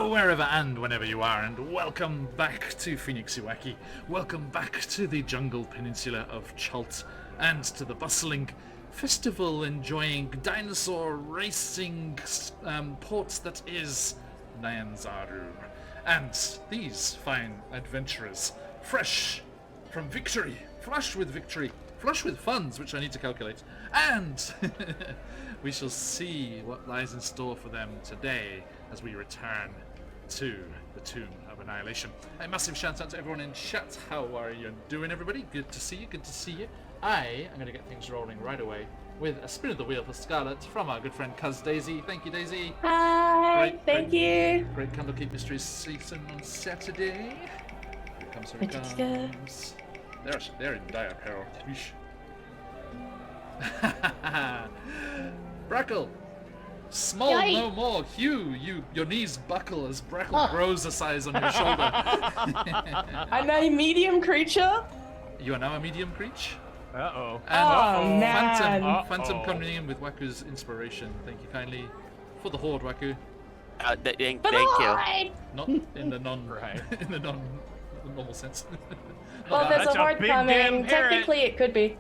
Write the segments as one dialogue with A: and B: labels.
A: Hello wherever and whenever you are, and welcome back to QuestJunkiesUK. Welcome back to the jungle peninsula of Chult, and to the bustling, festival-enjoying, dinosaur racing port that is Nyanzaru. And these fine adventurers, fresh from victory, flush with victory, flush with funds, which I need to calculate, and we shall see what lies in store for them today as we return to the Tomb of Annihilation. A massive shout out to everyone in chat. How are you doing, everybody? Good to see you, good to see you. I am going to get things rolling right away with a spin of the wheel for Scarlet from our good friend Cuz Daisy. Thank you, Daisy.
B: Hi, thank you.
A: Great Candlekeep Mysteries season on Saturday. Here comes, here it comes. They're in dire peril. Brackle! Small
B: Yay.
A: no more. Hugh, your knees buckle as Brackle grows a size on your shoulder.
B: I'm a medium creature.
A: You are now a medium creature.
C: Uh-oh.
A: And
B: man.
A: Phantom coming in with Waku's inspiration. Thank you kindly for the horde, Waku.
D: Thank you.
A: Not in the in the normal sense.
B: Well, there's
C: That's
B: a
C: a
B: horde
C: big
B: coming.
C: damn parrot.
B: Technically, it could be.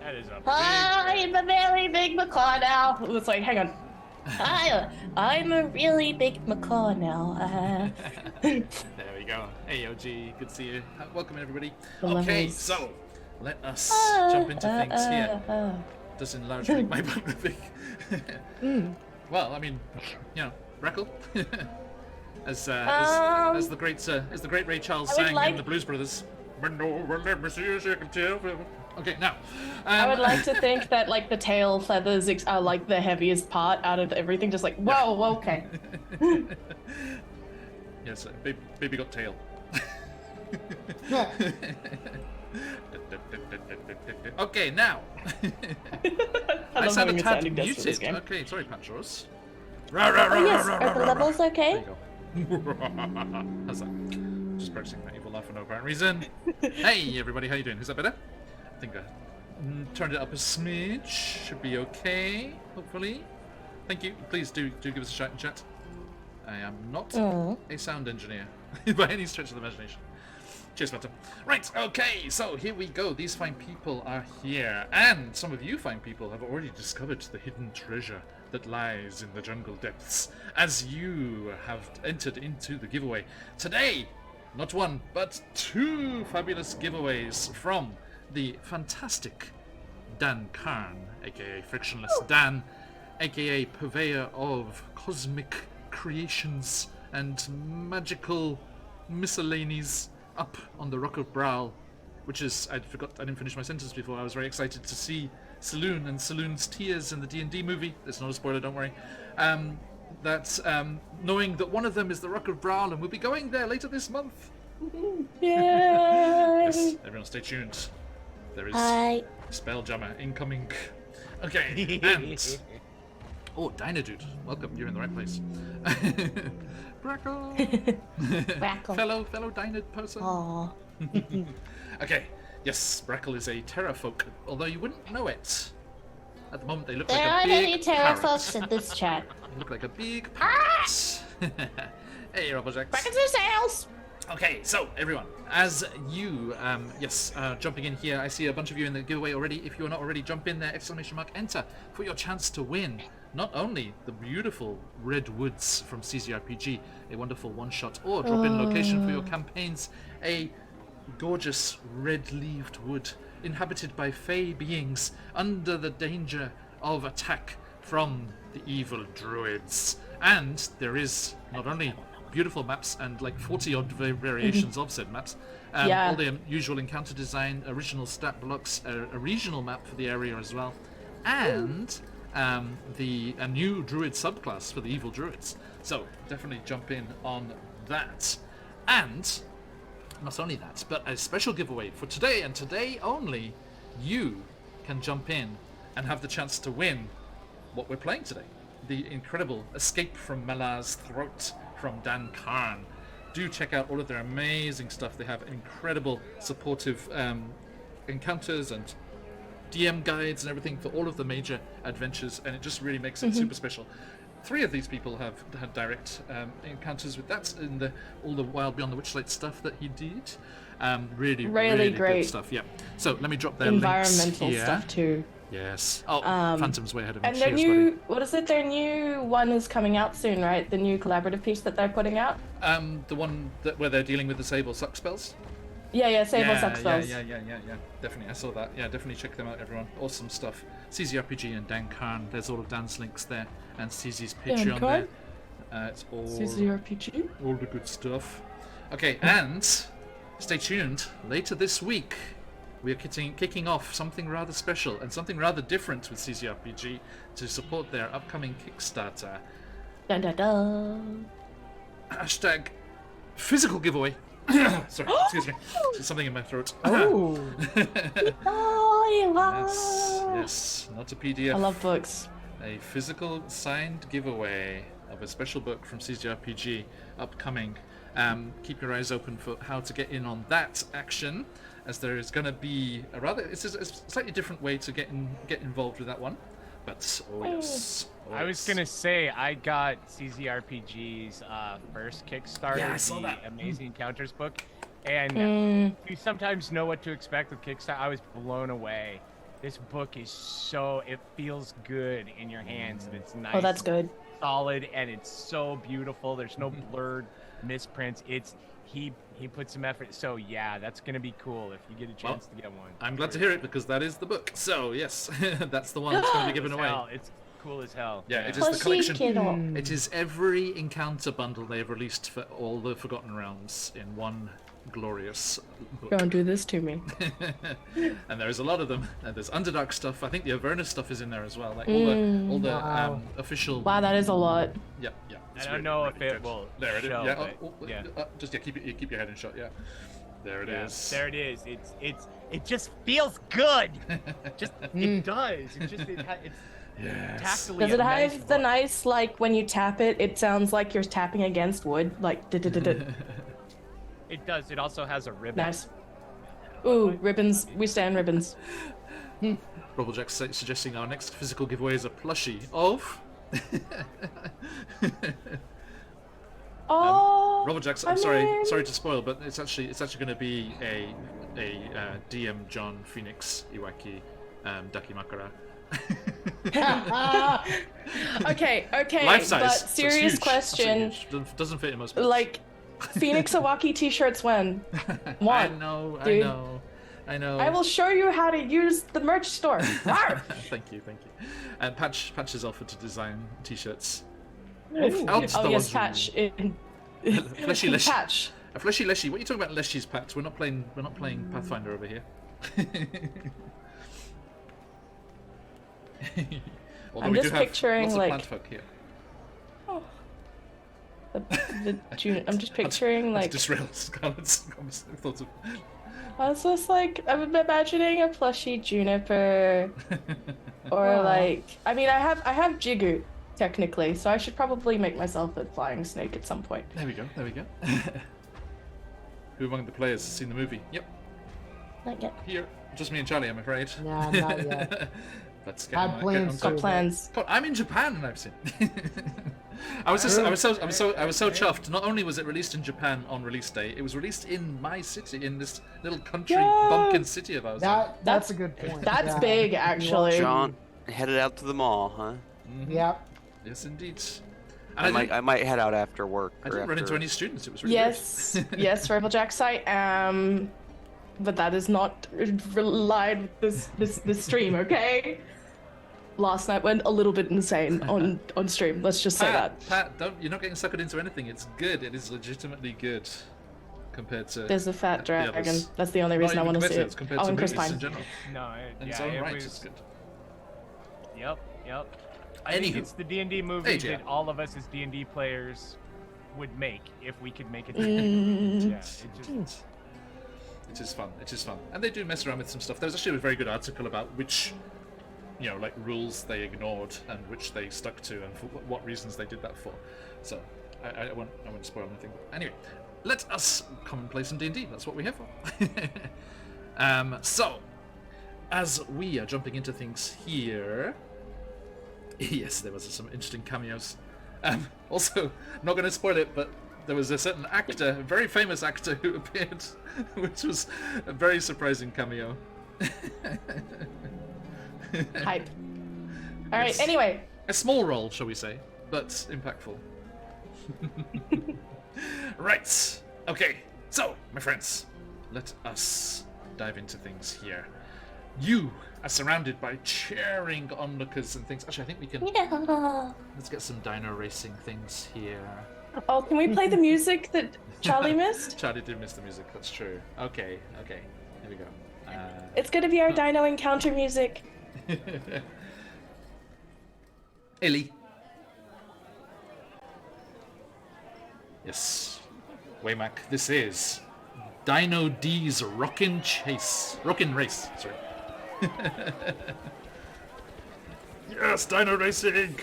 C: That is a big
B: I'm a very big macaw now. It's like, hang on. I'm a really big macaw now.
A: There we go. Hey, OG, good to see you. Welcome, everybody.
B: The
A: Okay,
B: levels.
A: so let us jump into things here. Does enlarge make my butt big. Well, I mean, you know, Brackle. as the great Ray Charles sang in the Blues Brothers. Okay, now.
B: I would like to think that like the tail feathers are like the heaviest part out of everything. Just like, whoa, okay.
A: Yes, baby got tail. Okay, now. I sound a tad muted. Okay, sorry, Patros.
B: Oh yes, are the levels okay?
A: There you go. How's that? Just practicing that evil laugh for no apparent reason. Hey, everybody, how you doing? Is that better? I think I turned it up a smidge. Should be okay, hopefully. Thank you. Please do give us a shout in chat. I am not a sound engineer by any stretch of the imagination. Cheers, Phantom. Right, okay, so here we go. These fine people are here, and some of you fine people have already discovered the hidden treasure that lies in the jungle depths, as you have entered into the giveaway. Today, not one, but two fabulous giveaways from the fantastic Dan Karn, aka Frictionless Dan, aka purveyor of cosmic creations and magical miscellanies up on the Rock of Brawl, which is, I didn't finish my sentence before. I was very excited to see Saloon and Saloon's tears in the D&D movie. It's not a spoiler, don't worry. Knowing that one of them is the Rock of Brawl, and we'll be going there later this month.
B: Yeah.
A: Yes, everyone stay tuned. There is Spelljammer incoming. Okay, and... Oh, Dynadude, welcome, you're in the right place. Brackle!
B: Brackle.
A: Fellow Dynad person.
B: Aww.
A: Okay, yes, Brackle is a terrafolk, although you wouldn't know it. At the moment they look
B: There
A: like a
B: aren't
A: big
B: any terrafolks in this chat.
A: They look like a big parrot. Hey, Robojax.
B: Brackets are sales.
A: Okay, so everyone, as you, jumping in here, I see a bunch of you in the giveaway already. If you are not already, jump in there, ! Enter, for your chance to win not only the beautiful Red Woods from CZRPG, a wonderful one-shot or drop-in location for your campaigns, a gorgeous red-leaved wood inhabited by fey beings under the danger of attack from the evil druids. And there is not only beautiful maps and like 40-odd variations of said maps, all the usual encounter design, original stat blocks, a regional map for the area as well, and a new druid subclass for the evil druids. So definitely jump in on that. And not only that, but a special giveaway for today and today only. You can jump in and have the chance to win what we're playing today, the incredible Escape from Malaz's Throat from Dan Karn. Do check out all of their amazing stuff. They have incredible supportive encounters and DM guides and everything for all of the major adventures, and it just really makes it super special. 3 of these people have had direct encounters with that in all the Wild Beyond the Witchlight stuff that he did. Really
B: Really great
A: good stuff. Yeah. So let me drop their
B: environmental
A: links here.
B: stuff too.
A: Yes. Oh, Phantom's way ahead of me.
B: And their
A: Cheers,
B: new, what is it? Their new one is coming out soon, right? The new collaborative piece that they're putting out.
A: The one where they're dealing with the Sable suck spells.
B: Yeah, Sable Suck Spells.
A: Yeah. Definitely, I saw that. Yeah, definitely check them out, everyone. Awesome stuff. CZRPG and Dan Khan. There's all of Dan's links there, and CZ's Patreon there. It's all
B: CZRPG.
A: all the good stuff. Okay, and stay tuned. Later this week, we are kicking off something rather special and something rather different with CZRPG to support their upcoming Kickstarter.
B: Dun dun dun.
A: Hashtag physical giveaway. Sorry, excuse me. There's something in my throat.
B: Oh.
A: Yes, not a PDF.
B: I love books.
A: A physical signed giveaway of a special book from CZRPG upcoming. Keep your eyes open for how to get in on that action, as there is going to be it's a slightly different way to get involved with that one. But yes.
C: I was gonna say I got CZRPG's first Kickstarter,
A: Yeah, I saw
C: the
A: that.
C: Amazing Encounters book, and you sometimes know what to expect with Kickstarter. I was blown away. This book is it feels good in your hands, and it's nice.
B: Oh, that's good.
C: Solid, and it's so beautiful. There's no blurred misprints. He put some effort. So yeah, that's gonna be cool if you get a chance to get one.
A: I'm glad to hear it, because that is the book. So yes, that's the one that's going to be given away.
C: It's cool as hell.
A: Yeah, it is
B: Plushie
A: the collection.
B: kiddo.
A: It is every encounter bundle they've released for all the Forgotten Realms in one glorious book.
B: Don't do this to me.
A: And there's a lot of them. And there's Underdark stuff. I think the Avernus stuff is in there as well. Like all the official.
B: Wow, that is a lot.
A: Yeah.
C: I don't know if it will
A: There it is.
C: show,
A: Yeah.
C: but
A: Just keep your head in shot. Yeah. There it is.
C: There it is. It just feels good. It does. It's
A: Yes.
C: tactily.
B: Does it
C: a
B: have
C: nice
B: the
C: book.
B: nice, like, when you tap it, it sounds like you're tapping against wood? Like,
C: It does. It also has a ribbon.
B: Nice. Ooh, ribbons. We stand ribbons.
A: Robblejack suggesting our next physical giveaway is a plushie of.
B: Oh.
A: Robblejack,
B: I
A: I'm
B: mean-
A: sorry to spoil, but it's actually going to be a DM John Phoenix Iwaki Daki Makara.
B: Okay,
A: Life size.
B: but
A: so it's
B: serious
A: huge.
B: question.
A: That's huge. Doesn't fit in most books.
B: Like, Phoenix Iwaki t-shirts when?
A: I
B: One.
A: know.
B: dude.
A: I know.
B: I will show you how to use the merch store. Rawr.
A: Thank you. And Patch has offered to design t-shirts.
B: Ooh.
A: Else
B: Oh
A: there
B: yes,
A: was-
B: Patch.
A: Fleshy Leshy.
B: Patch.
A: A fleshy leshy. What are you talking about, Leshy's Patch? We're not playing Pathfinder over here. Although
B: I'm
A: we
B: just
A: do have
B: picturing,
A: lots
B: like-
A: of plant folk here.
B: I'm just picturing like
A: Disrail Scarlet's thoughts of.
B: I was just like I'm imagining a plushy juniper or like I mean I have Jigu technically, so I should probably make myself a flying snake at some point.
A: There we go. Who among the players has seen the movie? Yep.
B: Not yet.
A: Here. Just me and Charlie, I'm afraid.
D: Nah, not yet.
A: Let's
D: Had plans
B: Got
D: to.
B: plans.
A: God, I'm in Japan and I've seen. I was so chuffed. Not only was it released in Japan on release day, it was released in my city, in this little country
B: Yeah.
A: bumpkin city of ours.
D: That's a good point.
B: That's
D: yeah.
B: big actually.
E: John headed out to the mall, huh?
D: Yep.
A: Yes, indeed. And
E: I might head out after work.
A: I
E: or
A: didn't run into
E: after-
A: any students. It was really
B: Yes, yes, Rebeljack site. But that is not relied with this stream, okay? Last night went a little bit insane on stream. Let's just say that.
A: Pat, you're not getting suckered into anything. It's good. It is legitimately good compared to.
B: There's a fat
A: the others.
B: dragon. That's the only
A: Not
B: reason I
A: even
B: want to see
A: compared
B: it.
A: compared
B: Oh,
A: to
B: and Chris
A: movies in
B: Pine.
A: general.
C: No,
A: In
C: yeah,
A: its own
C: it
A: right,
C: was.
A: it's good.
C: Yep. I think
A: Anywho.
C: it's the D&D movie
A: AJ.
C: that all of us as D&D players would make if we could make it.
B: Mm.
C: Yeah, it just.
A: It is fun. It is fun, and they do mess around with some stuff. There was actually a very good article about which, like rules they ignored and which they stuck to, and for what reasons they did that for. So, I won't spoil anything. But anyway, let us come and play some D&D. That's what we're here for. So, as we are jumping into things here, yes, there was some interesting cameos Also, I'm not going to spoil it, but there was a certain actor, a very famous actor, who appeared, which was a very surprising cameo.
B: Hype. All right.
A: Yes.
B: Anyway.
A: A small role, shall we say, but impactful. Right. Okay. So, my friends, let us dive into things here. You are surrounded by cheering onlookers and things. Actually, I think we can...
B: Yeah.
A: Let's get some dino racing things here.
B: Oh, can we play the music that Charlie missed?
A: Charlie did miss the music, that's true. Okay. Here we go.
B: It's gonna be our dino encounter music.
A: Ellie. Yes. Waymack, this is Dino D's Rockin' Race, sorry. Yes, Dino Racing!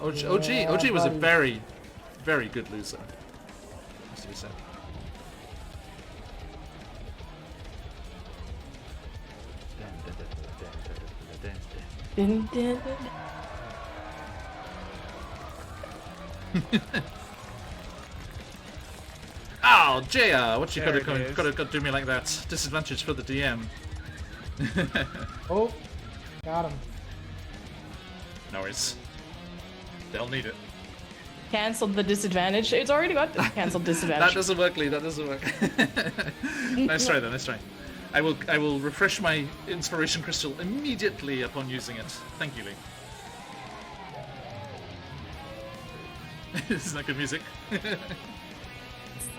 A: OG was a very, very good loser. Has to be said.
B: Dun, dun, dun.
A: Oh, JR, what you
C: There
A: could
C: it is.
A: have do me like that? Disadvantage for the DM.
D: Oh, got him.
A: No worries. They'll need it.
B: Cancelled the disadvantage. It's already got cancelled
A: That
B: disadvantage.
A: doesn't work, Lee. That doesn't work. Nice try, then. Nice try. I will refresh my inspiration crystal immediately upon using it. Thank you, Lee. Isn't that good music?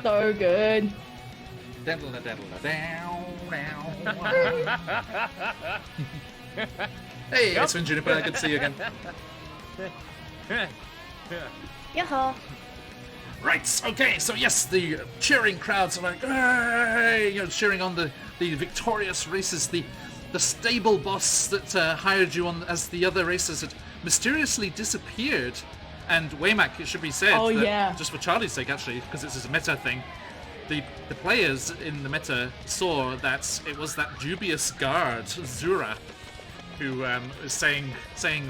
B: So good.
A: Hey, it's Finn Juniper. Good to see you again.
B: Yeah.
A: Right, okay, so yes, the cheering crowds are like, hey, cheering on the victorious races, the stable boss that hired you on as the other racers had mysteriously disappeared. And Waymack, it should be said,
B: Oh,
A: that,
B: yeah.
A: just for Charlie's sake actually, because this is a meta thing, the players in the meta saw that it was that dubious guard, Zura, who is saying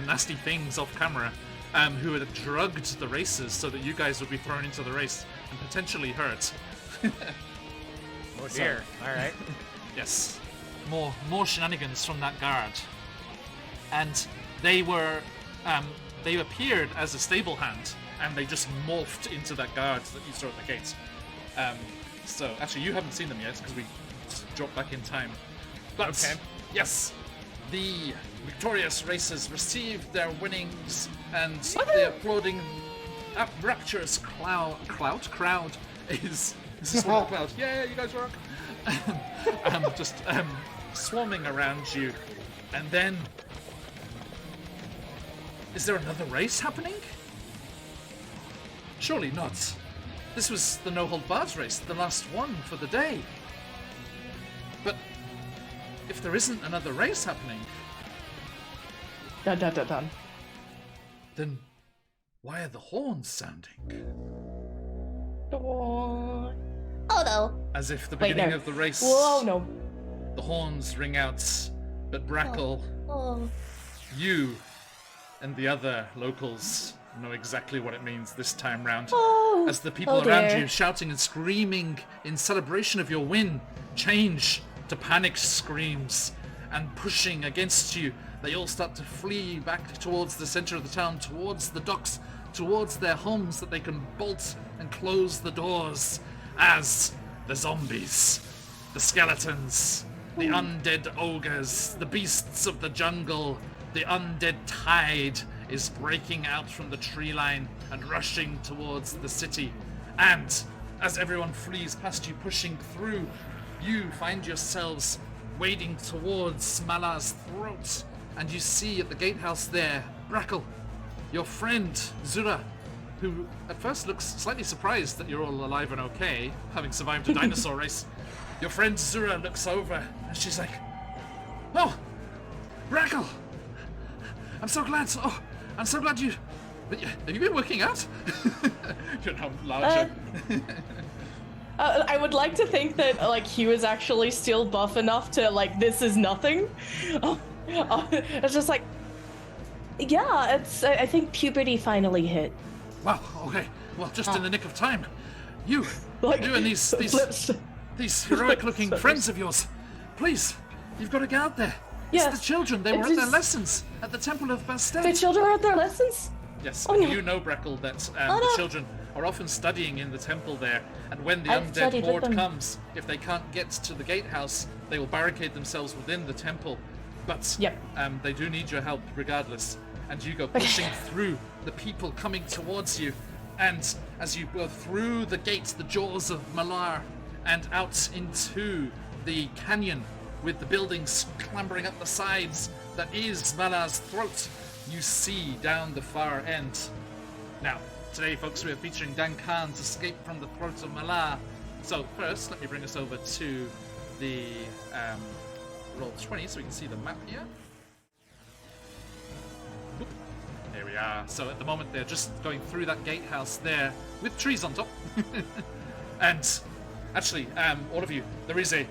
A: nasty things off camera, who had drugged the racers so that you guys would be thrown into the race and potentially hurt.
C: Oh dear. All right.
A: Yes, more shenanigans from that guard, and they were they appeared as a stable hand, and they just morphed into that guard that you saw at the gates. So actually, you haven't seen them yet because we just dropped back in time. But
C: Okay.
A: yes, the victorious racers received their winnings, and the applauding, rapturous crowd is a small cloud. Yeah, you guys rock. Just swarming around you, and then is there another race happening? Surely not. This was the No Hold Barred race, the last one for the day. But if there isn't another race happening,
B: Dun dun dun dun.
A: then why are the horns sounding?
B: Oh no.
A: As if the
B: Wait,
A: beginning
B: no.
A: of the race,
B: Whoa, no.
A: the horns ring out, but Brackle,
B: Oh.
A: you and the other locals know exactly what it means this time round.
B: Oh.
A: As the people
B: Oh,
A: around
B: dear.
A: you shouting and screaming in celebration of your win change to panicked screams and pushing against you. They all start to flee back towards the center of the town, towards the docks, towards their homes that they can bolt and close the doors as the zombies, the skeletons, the undead ogres, the beasts of the jungle, the undead tide is breaking out from the tree line and rushing towards the city. And as everyone flees past you, pushing through, you find yourselves wading towards Mala's throat. And you see at the gatehouse there, Brackle, your friend, Zura, who at first looks slightly surprised that you're all alive and okay, having survived a dinosaur race. Your friend Zura looks over and she's like, "Oh, Brackle! I'm so glad you... Have you been working out?" You're now larger.
B: I would like to think that like he was actually still buff enough to like this is nothing. It's just like, yeah, it's. I think puberty finally hit.
A: Wow, okay. Well, just in the nick of time. You
B: Like,
A: and these heroic-looking friends of yours. Please, you've got to get out there.
B: Yes.
A: It's the children. They were
B: It
A: at their
B: is-
A: lessons at the Temple of
B: The
A: Bastet.
B: children are at their lessons?
A: Yes,
B: Oh,
A: and
B: no.
A: you know, Breckle, that
B: Oh,
A: the
B: no.
A: children are often studying in the temple there, and when the
B: I've
A: undead
B: studied with
A: horde
B: them.
A: comes, if they can't get to the gatehouse, they will barricade themselves within the temple. But
B: Yep.
A: they do need your help regardless. And you go pushing through the people coming towards you, and as you go through the gates, the jaws of Malar, and out into the canyon with the buildings clambering up the sides that is Malar's throat, you see down the far end. Now, today, folks, we are featuring Dan Khan's escape from the throat of Malar. So first, let me bring us over to the roll 20 so we can see the map here. Oop. There we are. So at the moment, they're just going through that gatehouse there with trees on top. And actually, all of you, there is a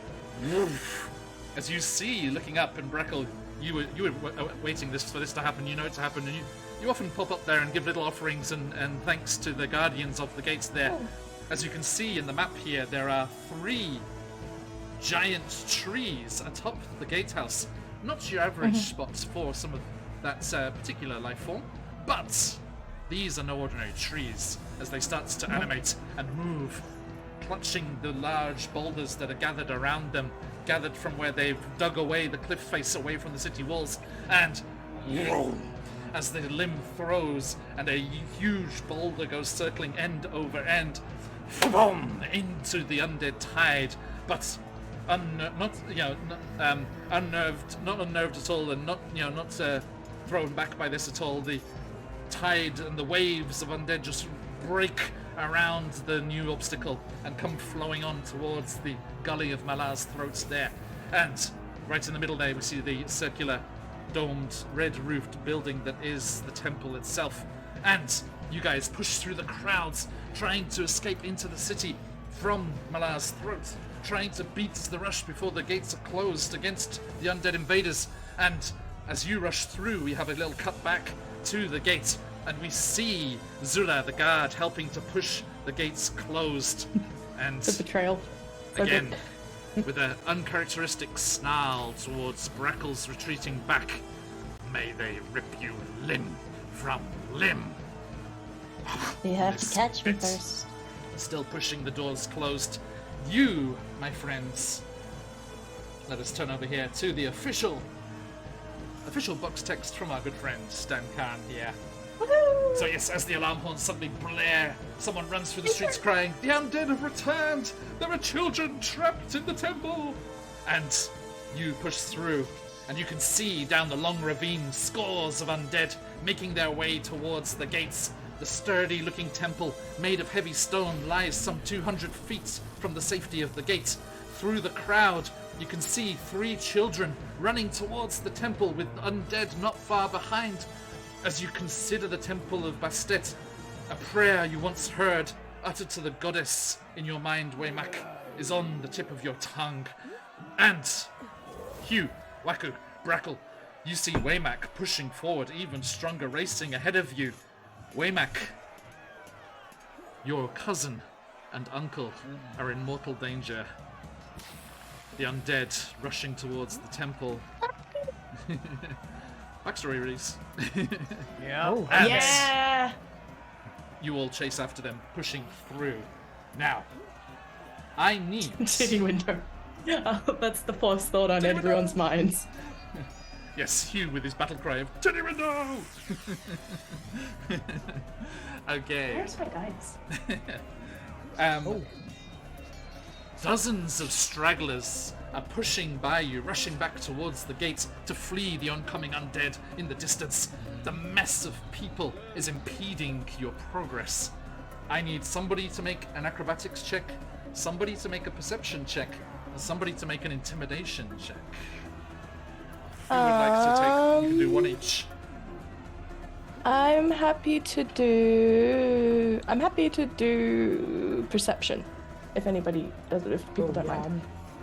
A: as you see looking up, and Breckle, you were waiting for this to happen. You know it to happen, and you often pop up there and give little offerings and thanks to the guardians of the gates there. As you can see in the map here, there are 3 giant trees atop the gatehouse. Not your average spots for some of that particular life form, but these are no ordinary trees as they start to animate and move, clutching the large boulders that are gathered around them, gathered from where they've dug away the cliff face away from the city walls, and as the limb throws and a huge boulder goes circling end over end into the undead tide, but unnerved at all, and not thrown back by this at all. The tide and the waves of undead just break around the new obstacle and come flowing on towards the gully of Malar's throats there. And right in the middle there we see the circular domed red-roofed building that is the temple itself. And you guys push through the crowds trying to escape into the city from Malar's throat, trying to beat the rush before the gates are closed against the undead invaders. And as you rush through, we have a little cut back to the gate, and we see Zula, the guard, helping to push the gates closed. And
B: The betrayal.
A: again, with an uncharacteristic snarl towards Breckle's retreating back, may they rip you limb from limb.
F: You have to
A: This
F: catch me
A: bit.
F: first.
A: Still pushing the doors closed. You, my friends, let us turn over here to the official box text from our good friend Stan Khan here. So yes, as the alarm horns suddenly blare, someone runs through the streets crying, "The undead have returned! There are children trapped in the temple!" And you push through, and you can see down the long ravine scores of undead making their way towards the gates. The sturdy-looking temple, made of heavy stone, lies some 200 feet from the safety of the gate. Through the crowd, you can see 3 children running towards the temple with undead not far behind. As you consider the temple of Bastet, a prayer you once heard uttered to the goddess in your mind, Waymak, is on the tip of your tongue. And Hugh, Waku, Brackle, you see Waymak pushing forward, even stronger, racing ahead of you. Waymak, your cousin and uncle are in mortal danger. The undead rushing towards the temple. Backstory release.
C: Yeah.
D: Oh,
A: And
B: Yeah!
A: you all chase after them, pushing through. Now, I need...
B: City window. That's the first thought on
A: City
B: everyone's
A: window.
B: minds.
A: Yes, Hugh with his battle cry of "Teddy window!" Okay.
B: Where's my guys?
A: Dozens of stragglers are pushing by you, rushing back towards the gate to flee the oncoming undead in the distance. The mess of people is impeding your progress. I need somebody to make an acrobatics check, somebody to make a perception check, and somebody to make an intimidation check. Who would like to take? You can do one each.
B: I'm happy to do perception. If anybody does it, if people don't mind.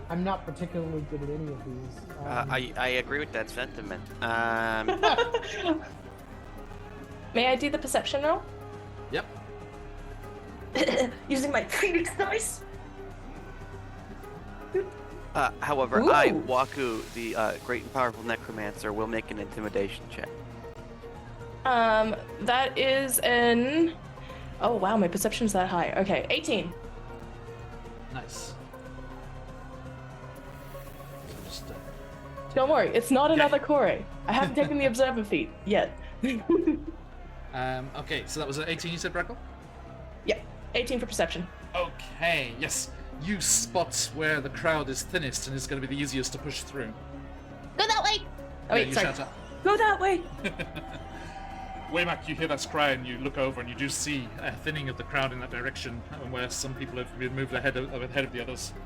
D: I'm not particularly good at any of these.
E: I agree with that sentiment.
B: May I do the perception roll?
A: Yep.
B: using my Phoenix dice.
E: However,
B: Ooh.
E: I, Waku, the great and powerful necromancer, will make an intimidation check.
B: That is an. Oh wow, my perception's that high. Okay, 18.
A: Nice. So just,
B: Don't worry, it's not another Corey. I haven't taken the observer feat yet.
A: okay, so that was an 18 you said, Brackle?
B: Yeah, 18 for perception.
A: Okay, yes. You spot where the crowd is thinnest and is going to be the easiest to push through.
B: Go that way! Oh wait,
A: you
B: sorry.
A: shout out.
B: Go that way!
A: Waymack, you hear that cry and you look over and you do see a thinning of the crowd in that direction, where some people have been moved ahead of the others. You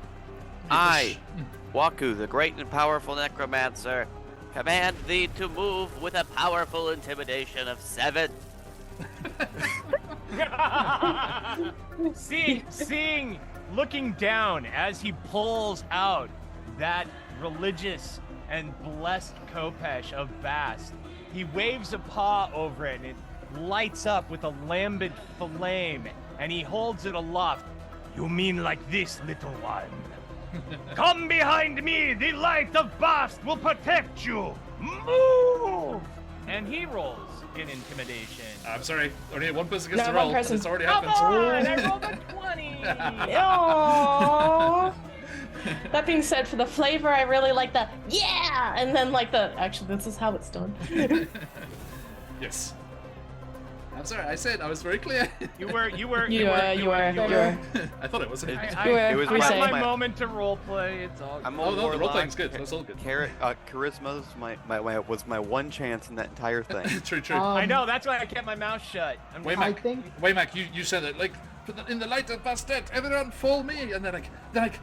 E: I,
A: push-
E: Waku, the great and powerful necromancer, command thee to move with a powerful intimidation of 7.
C: Seeing, looking down as he pulls out that religious and blessed Kopesh of Bast, he waves a paw over it and it lights up with a lambent flame, and he holds it aloft. You mean like this, little one? Come behind me, the light of Bast will protect you! Move! And he rolls in intimidation.
A: I'm sorry, only one person gets
B: No,
A: to
B: one
A: roll, but
B: person.
A: it's already
C: Come
A: happened.
C: on, I rolled a 20!
B: Aww. That being said, for the flavor, I really like the yeah, and then like the actually, this is how it's done.
A: Yes. I'm sorry, I said I was very clear.
C: You were.
B: You were.
A: I thought it wasn't.
B: You were.
E: It was
B: we
E: my-
B: say.
C: my
E: my-
C: moment to roleplay. It's all.
E: I'm
A: Oh
E: a
A: no, the
E: warlock.
A: role playing's good. That's all good.
E: Charisma was my one chance in that entire thing.
A: True.
C: I know. That's why I kept my mouth shut. I'm
A: Waymack,
D: I think-
A: Waymack, you said it like in the light of Bastet, everyone follow me, and then like,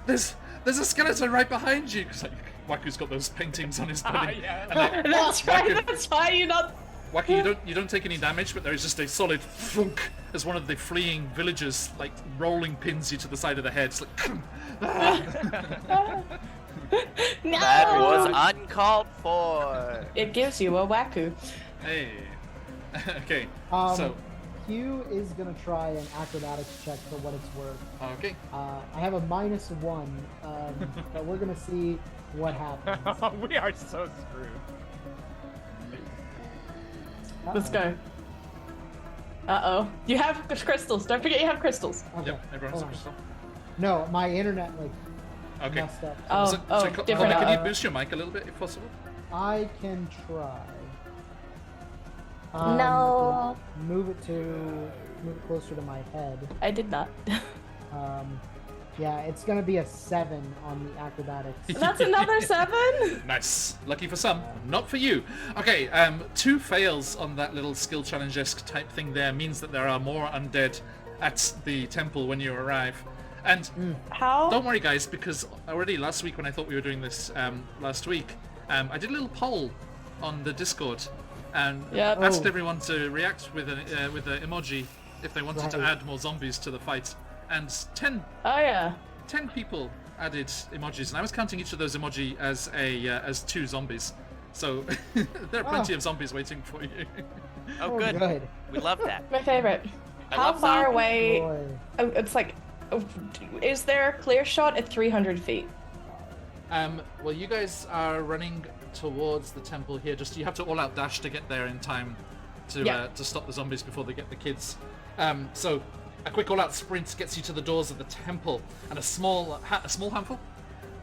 A: there's a skeleton right behind you, because like Waku's got those paintings on his body.
C: Yeah.
A: And, like,
B: That's right.
A: Waku,
B: That's why you not.
A: Waku, you don't take any damage, but there is just a solid thunk as one of the fleeing villagers like rolling pins you to the side of the head. It's like,
B: No.
E: That was uncalled for.
B: It gives you a Waku.
A: hey, okay,
D: Um,
A: so
D: Q is gonna try an acrobatics check for what it's worth.
A: okay,
D: I have a -1, but we're gonna see what happens.
C: we are so screwed.
B: Let's go. Uh-oh. You have crystals. Don't forget you have crystals.
D: Okay.
A: yep, everyone's
D: hold on.
A: crystal.
D: No, my internet
A: Okay.
D: messed up.
B: Oh,
A: so,
B: different.
A: Colin, can you boost your mic a little bit if possible?
D: I can try.
F: No.
D: Move it closer to my head.
B: I did not.
D: Yeah, it's gonna be a 7 on the acrobatics.
B: That's another 7?
A: Nice. Lucky for some, not for you. Okay, 2 fails on that little skill challenge-esque type thing there means that there are more undead at the temple when you arrive. And
B: How?
A: don't worry, guys, because already last week when I thought we were doing this last week, I did a little poll on the Discord and
B: Yep.
A: asked
D: Oh.
A: everyone to react with an emoji if they wanted to
D: Right.
A: add more zombies to the fight. And 10
B: Oh yeah.
A: 10 people added emojis, and I was counting each of those emoji as as 2 zombies. So there are plenty of zombies waiting for you.
E: Oh, good.
D: Good.
E: We love that.
B: My favorite.
E: I
B: How
E: love
B: far
E: zombies.
B: away?
D: Boy.
B: Oh, it's like. Is there a clear shot at 300 feet?
A: Well, you guys are running towards the temple here. Just you have to all out dash to get there in time to
B: Yeah.
A: to stop the zombies before they get the kids. So a quick all out sprint gets you to the doors of the temple, and a small handful.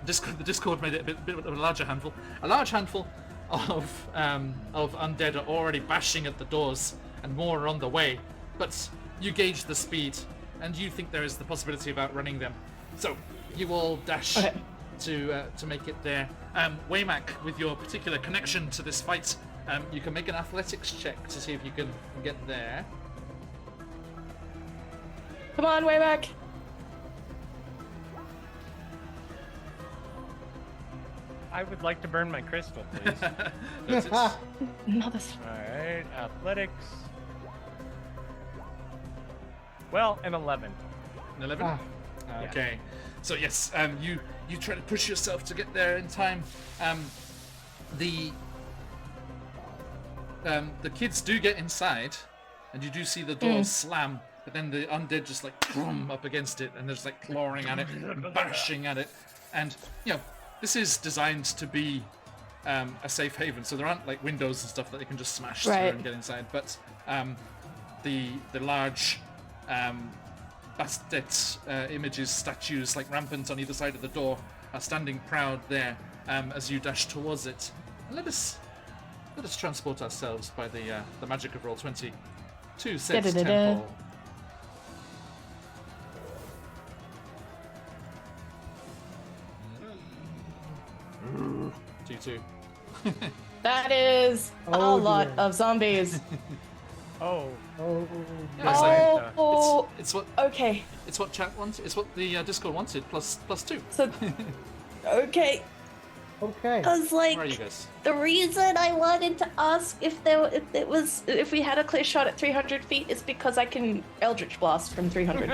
A: The Discord made it a bit of a larger handful. A large handful of undead are already bashing at the doors, and more are on the way. But you gauge the speed, and you think there is the possibility of outrunning them. So you all dash
B: Okay.
A: to make it there. Waymack, with your particular connection to this fight, you can make an athletics check to see if you can get there.
B: Come on, way back.
C: I would like to burn my crystal, please.
A: That's it.
B: No, this.
C: Alright, athletics. Well, an 11.
A: An 11?
D: Ah.
A: Okay. So yes, you try to push yourself to get there in time. The kids do get inside, and you do see the doors slam but then the undead just like boom up against it, and they're just like clawing at it, and bashing at it, and you know, this is designed to be a safe haven, so there aren't like windows and stuff that they can just smash through and get inside, but the large bastet images, statues like rampant on either side of the door are standing proud there as you dash towards it. And let us transport ourselves by the magic of Roll20 to said temple. T2.
B: That is a
D: Oh,
B: lot
D: dear.
B: of zombies.
C: Oh.
D: Oh,
A: Yeah,
B: Oh,
A: it's what
B: okay.
A: it's what chat wanted. It's what the Discord wanted. Plus 2.
B: So, okay.
D: okay.
F: Cause like
A: Where are you guys?
F: the reason I wanted to ask
B: If we had a clear shot at 300 feet, it's because I can Eldritch Blast from 300.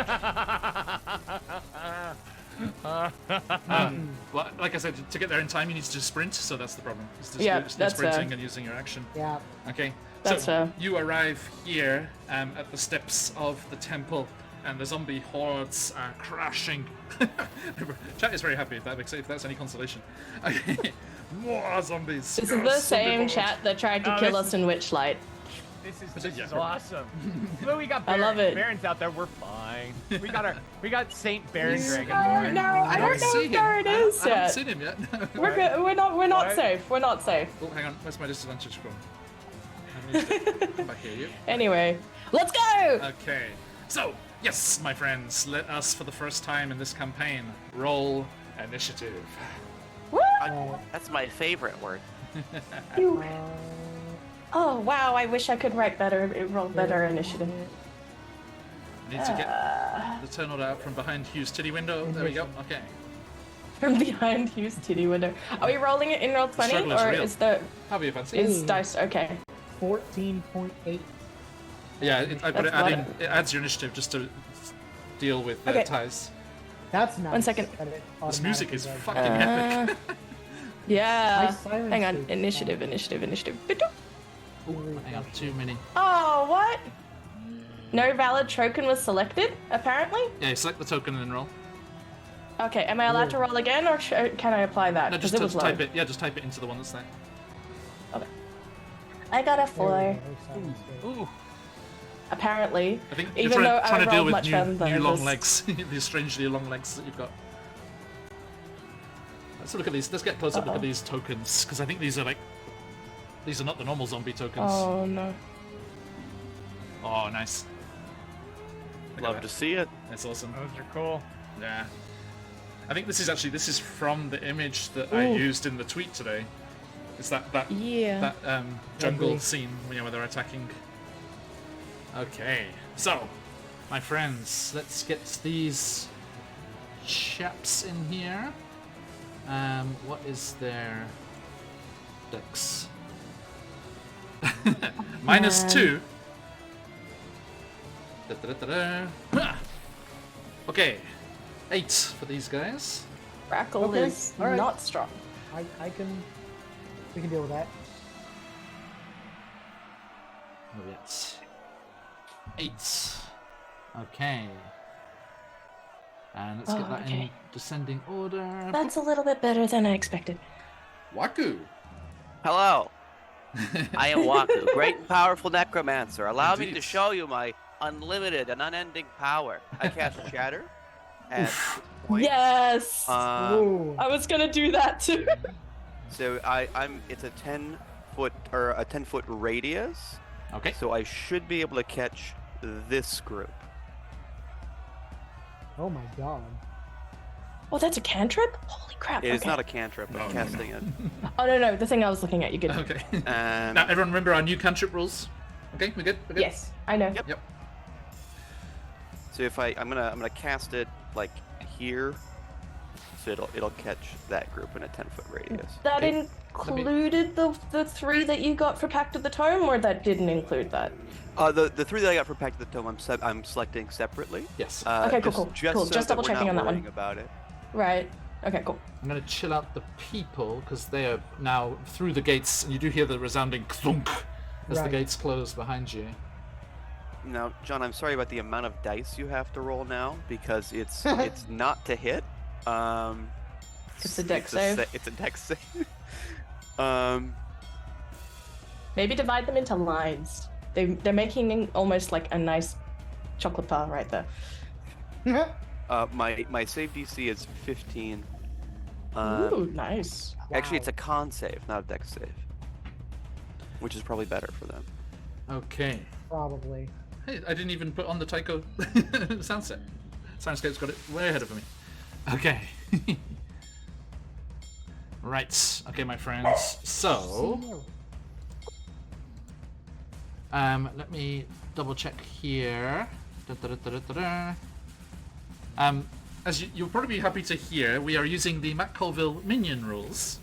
A: Well, like I said, to get there in time, you need to just sprint. So that's the problem. It's just,
B: Yeah,
A: just
B: that's
A: sprinting
B: fair.
A: and using your action.
D: Yeah.
A: Okay.
B: That's
A: so
B: fair.
A: you arrive here at the steps of the temple, and the zombie hordes are crashing. Chat is very happy if that's any consolation. Okay. More zombies.
B: This is
A: Yes,
B: the
A: zombie
B: same
A: horde.
B: chat that tried to
C: Oh,
B: kill
C: this
B: us in Witchlight.
C: This
A: Yeah.
C: is awesome. Well, we got
B: I love it.
C: Barons out there. We're fine. We got Saint Baron Dragon.
B: No, I don't know
A: see
B: if there
A: him.
B: it is
A: I haven't
B: yet.
A: seen him yet.
B: We're good. We're not
C: What?
B: safe. We're not safe.
A: Oh, hang on. Where's my disadvantage from? I haven't used it. Come back here, you.
B: Anyway, let's go.
A: Okay. So, yes, my friends, let us, for the first time in this campaign, roll initiative.
B: Woo!
E: That's my favorite word.
B: You- Oh wow! I wish I could write better. Roll better initiative.
A: I need to get the turn order out from behind Hugh's titty window. There we go. Okay.
B: From behind Hugh's titty window. Are we rolling it in roll 20
A: struggle is
B: or
A: real.
B: is the
A: How you fancy?
B: is dice okay?
D: 14.8.
A: Yeah, I put it,
B: That's
A: it adds your initiative just to deal with
B: Okay.
A: ties.
D: That's nice.
B: 1 second.
D: that it
A: This music is
D: automatically
A: fucking
D: does
A: epic.
B: Yeah.
D: My silence
B: Hang on.
D: is
B: Initiative. Bidoop.
A: Ooh, hang on, too many.
B: Oh what? No valid token was selected. Apparently.
A: Yeah, you select the token and then roll.
B: Okay. Am I allowed to roll again, or can I apply that?
A: No,
B: Because
A: just
B: it was low.
A: type it. Yeah, just type it into the one that's there.
F: I got a
D: There
F: 4.
D: we go, silence goes.
A: Ooh.
B: Apparently.
A: I think
B: Even
A: you're
B: though I
A: trying to deal
B: rolled
A: with
B: much better than
A: new long
B: others.
A: legs. These strangely long legs that you've got. Let's look at these. Let's get close up look at these tokens, because I think these are like... These are not the normal zombie tokens.
B: Oh no.
A: Oh, nice. Look at
E: Love
A: that.
E: to see it.
A: That's awesome.
C: Those are cool.
A: Yeah. I think this is from the image that I
B: Ooh.
A: used in the tweet today. It's that
B: Yeah.
A: jungle
D: Lovely.
A: scene where they're attacking. Okay, so my friends, let's get these chaps in here. What is their dex? -2. Da-da-da-da-da. Ha! Okay, 8 for these guys.
B: Crackle
D: Okay,
B: is
D: all right.
B: not strong.
D: We can deal with that.
A: Oh yes. 8. Okay. And let's get
B: Oh,
A: that in
B: okay.
A: descending order.
F: That's a little bit better than I expected.
A: Waku.
E: Hello. I am Waku, great and powerful necromancer. Allow me to
A: Indeed.
E: show you my unlimited and unending power. I cast Shatter at point.
B: Yes.
D: Ooh.
B: I was gonna do that too.
E: So it's a 10-foot radius.
A: Okay.
E: So I should be able to catch this group.
D: Oh my god.
B: Oh, that's a cantrip? Holy crap.
E: It is
B: okay.
E: not a cantrip. I'm
A: No, no,
E: casting it.
B: Oh no, the thing I was looking at. You good?
A: Okay.
E: And
A: Now everyone remember our new cantrip rules. Okay, we good? We're good?
B: Yes, I know.
E: Yep.
A: Yep.
E: so if I'm gonna cast it like here, so it'll catch that group in a 10-foot radius.
B: That
A: Okay.
B: included the 3 that you got for Pact of the Tome, or that didn't include that?
E: The 3 that I got for Pact of the Tome, I'm selecting separately.
A: Yes.
B: Okay, cool,
E: just,
B: cool.
E: So
B: Just
E: that
B: double
E: we're
B: checking
E: not
B: on that one.
E: worrying about it.
B: Right. Okay, cool.
A: I'm gonna chill out the people because they are now through the gates, and you do hear the resounding clunk as the
D: Right.
A: gates close behind you.
E: Now, John, I'm sorry about the amount of dice you have to roll now because it's not to hit.
B: It's a dex save.
E: It's a dex save.
B: Maybe divide them into lines. They're making almost like a nice chocolate bar right there.
E: My save DC is 15.
B: Ooh, nice.
E: Actually, it's a con save, not a dex save, which is probably better for them.
A: Okay.
D: Probably.
A: Hey, I didn't even put on the Tycho sound set. Soundscape's got it way ahead of me. Okay. Right. Okay, my friends. So, let me double check here. As you'll probably be happy to hear, we are using the Matt Colville minion rules.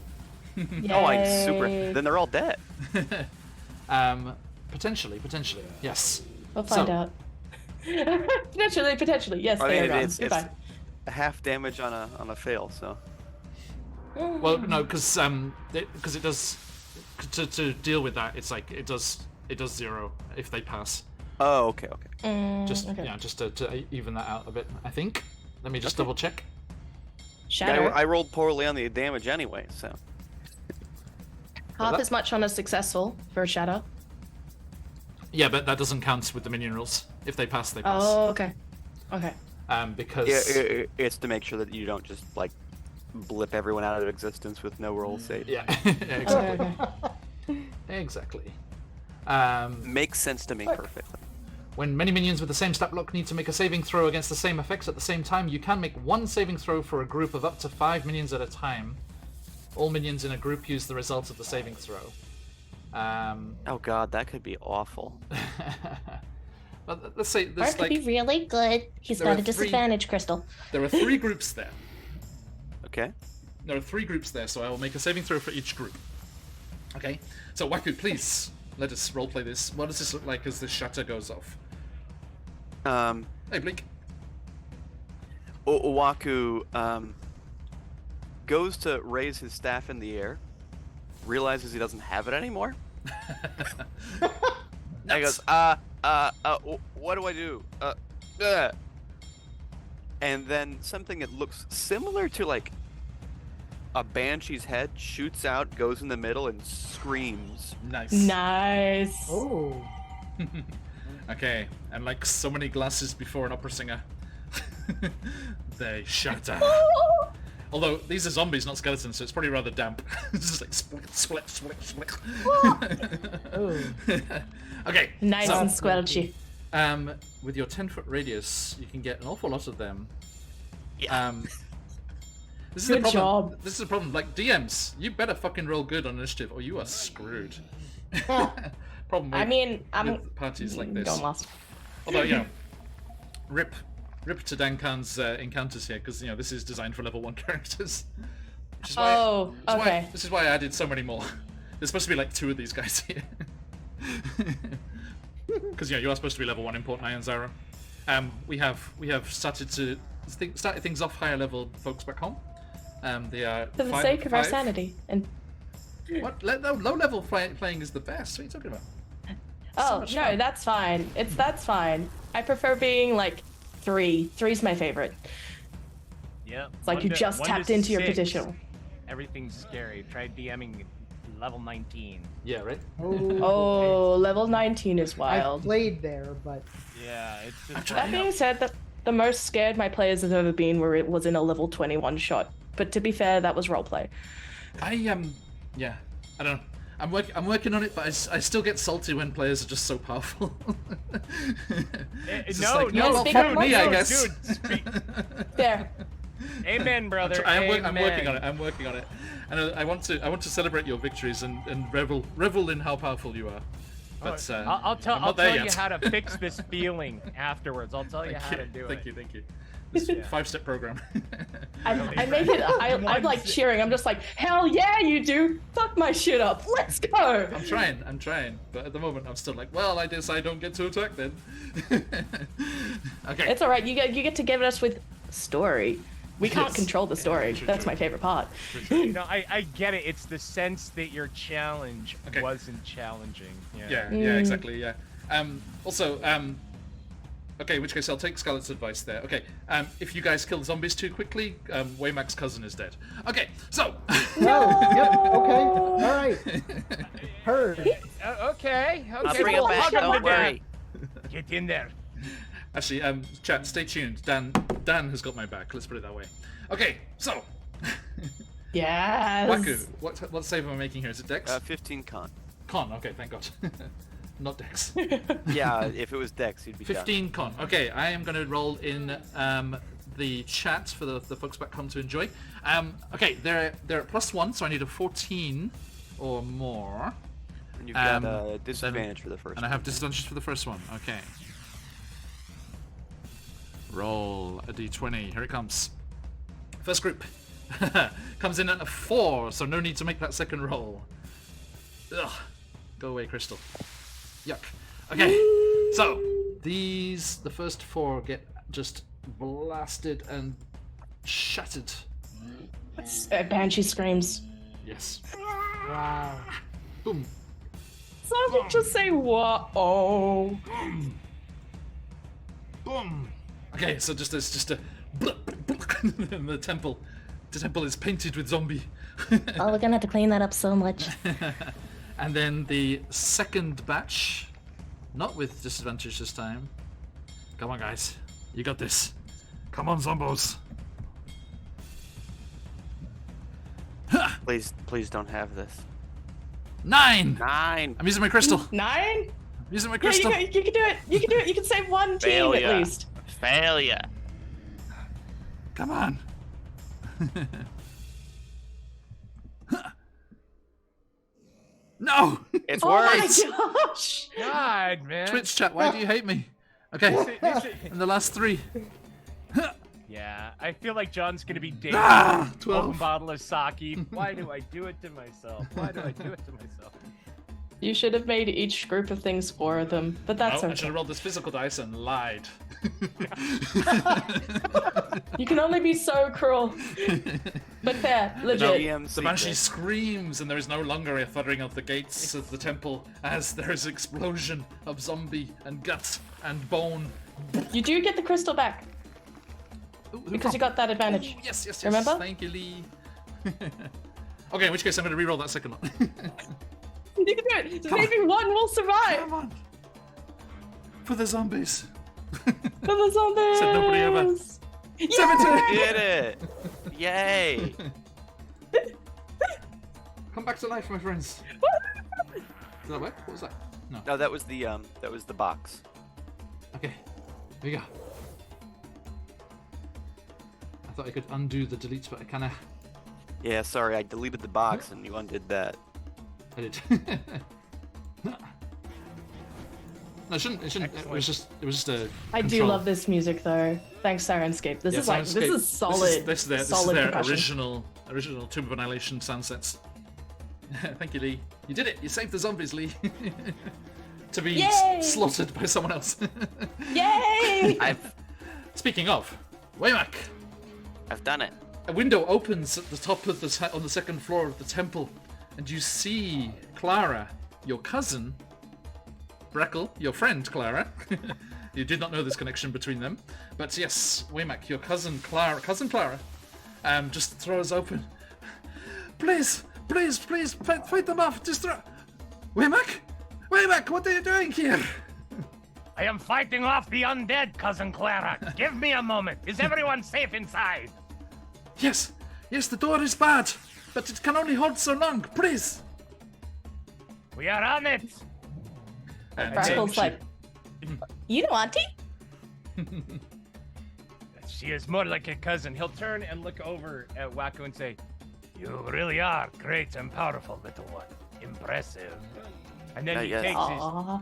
E: Oh, I'm super. Then they're all dead.
A: Potentially, yes.
B: We'll find out. Potentially, yes.
E: I
B: They
E: mean,
B: are
E: it's
B: Goodbye.
E: half damage on a fail, so.
A: Well, no, because it does to deal with that. It's like it does 0 if they pass.
E: Oh, okay.
A: Just
B: okay.
A: yeah, just to even that out a bit. I think. Let me just double check.
B: Shatter.
E: I rolled poorly on the damage anyway, so.
B: Half as much on a successful for a shatter.
A: Yeah, but that doesn't count with the minion rules. If they pass, they pass.
B: Oh, okay. Okay.
A: Because
E: It's to make sure that you don't just like blip everyone out of existence with no roll save.
A: yeah, exactly.
B: Okay.
A: Exactly.
E: Makes sense to me perfectly.
A: When many minions with the same stat block need to make a saving throw against the same effects at the same time, you can make one saving throw for a group of up to 5 minions at a time. All minions in a group use the results of the saving throw.
E: Oh god, that could be awful.
A: But let's say
F: Or
A: there's
F: it could be really good. He's
A: there
F: got
A: are
F: a disadvantage, Crystal.
A: there are 3 groups there.
E: Okay.
A: There are 3 groups there, so I will make a saving throw for each group. Okay? So Waku, please let us roleplay this. What does this look like as this shatter goes off? Hey, Blink.
E: Owaku goes to raise his staff in the air, realizes he doesn't have it anymore. And he goes, what do I do? And then something that looks similar to like a banshee's head shoots out, goes in the middle, and screams.
A: Nice.
B: Nice.
D: Oh.
A: Okay, and like so many glasses before an opera singer, they shatter. Although these are zombies, not skeletons, so it's probably rather damp. It's just like split.
D: Oh.
A: Okay.
B: Nice
A: so,
B: and squelchy.
A: with your 10-foot radius, you can get an awful lot of them.
E: Yeah.
A: This is
B: Good
A: the problem.
B: job.
A: This is the problem. Like DMs, you better fucking roll good on initiative, or you are screwed. Problem. With,
B: I mean,
A: with parties like this.
B: Don't last.
A: Although rip to Dankan's encounters here, because this is designed for level 1 characters. Which is why,
B: Okay.
A: This is why I added so many more. There's supposed to be like 2 of these guys here. Because you are supposed to be level 1 in Port Nyan Zara. We have started things off higher level folks back home. They are
B: For the sake of our sanity. And
A: What? Low level playing is the best. What are you talking about?
B: oh
A: much
B: no,
A: fun.
B: that's fine. That's fine. I prefer being like 3. 3's my favorite.
C: Yeah.
B: It's like you just tapped into your potential.
C: Everything's scary. Try DMing level 19.
A: Yeah, right.
B: Oh, level 19 is
D: I
B: wild.
D: played there, but
C: Yeah, it's just
B: That being said, the most scared my players have ever been where it was in a level 21 shot. But to be fair, that was roleplay.
A: Yeah, I don't know. I'm working on it, but I still get salty when players are just so powerful. It's just
C: no,
A: like,
C: no,
A: well,
B: speak
A: fuck
B: up,
A: me, I
C: dude,
A: guess.
B: There.
C: Amen, brother.
A: I'm
C: Amen.
A: working on it. I'm working on it, and I want to celebrate your victories and revel in how powerful you are. But
C: I'll
A: I'm
C: tell
A: not there
C: you
A: yet.
C: how to fix this feeling afterwards. I'll tell you how to do
A: Thank
C: it.
A: you. This 5-step program.
B: I make it. I'm like cheering. I'm just like, hell yeah, you do. Fuck my shit up. Let's go.
A: I'm trying, but at the moment I'm still like, well, I guess I don't get to attack then. Okay.
B: It's all right. You get to give us with story. We can't
A: Yes.
B: control the story.
A: True,
B: That's
A: true.
B: my favorite part.
C: I get it. It's the sense that your challenge
A: Okay.
C: wasn't challenging.
A: Yeah,
B: Mm.
A: exactly, yeah. Also, Okay, in which case I'll take Scarlett's advice there. Okay, if you guys kill the zombies too quickly, Waymac's cousin is dead. Okay, so...
D: No. Yep. Okay. All right. Heard.
C: Okay.
E: I'll bring him back. Don't worry.
C: Get in there.
A: Actually, chat, stay tuned. Dan has got my back. Let's put it that way. Okay, so...
B: Yes.
A: Waku, what save am I making here? Is it Dex?
E: 15 con.
A: Con, okay, thank God. Not Dex.
E: Yeah, if it was Dex, he'd be
A: 15 con. Okay, I am going to roll in the chat for the folks back home to enjoy. Okay, they're at +1, so I need a 14 or more.
E: done. And you've got disadvantage for the first
A: And I have disadvantage for the first one. Okay. Roll a d20. Here it comes. First group. Comes in at a 4, so no need to make that second roll. Ugh. Go away, Crystal. Yuck. Okay, so the first 4 get just blasted and shattered.
B: Banshee screams.
A: Yes.
D: Wow.
A: Boom.
B: Someone just say what? Oh.
A: Boom. Okay, so just a the temple. The temple is painted with zombie.
F: Oh, we're gonna have to clean that up so much.
A: And then the second batch, not with disadvantage this time. Come on, guys. You got this. Come on, zombos.
E: Please don't have this.
A: 9!
E: 9.
A: I'm using my crystal.
B: 9?
A: I'm using my
B: Yeah,
A: crystal.
B: you can do it. You can do it. You can save one team
E: Failure.
B: at least.
E: Failure.
A: Come on. No!
E: It's
B: Oh
E: worse.
B: my gosh!
C: God, man.
A: Twitch chat, why do you hate me? Okay, and the last 3.
C: Yeah, I feel like John's gonna be dating
A: Ah,
C: a
A: 12.
C: bottle of sake. Why do I do it to myself? Why do I do it to myself?
B: You should have made each group of things 4 of them, but that's
A: Oh, I should
B: okay.
A: have rolled this physical dice and lied.
B: You can only be so cruel. But fair, legit.
E: GM
A: The banshee
E: secret.
A: screams, and there is no longer a fluttering of the gates of the temple as there is an explosion of zombie and guts and bone.
B: You do get the crystal back
A: Ooh, who
B: because
A: from?
B: you got that advantage.
A: Ooh, yes.
B: Remember?
A: Thank you, Lee. Okay, in which case I'm going to reroll that second one.
B: You can do it. Maybe one will survive.
A: Come on. For the zombies.
B: For the zombies.
A: Said nobody ever. 17!
E: Did it! Yay!
A: Come back to life, my friends. Did that work? What was that? No.
E: No, that was the box.
A: Okay. Here we go. I thought I could undo the delete, but I kinda...
E: Yeah, sorry, I deleted the box and you undid that.
A: I did. No, it shouldn't. It was just a.
B: I do
A: control.
B: love this music though. Thanks, Sirenscape. This
A: Yeah,
B: is like
A: Sirenscape.
B: this is solid.
A: This is
B: solid
A: their
B: percussion.
A: original Tomb of Annihilation sound sets. Thank you, Lee. You did it. You saved the zombies, Lee. To be
B: Yay!
A: slaughtered by someone else.
B: Yay!
E: I've
A: Speaking of, Waymack,
E: done it.
A: a window opens at the top of on the second floor of the temple, and you see Clara, your cousin. Breckle, your friend Clara. You did not know this connection between them, but yes, Waymack, your cousin Clara, just throws open. Please, fight them off. Just throw. Waymack, what are you doing here?
C: I am fighting off the undead, Cousin Clara. Give me a moment. Is everyone safe inside?
A: Yes, the door is bad, but it can only hold so long. Please.
C: We are on it.
A: And
B: Breckle's
A: she-
B: like, you know, Auntie?
C: She is more like a cousin. He'll turn and look over at Waku and say, "You really are great and powerful, little one. Impressive." And then he
E: Yes.
B: Aww.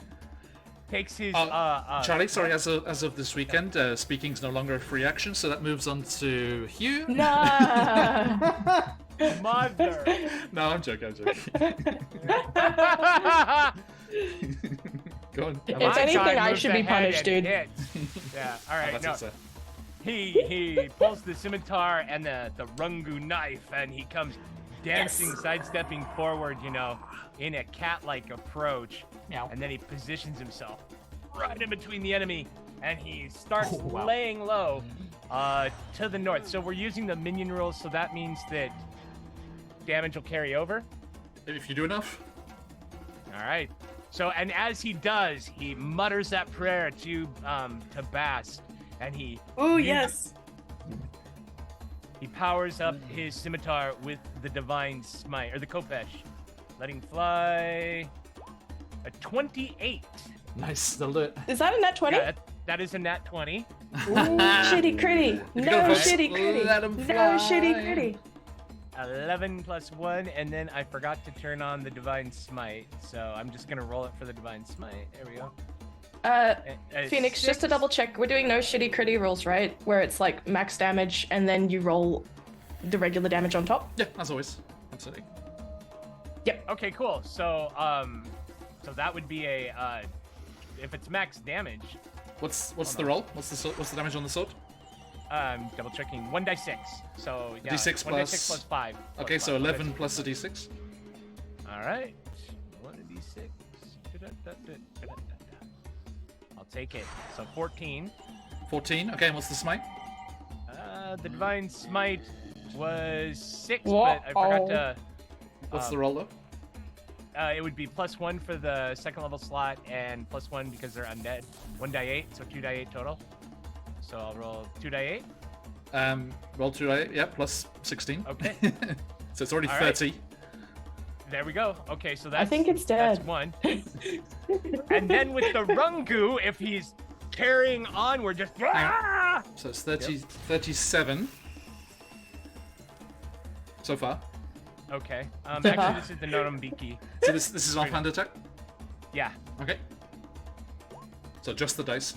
C: takes his
A: Charlie, sorry, as of this weekend, speaking's no longer a free action, so that moves on to Hugh.
B: Nah.
C: mother.
A: No, I'm joking. Go on.
B: If
C: My
B: anything,
C: guy
B: I
C: moves
B: should be
C: ahead
B: punished,
C: and
B: dude.
C: hits. Yeah, all right.
A: That's
C: No,
A: it, sir.
C: he pulls the scimitar and the rungu knife, and he comes dancing, sidestepping forward, in a cat-like approach.
A: Meow.
C: And then he positions himself right in between the enemy and he starts laying low to the north. So we're using the minion rules, so that means that damage will carry over.
A: If you do enough.
C: All right. So, and as he does, he mutters that prayer to Bast, and he
B: yes.
C: He powers up his scimitar with the divine smite, or the Kopesh, letting fly a 28.
A: Nice, that'll do it.
B: Is that a nat 20?
C: Yeah, that is a nat 20.
B: Ooh, shitty critty. No
A: go, folks.
B: shitty critty.
A: Let 'em
B: No
A: fly.
B: shitty critty.
C: 11 plus 1, and then I forgot to turn on the divine smite, so I'm just gonna roll it for the divine smite. There we go.
B: Phoenix, just to double check, we're doing no shitty critty rules, right? Where it's like max damage and then you roll the regular damage on top?
A: Yeah, as always. Absolutely.
C: Okay, cool. So so that would be a if it's max damage.
A: What's the roll? What's the damage on the sword?
C: Double checking. 1d6. So yeah,
A: D6
C: 1d6
A: plus-
C: plus 5.
A: Okay, so 11 plus a d6.
C: All right. 1d6. I'll take it. So 14.
A: 14. Okay, and what's the smite?
C: The divine smite was 6,
B: Whoa.
C: but I forgot to.
A: What's the roll though?
C: It would be +1 for the second level slot and +1 because they're undead. 1d8, so 2d8 total. So I'll roll 2d8.
A: Roll 2, yeah, plus 16.
C: Okay.
A: So it's already
C: All right.
A: 30.
C: There we go. Okay, so that's.
B: I think it's dead.
C: That's 1. And then with the Rungu, if he's carrying on, we're just.
A: So it's 37 so far.
C: Okay. Actually, this is the Norumbiki.
A: So this is an offhand attack.
C: Yeah.
A: Okay. So just the dice.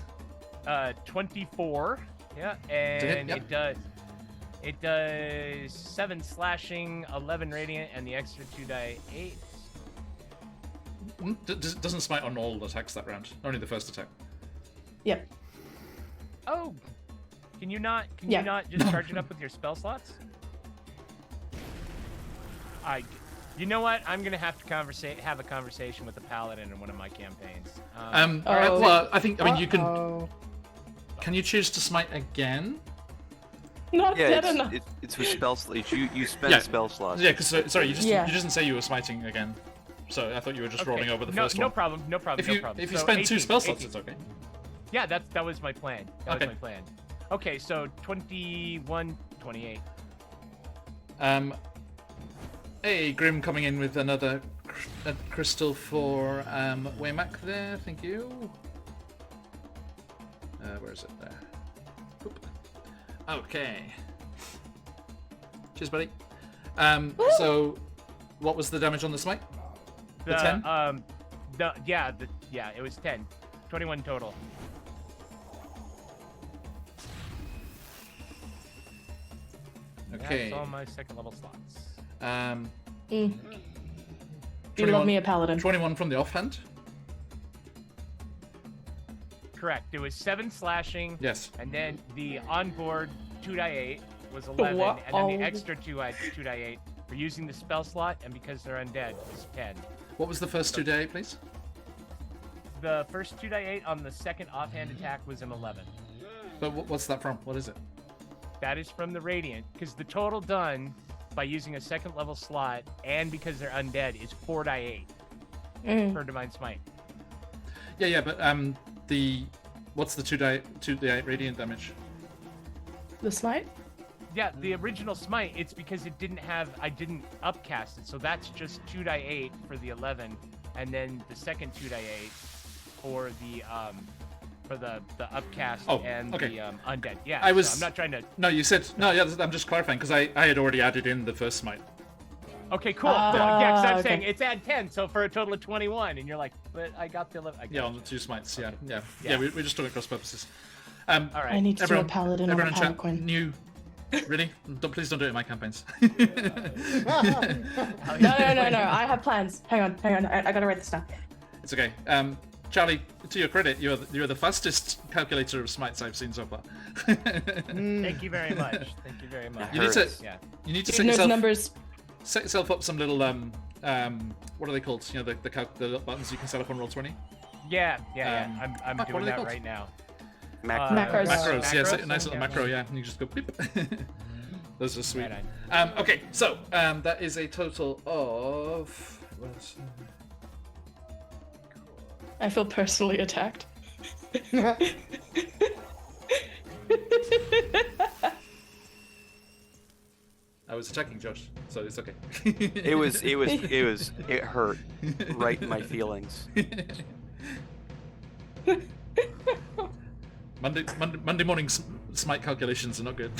C: 24. Yeah, and
A: yep.
C: it does 7 slashing, 11 radiant, and the extra 2d8.
A: Doesn't smite on all attacks that round. Only the first attack.
B: Yep.
C: Oh, can you not
B: Yeah.
C: just charge it up with your spell slots? You know what? I'm gonna have to have a conversation with the paladin in one of my campaigns.
A: Well, I mean, you can.
D: Uh-oh.
A: Can you choose to smite again?
B: Not dead
E: Yeah,
B: enough.
E: it's with spell slots. You spend
A: Yeah.
E: spell slots.
A: Yeah, because sorry, you
B: Yeah.
A: didn't say you were smiting again. So I thought you were just rolling over the first
C: no
A: one.
C: problem. No problem.
A: If you
C: So
A: spend 2
C: 18,
A: spell slots,
C: 18.
A: it's okay.
C: Yeah, that was my plan.
A: Okay.
C: Okay, so 21, 28.
A: Hey, Grim coming in with another crystal for Waymack there. Thank you. Where is it there? Oop. Okay. Cheers, buddy. So, what was the damage on the smite? The 10?
C: It was 10. 21 total.
A: Okay.
C: That's all my second level slots.
B: You
A: 21
B: love me a paladin.
A: 21 from the offhand?
C: Correct. It was 7 slashing.
A: Yes.
C: And then the onboard 2d8 was 11, and then the extra 2d8 for using the spell slot, and because they're undead, was 10.
A: What was the first 2d8, please?
C: The first 2d8 on the second offhand attack was an 11.
A: But what's that from? What is it?
C: That is from the Radiant, because the total done by using a second level slot and because they're undead is 4d8 per Divine Smite.
A: Yeah, but what's the 2d8 radiant damage?
B: The smite?
C: Yeah, the original Smite, it's because I didn't upcast it, so that's just 2d8 for the 11, and then the second 2d8 for the upcast and
A: okay.
C: the undead. Yeah,
A: I was.
C: So I'm not trying to.
A: No, you said no. Yeah, I'm just clarifying because I had already added in the first smite.
C: Okay, cool. Yeah, because I'm
B: okay.
C: saying it's add 10, so for a total of 21, and you're like, but I got the 11.
A: Yeah, on the 2 smites.
C: Okay.
A: Yeah. We're just talking cross purposes.
C: All right.
B: I need to do a paladin or a
A: everyone in chat,
B: paladin.
A: new. Really? Please don't do it in my campaigns.
B: No. I have plans. Hang on. I gotta write this down.
A: It's okay. Charlie, to your credit, you're the fastest calculator of smites I've seen so far.
C: Thank you very much. Thank you very much.
A: You need to.
C: Yeah.
A: You need to
B: Dude
A: set
B: knows
A: yourself.
B: numbers.
A: Set yourself up some little what are they called? You know, the little buttons you can set up on Roll20.
C: Yeah.
A: what
C: I'm
A: are
C: doing
A: they
C: that
A: called?
C: right now.
B: Macros.
A: Macros, yes,
C: macros?
A: nice little
C: Yeah.
A: macro, yeah. And you just go beep. Those are sweet.
C: Right.
A: Okay, so that is a total of.
B: I feel personally attacked.
A: I was attacking Josh, so it's okay.
E: It hurt right in my feelings.
A: Monday morning smite calculations are not good.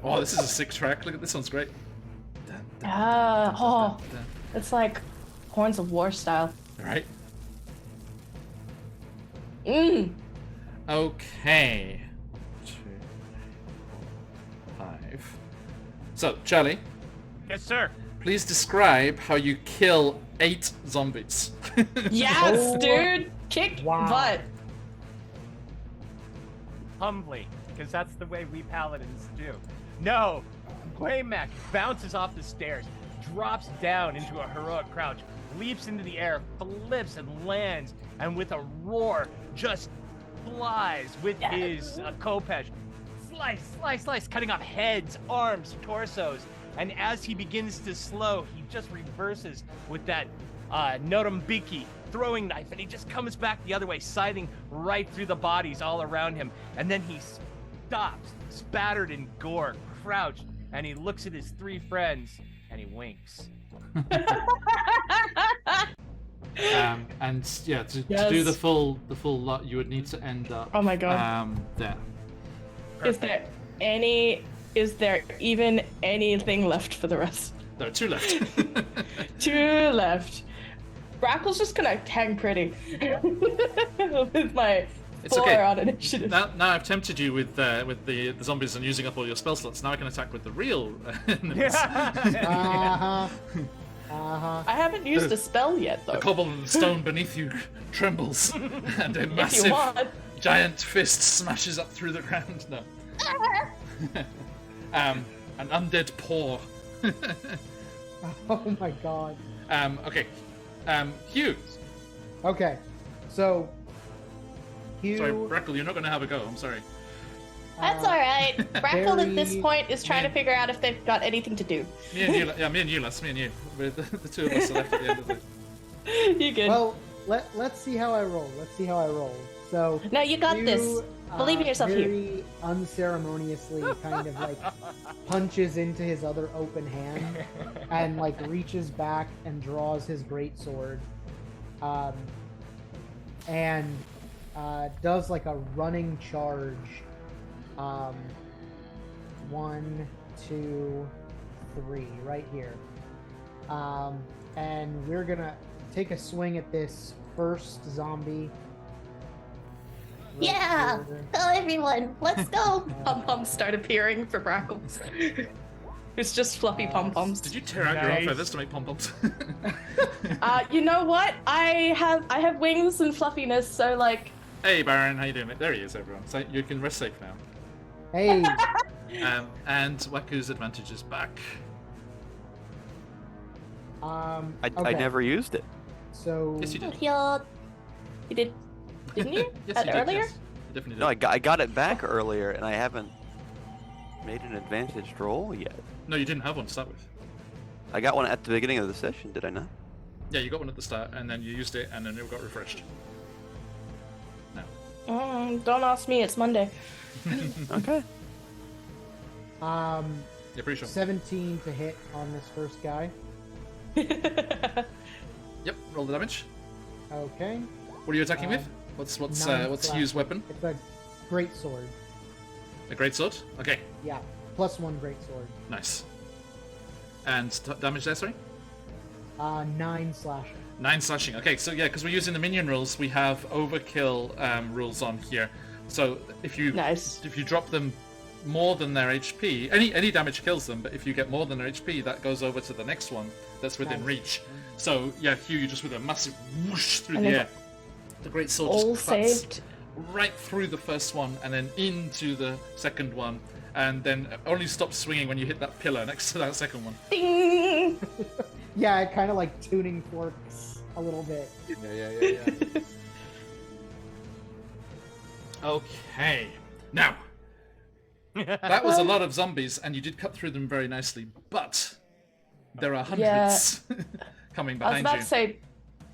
A: Oh, this is a sick track. Look at this one's great.
B: It's like Horns of War style.
A: Right.
B: Mm.
A: Okay. 2, 4, 5. So, Charlie,
C: Yes, sir.
A: please describe how you kill 8 zombies.
B: Yes,
D: Oh.
B: dude! Kick
D: Wow.
B: butt.
C: Humbly, because that's the way we paladins do. No, Quaymac bounces off the stairs, drops down into a heroic crouch, leaps into the air, flips and lands, and with a roar, just flies with his Kopesh. Slice, cutting off heads, arms, torsos. And as he begins to slow, he just reverses with that Norumbiki throwing knife, and he just comes back the other way, scything right through the bodies all around him. And then he stops, spattered in gore, crouched, and he looks at his 3 friends, and he winks.
A: And yeah, to
B: Yes.
A: do the full lot, you would need to end up.
B: Oh my god.
A: There.
B: Is there even anything left for the rest?
A: There are 2 left.
B: 2 left. Brackle's just gonna hang pretty with my
A: It's
B: 4
A: okay.
B: on initiative.
A: Now I've tempted you with the zombies and using up all your spell slots. Now I can attack with the real enemies.
D: Uh-huh.
B: I haven't used a spell yet, though.
A: The cobblestone beneath you trembles, and a
B: If you
A: massive
B: want.
A: giant fist smashes up through the ground. No. An undead paw.
D: Oh my god.
A: Okay. Hugh.
D: Okay, so Hugh.
A: Sorry, Brackle, you're not going to have a go. I'm sorry.
F: That's alright. Brackle at this
D: very-
F: point is trying to figure out if they've got anything to do.
A: Me and you, yeah, me and you, Les, me and you. We're the 2 of us are left at the end of it.
B: You good?
D: Well, let's see how I roll. So
F: No, you got this.
D: Hugh,
F: Believe in yourself, Hugh.
D: very unceremoniously kind of like punches into his other open hand and like reaches back and draws his greatsword, and does like a running charge. 1, 2, 3, right here. And we're gonna take a swing at this first zombie. right
F: Yeah!
D: here.
F: Go everyone, let's go!
B: Pom-poms start appearing for Brackle. It's just fluffy pom-poms.
A: Did you tear out your own
C: Nice.
A: feathers to make pom-poms?
B: You know what? I have wings and fluffiness, so like...
A: Hey, Baron, how you doing? There he is, everyone. So you can rest safe now.
D: Hey,
A: And Waku's advantage is back.
E: I
D: okay.
E: never used it.
D: So
A: Yes, you did.
F: You did, didn't you?
A: Yes, you did.
F: Earlier?
A: Yes. You definitely did.
E: No, I got it back earlier, and I haven't made an advantaged roll yet.
A: No, you didn't have one to start with.
E: I got one at the beginning of the session, did I not?
A: Yeah, you got one at the start, and then you used it, and then it got refreshed. No.
B: Don't ask me, it's Monday.
E: Okay.
A: Yeah, pretty sure.
D: 17 to hit on this first guy.
A: Yep, roll the damage.
D: Okay,
A: What are you attacking with? What's
D: 9
A: what's
D: slash.
A: Hugh's weapon?
D: It's a great sword.
A: A great sword. Okay,
D: Yeah, +1 great sword.
A: nice. And damage there, sorry.
D: 9 slashing.
A: 9 slashing. Okay, so yeah, because we're using the minion rules, we have overkill rules on here. So if you
B: Nice.
A: if you drop them more than their HP, any damage kills them, but if you get more than their HP, that goes over to the next one that's within
D: Nice.
A: reach. So yeah, Hugh, you just with a massive whoosh through
B: And
A: the
B: then
A: air. The great sword
B: All
A: just cuts
B: saved.
A: right through the first one and then into the second one, and then only stops swinging when you hit that pillar next to that second one.
B: Ding!
D: Yeah, it kind of like tuning forks a little bit.
A: Yeah. Okay. Now, that was a lot of zombies, and you did cut through them very nicely, but there are hundreds coming
B: I was
A: behind
B: about
A: you.
B: to say,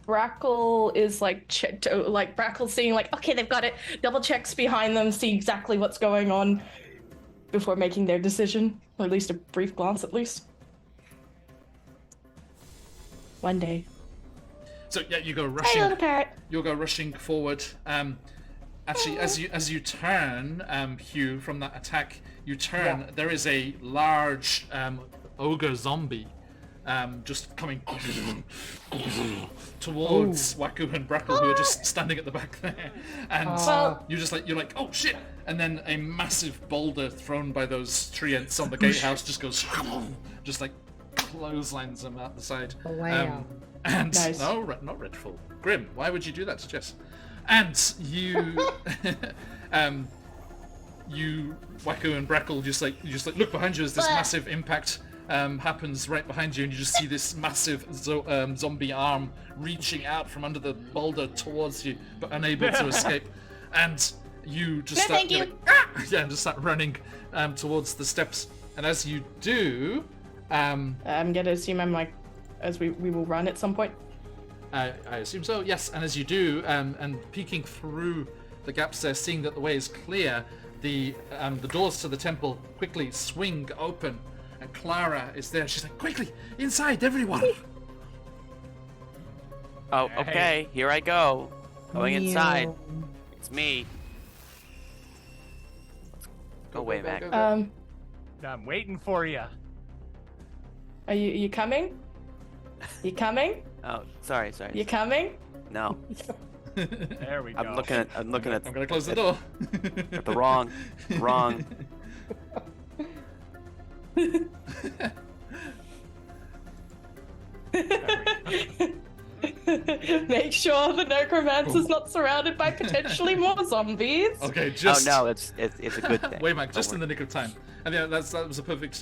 B: Brackle is like, Brackle seeing like, okay, they've got it. Double checks behind them, see exactly what's going on before making their decision, or at least a brief glance, at least. One day.
A: So yeah, you go
F: Hey,
A: rushing.
F: little parrot.
A: You'll go rushing forward. Actually, as you turn, Hugh, from that attack, you turn.
D: Yeah.
A: There is a large ogre zombie, just coming towards Waku and Brackle, who are just standing at the back there. And
B: Well-
A: you're like, oh shit! And then a massive boulder thrown by those treants on the gatehouse just goes, just like clotheslines them out the side.
D: Blam.
A: And
B: Nice.
A: no, not Redfall. Grim, why would you do that to Jess? And you, you, Waku and Brackle, just like look behind you as this
F: What?
A: massive impact happens right behind you, and you just see this massive zombie arm reaching out from under the boulder towards you, but unable to escape. And you just
F: No,
A: start,
F: thank
A: you're
F: you.
A: like, "Ah!" Yeah, and just start running towards the steps. And as you do,
B: I'm gonna assume I'm like, as we will run at some point.
A: I assume so, yes. And as you do, and peeking through the gaps there, seeing that the way is clear, the doors to the temple quickly swing open, and Clara is there. She's like, "Quickly, inside, everyone!"
E: Oh, okay. Here I go. Going inside.
D: Meow.
E: It's me. Go away, Mac.
C: I'm waiting for you.
B: Are you coming? You coming?
E: Oh, sorry.
B: You coming?
E: No,
C: There we go.
E: I'm looking at
A: I'm gonna close the door.
E: at the wrong.
B: Make sure the necromancer's not surrounded by potentially more zombies.
A: Okay,
E: Oh
A: just
E: no, it's a good thing.
A: Waymack, just
E: Don't
A: in the nick of time. And yeah, that was a perfect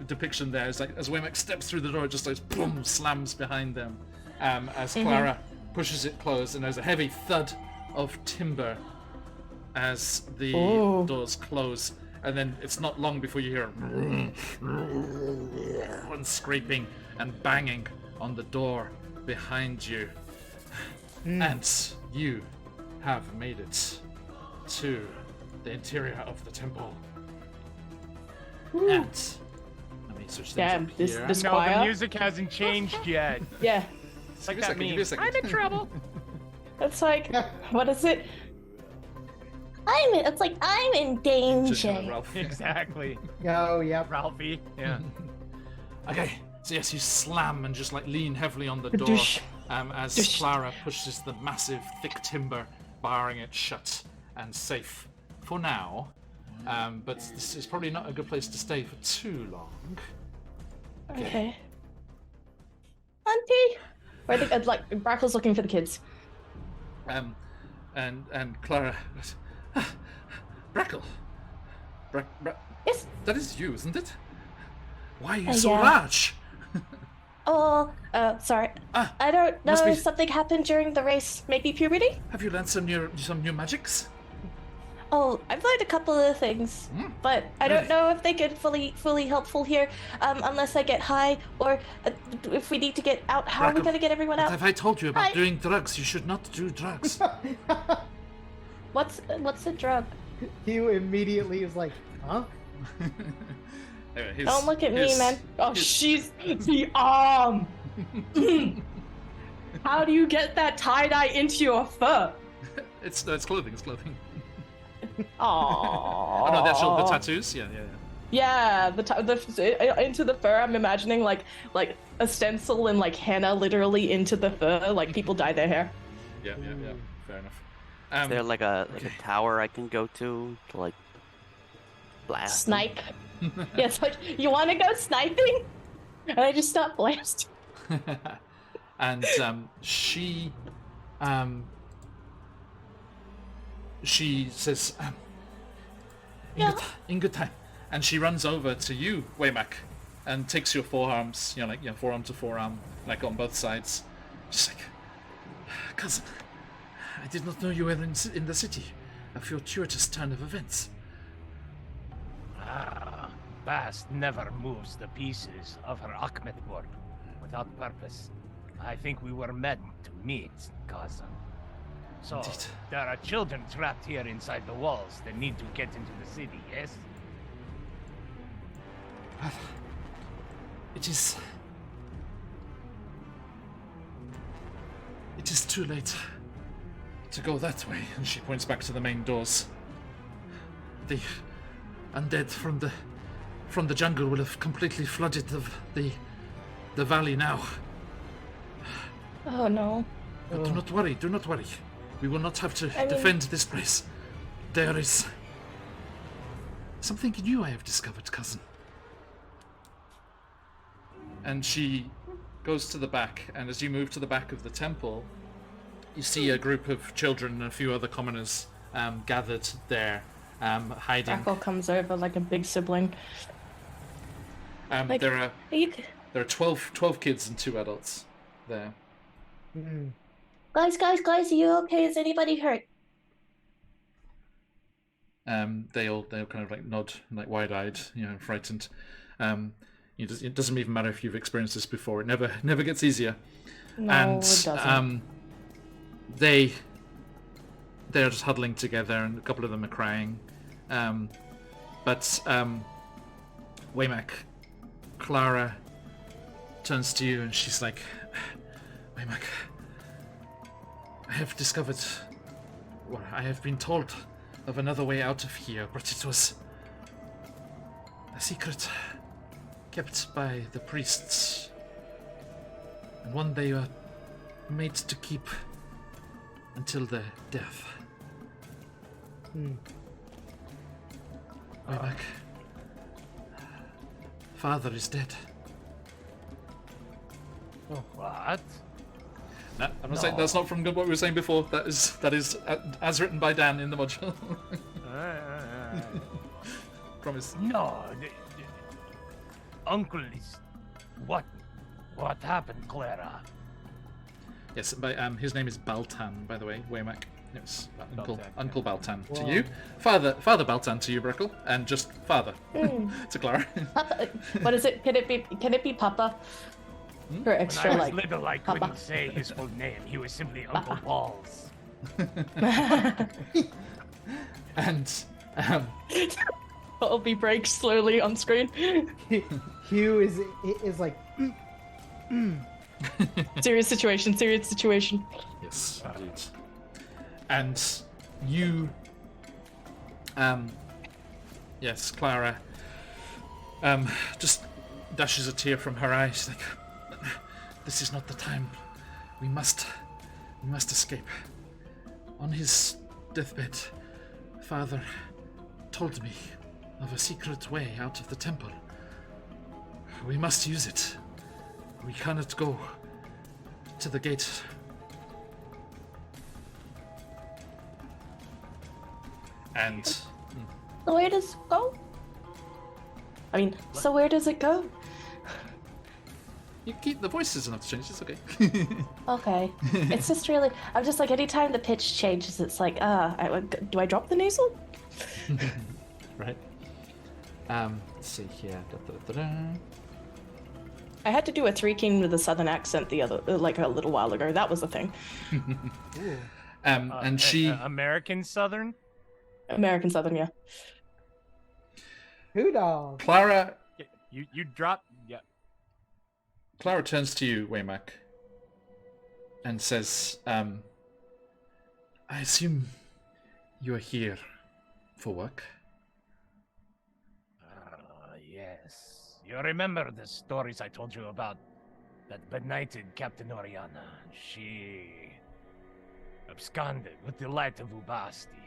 A: depiction there. It's like as Waymack steps through the door, it just like boom, slams behind them. As Clara pushes it closed, and there's a heavy thud of timber as the
B: Oh.
A: doors close. And then it's not long before you hear and scraping and banging on the door behind you. And you have made it to the interior of the temple. And let me switch things
B: Damn,
A: up
B: this-
A: here.
B: this-
C: No,
B: Squire?
C: the music hasn't changed yet.
B: Yeah,
C: It's like
A: Give me a
C: that
A: second, give me a
C: meme.
A: second.
C: I'm in trouble.
B: it's like, what is it?
F: It's like I'm in
A: Just
F: danger.
A: Ralph.
C: Exactly.
D: Oh, yep.
C: Ralphie. Yeah.
A: Okay, so yes, you slam and just like lean heavily on the door
B: Doosh.
A: as
B: Doosh.
A: Clara pushes the massive thick timber, barring it shut and safe for now. But this is probably not a good place to stay for too long.
B: Okay. Auntie? Or I think like Brackle's looking for the kids.
A: And Clara, Brackle,
F: Yes.
A: that is you, isn't it? Why are you
F: Uh,
A: so
F: yeah.
A: large?
F: Oh, sorry.
A: Ah,
F: I don't know.
A: must be-
F: Something happened during the race. Maybe puberty?
A: Have you learned some new magics?
F: Oh, I've learned a couple of things, but I don't
A: Really?
F: know if they could fully helpful here, unless I get high, or if we need to get out. How are we
A: Brackle,
F: gonna get everyone
A: What
F: out?
A: have I told you about
F: I-
A: doing drugs? You should not do drugs.
F: What's a drug?
D: Hugh immediately is like, huh?
A: Anyway, his-
B: Don't look at me,
A: his-
B: man. Oh,
A: his-
B: she's the arm. How do you get that tie-dye into your fur?
A: It's clothing. It's clothing.
B: Aww.
A: Oh no, the tattoos. Yeah.
B: Yeah, into the fur. I'm imagining like a stencil and like henna literally into the fur. Like people dye their hair.
A: Yeah. Fair enough.
E: Is there like a tower I can go to like blast? them?
F: Snipe.
B: Yeah, it's like, you want to go sniping? And I just start blasting.
A: And she says, in good time, and she runs over to you, Waymack, and takes your forearms, forearm to forearm, like on both sides. She's like, cousin, I did not know you were in the city. A fortuitous turn of events.
C: Bast never moves the pieces of her Achmet board without purpose. I think we were meant to meet, cousin. So,
A: Indeed.
C: there are children trapped here inside the walls that need to get into the city, yes?
A: It is too late to go that way. And she points back to the main doors. The undead from the jungle will have completely flooded the valley now.
B: Oh no.
A: But do not worry, do not worry. We will not have to
B: I mean-
A: defend this place. There is something new I have discovered, cousin. And she goes to the back, and as you move to the back of the temple, you see a group of children and a few other commoners gathered there, hiding.
B: Draco comes over like a big sibling. Like,
A: There are
B: you...
A: 12 kids and 2 adults there.
F: Guys, are you okay? Is anybody hurt?
A: They all kind of like nod, like wide-eyed, frightened. It doesn't even matter if you've experienced this before. It never gets easier.
B: No,
A: And
B: it doesn't.
A: they're just huddling together, and a couple of them are crying. But Waymack, Clara turns to you and she's like, Waymack, I have discovered, well, I have been told of another way out of here, but it was a secret kept by the priests, and one they were made to keep until their death. Wayback. Father is dead.
C: What?
A: No, I'm not saying that's not from what we were saying before. That is as written by Dan in the module. Promise.
C: No, Uncle is... What happened, Clara?
A: Yes, but his name is Baltan, by the way, Waymack. Yes,
C: Baltan,
A: Uncle Baltan to
D: Wow.
A: you. Father Baltan to you, Brickle, and just Father to Clara.
B: Papa, what is it? Can it be Papa? For extra,
C: When I was
B: like,
C: little, I
B: Papa.
C: couldn't say his full name. He was simply Uncle Balls.
A: And
B: Bumblebee breaks slowly on screen.
D: Hugh is like,
B: Serious situation.
A: yes, indeed. And you, yes, Clara, just dashes a tear from her eye. She's like, this is not the time. We must escape. On his deathbed, Father told me of a secret way out of the temple. We must use it. We cannot go to the gate. And
F: So where does it go?
B: I mean,
F: So where does it go?
A: you keep the voices enough to change. It's okay.
F: Okay. It's just really... I'm just like, anytime the pitch changes, it's like, do I drop the nasal?
A: Right. Let's see here.
B: I had to do a Three King with a southern accent a little while ago. That was a thing.
A: And she,
C: American Southern?
B: American Southern, yeah.
D: who dog?
A: Clara
C: You drop... Yeah.
A: Clara turns to you, Waymack, and says, I assume you are here for work?
C: Yes. You remember the stories I told you about that benighted Captain Oriana? She absconded with the light of Ubasti.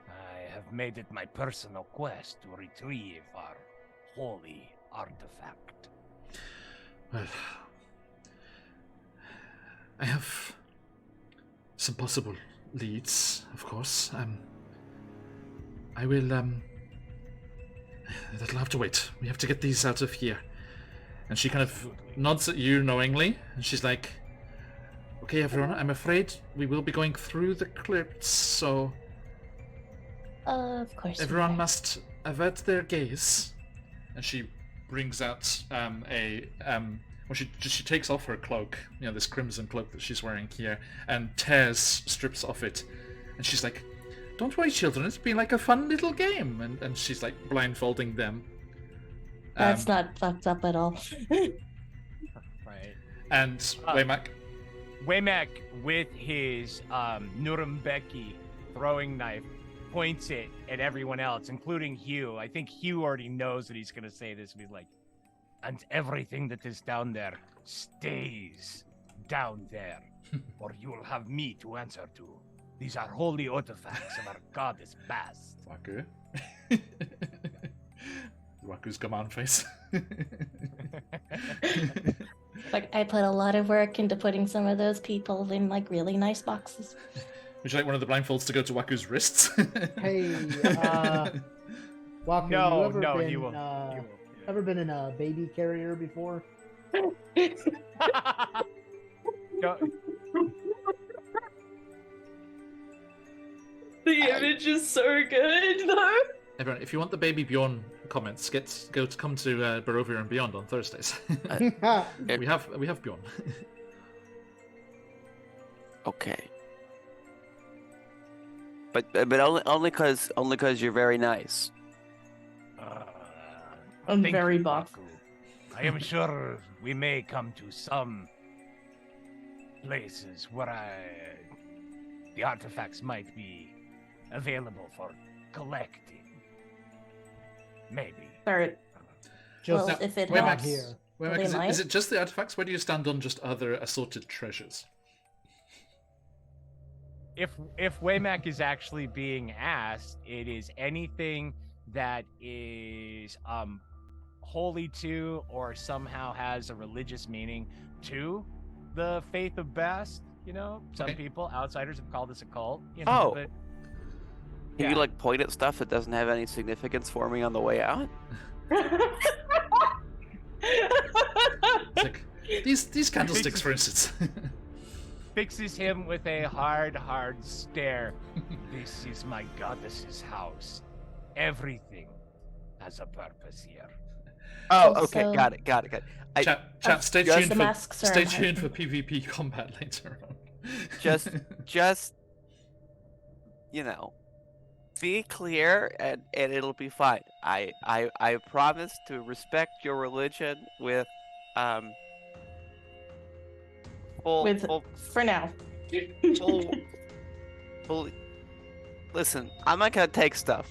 C: I have made it my personal quest to retrieve our holy artifact.
A: Well, I have some possible leads, of course. I will, that'll have to wait. We have to get these out of here. And she kind of nods at you knowingly, and she's like, Okay, everyone, I'm afraid we will be going through the crypts, so
F: Of course. we
A: everyone
F: are.
A: must avert their gaze. And she brings out she takes off her cloak, this crimson cloak that she's wearing here, and tears strips off it. And she's like, "Don't worry, children, it's been like a fun little game." And she's like blindfolding them.
F: That's not fucked up at all.
C: Right.
A: And
C: Waymack, with his Nurembeki throwing knife, points it at everyone else, including Hugh. I think Hugh already knows that he's going to say this, and he's like, "And everything that is down there stays down there, or you will have me to answer to. These are holy artifacts of our goddess Bast."
A: Waku. Waku's command face.
F: Like, I put a lot of work into putting some of those people in, like, really nice boxes.
A: Would you like one of the blindfolds to go to Waku's wrists?
D: Hey, Walker,
C: No,
D: you ever
C: no,
D: been,
C: he won't.
D: Ever been in a baby carrier before?
C: No,
B: The image is so good, though.
A: Everyone, if you want the baby Bjorn comments, come to Barovia and Beyond on Thursdays. we have Bjorn.
E: Okay. But only because you're very nice.
B: I'm
C: thank
B: very
C: you,
B: buff.
C: Baku. I am sure we may come to some places where the artifacts might be available for collecting. Maybe.
B: Sorry.
D: Just
F: Well, if it
A: Waymack
F: helps.
D: here.
A: Waymack,
F: They
A: is
F: might.
A: it just the artifacts? Where do you stand on just other assorted treasures?
C: If Waymack is actually being asked, it is anything that is holy to or somehow has a religious meaning to the faith of Bast. Some
A: Okay.
C: people, outsiders, have called this a cult.
E: Oh.
C: But
E: Can
C: Yeah.
E: you point at stuff that doesn't have any significance for me on the way out?
A: It's like these candlesticks, for instance.
C: fixes him with a hard stare. This is my goddess's house. Everything has a purpose here.
E: Oh,
F: Also-
E: okay, got it.
A: Chat, stay
E: just-
A: tuned
F: The
A: for
F: masks are
A: stay
F: on.
A: tuned for PvP combat later on.
E: Just be clear and it'll be fine. I promise to respect your religion with full
B: For now.
E: listen, I'm not gonna take stuff.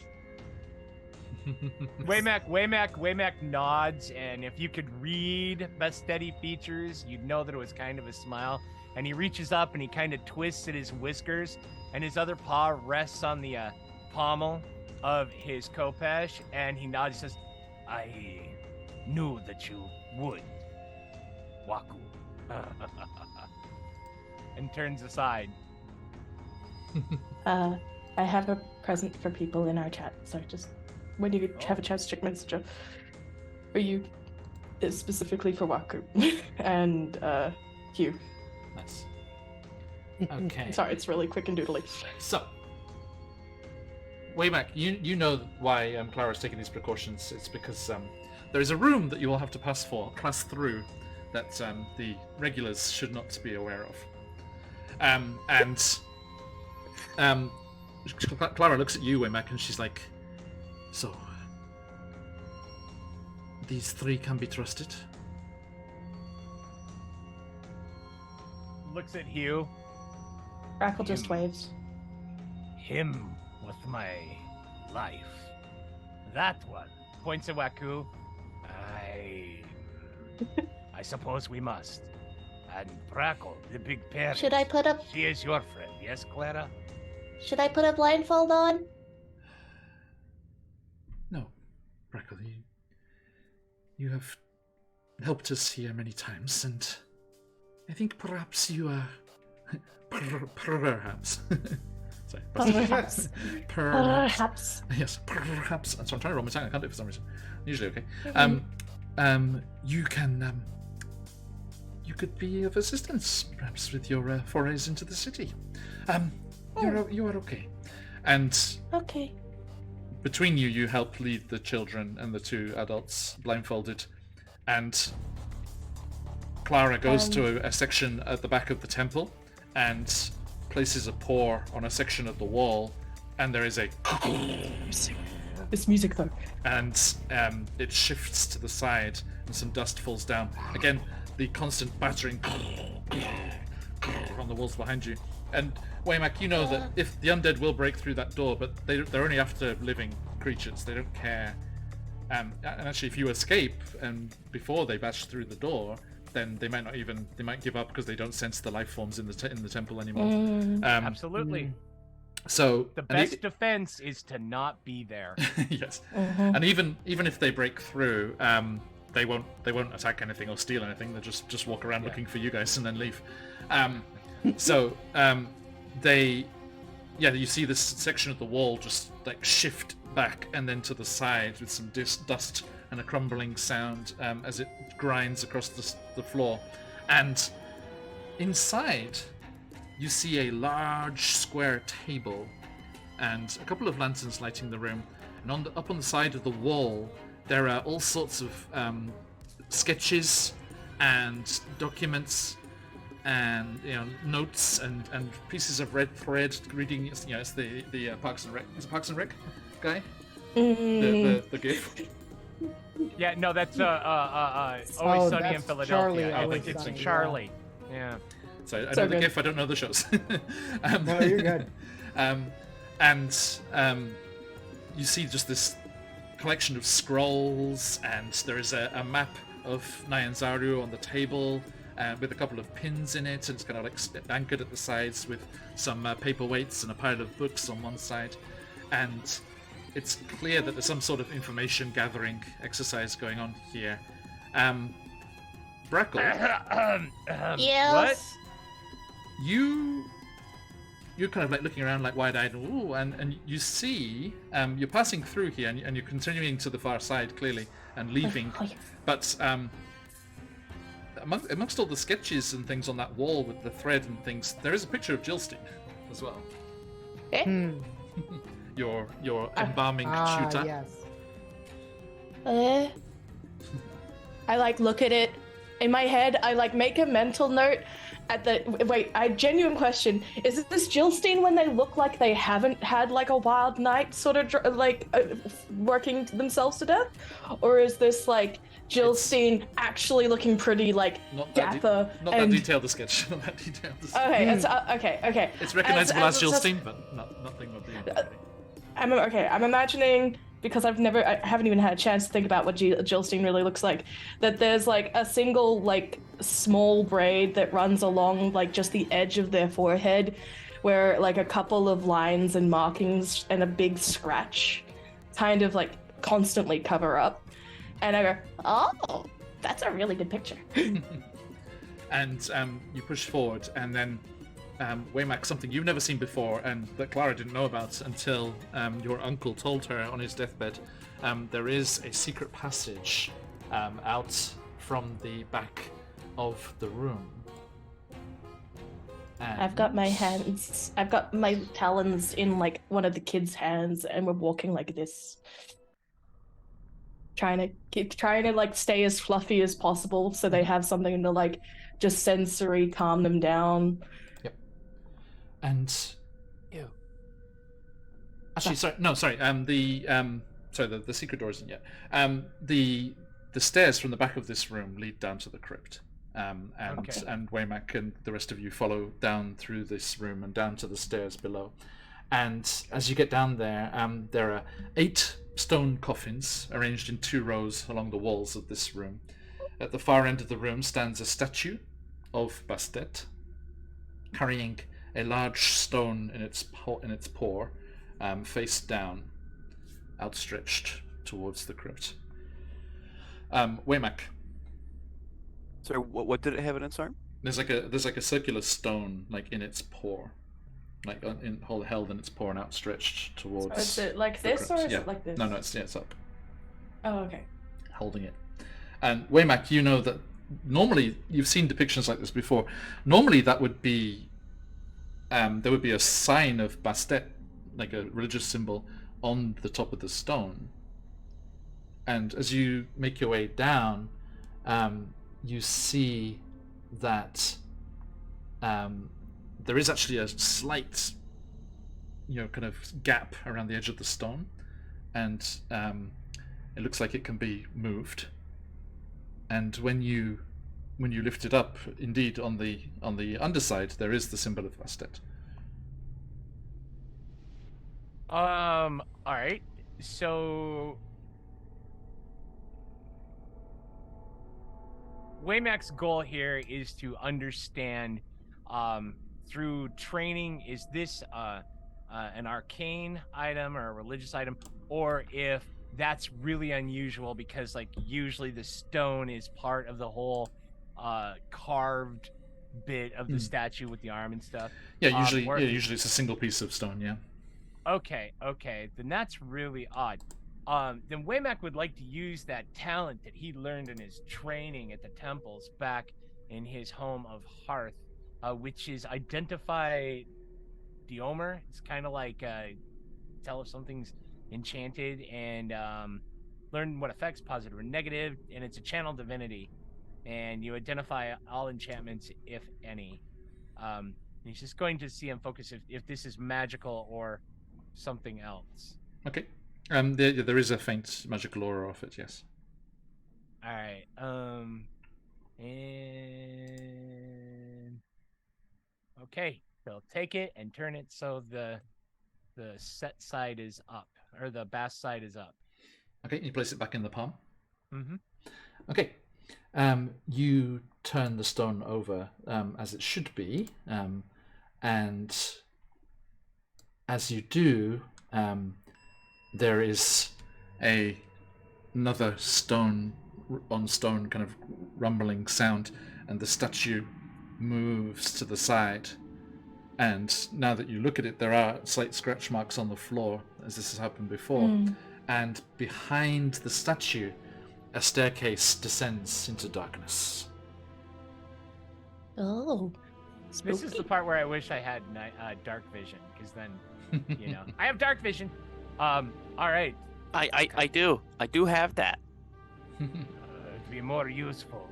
C: Waymack nods, and if you could read Bestetti features, you'd know that it was kind of a smile. And he reaches up and he kind of twists at his whiskers, and his other paw rests on the pommel of his Kopesh, and he nods and says, "I knew that you would, Waku." And turns aside.
B: I have a present for people in our chat, so just when you have a chance, check Messenger. For you, it's specifically for Waku and Hugh.
A: Nice. Okay.
B: Sorry, it's really quick and doodly.
A: So, Waymack, you know why Clara's taking these precautions. It's because there is a room that you will have to pass through that the regulars should not be aware of. Clara looks at you, Waymack, and she's like, "So, these three can be trusted?"
C: Looks at Hugh.
B: Crackle just waves.
C: Him with my life. That one. Points at Waku. I suppose we must. And Brackle, the big parrot.
F: Should I put a
C: She is your friend, yes, Clara?
F: blindfold on?
A: No, Brackle, you have helped us here many times, and I think perhaps you are... perhaps. Sorry,
B: Perhaps.
F: Perhaps.
A: Yes, perhaps. So I'm trying to roll my tongue. I can't do it for some reason. Usually okay. You you could be of assistance, perhaps with your forays into the city. You are okay. And
F: Okay.
A: between you, you help lead the children and the two adults blindfolded. And Clara goes to a section at the back of the temple and places a paw on a section of the wall, and there is a
B: This music though.
A: and it shifts to the side and some dust falls down. Again, the constant battering on the walls behind you. And Waymack, you know that if the undead will break through that door, but they're only after living creatures. They don't care. And actually, if you escape and before they bash through the door, then they might give up because they don't sense the life forms in the temple anymore.
C: Absolutely.
A: So
C: The best defense is to not be there.
A: yes, and even if they break through, they won't attack anything or steal anything. They'll just walk around looking for you guys and then leave. You see this section of the wall just like shift back and then to the side with some dust and a crumbling sound as it grinds across the floor. And inside, you see a large square table and a couple of lanterns lighting the room. And up on the side of the wall, there are all sorts of sketches and documents and notes and pieces of red thread reading. It's the Parks and Rec. Is it Parks and Rec guy? The GIF.
C: Yeah, no, that's Always Sunny in
D: that's
C: Philadelphia.
D: Charlie,
C: I
D: Always
C: think it's
D: Sunny, yeah.
C: Charlie. Yeah.
A: So I
B: So
A: know the
B: good.
A: GIF. I don't know the shows.
D: No, you're good.
A: You see just this collection of scrolls, and there is a map of Nyanzaru on the table with a couple of pins in it, and it's kind of like anchored at the sides with some paperweights and a pile of books on one side. And it's clear that there's some sort of information gathering exercise going on here. Brackle,
F: Yes.
A: you're kind of like looking around like wide-eyed, ooh, and you see you're passing through here and you're continuing to the far side clearly and leaving,
F: Oh, yeah.
A: but amongst all the sketches and things on that wall with the thread and things, there is a picture of Jillstein as well. Your embalming tutor.
D: Yes.
B: I like look at it. In my head, I like make a mental note at the wait. I genuine question: is this Jillstein when they look like they haven't had like a wild night, sort of working themselves to death, or is this like Jillstein actually looking pretty like
A: Not that
B: dapper?
A: not that detailed a sketch. Not that detailed. A sketch.
B: Okay, it's okay.
A: It's recognizable as
B: it's just-
A: Jillstein, but nothing of the.
B: I'm imagining, because I haven't even had a chance to think about what Jillstein really looks like, that there's like a single like small braid that runs along like just the edge of their forehead, where like a couple of lines and markings and a big scratch kind of like constantly cover up. And I go, oh, that's a really good picture.
A: And you push forward, and then Waymack, something you've never seen before and that Clara didn't know about until your uncle told her on his deathbed. There is a secret passage out from the back of the room. And
F: I've got my talons in like one of the kids' hands, and we're walking like this.
B: trying to like stay as fluffy as possible so they have something to like just sensory calm them down.
A: And actually, the secret door isn't yet. The stairs from the back of this room lead down to the crypt. And Waymack and the rest of you follow down through this room and down to the stairs below. And as you get down there, there are 8 stone coffins arranged in 2 rows along the walls of this room. At the far end of the room stands a statue of Bastet, carrying a large stone in its paw, face down, outstretched towards the crypt. Waymack.
E: So what did it have in its arm?
A: There's like a circular stone like in its paw, like held in its paw and outstretched towards.
B: So is it like
A: the
B: this or
A: crypt.
B: is it like this?
A: No, it's up,
B: Oh, okay.
A: holding it. And Waymack, you know that normally you've seen depictions like this before. Normally that would be there would be a sign of Bastet, like a religious symbol, on the top of the stone. And as you make your way down, you see that there is actually a slight, kind of gap around the edge of the stone, and it looks like it can be moved. And when you lift it up, indeed, on the underside, there is the symbol of Bastet.
C: All right. So Waymac's goal here is to understand through training, is this an arcane item or a religious item, or if that's really unusual because like usually the stone is part of the whole carved bit of the statue with the arm and stuff.
A: Yeah, usually it's a single piece of stone. Yeah.
C: Okay, then that's really odd. Then Waymac would like to use that talent that he learned in his training at the temples back in his home of Hearth, which is identify Diomer. It's kind of like tell if something's enchanted and learn what effects, positive or negative, and it's a channel divinity, and you identify all enchantments, if any. He's just going to see and focus if this is magical or something else.
A: Okay. There is a faint magical aura of it, yes.
C: All right. And okay, they'll take it and turn it so the set side is up, or the bass side is up.
A: Okay, you place it back in the palm.
C: Mm-hmm.
A: Okay. You turn the stone over as it should be, and as you do, there is another stone on stone kind of rumbling sound, and the statue moves to the side. And now that you look at it, there are slight scratch marks on the floor, as this has happened before. And behind the statue, a staircase descends into darkness.
F: Oh.
C: This is the part where I wish I had dark vision, because then, I have dark vision. All right.
E: I do have that.
C: It'd be more useful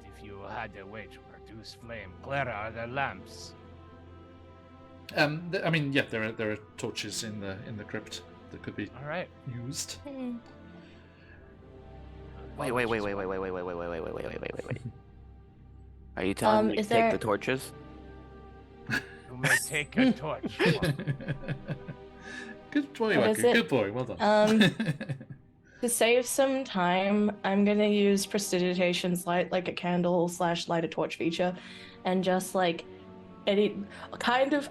C: if you had a way to produce flame. Clara, are there lamps?
A: There are torches in the crypt that could be
C: All right.
A: used.
E: Wait. Are you telling me to take the torches?
C: You may take a torch.
A: Good boy,
F: What is
A: Waku.
F: it?
A: Good boy. Well done.
B: To save some time, I'm gonna use Prestidigitation's light, like a candle / light a torch feature, and just like I'm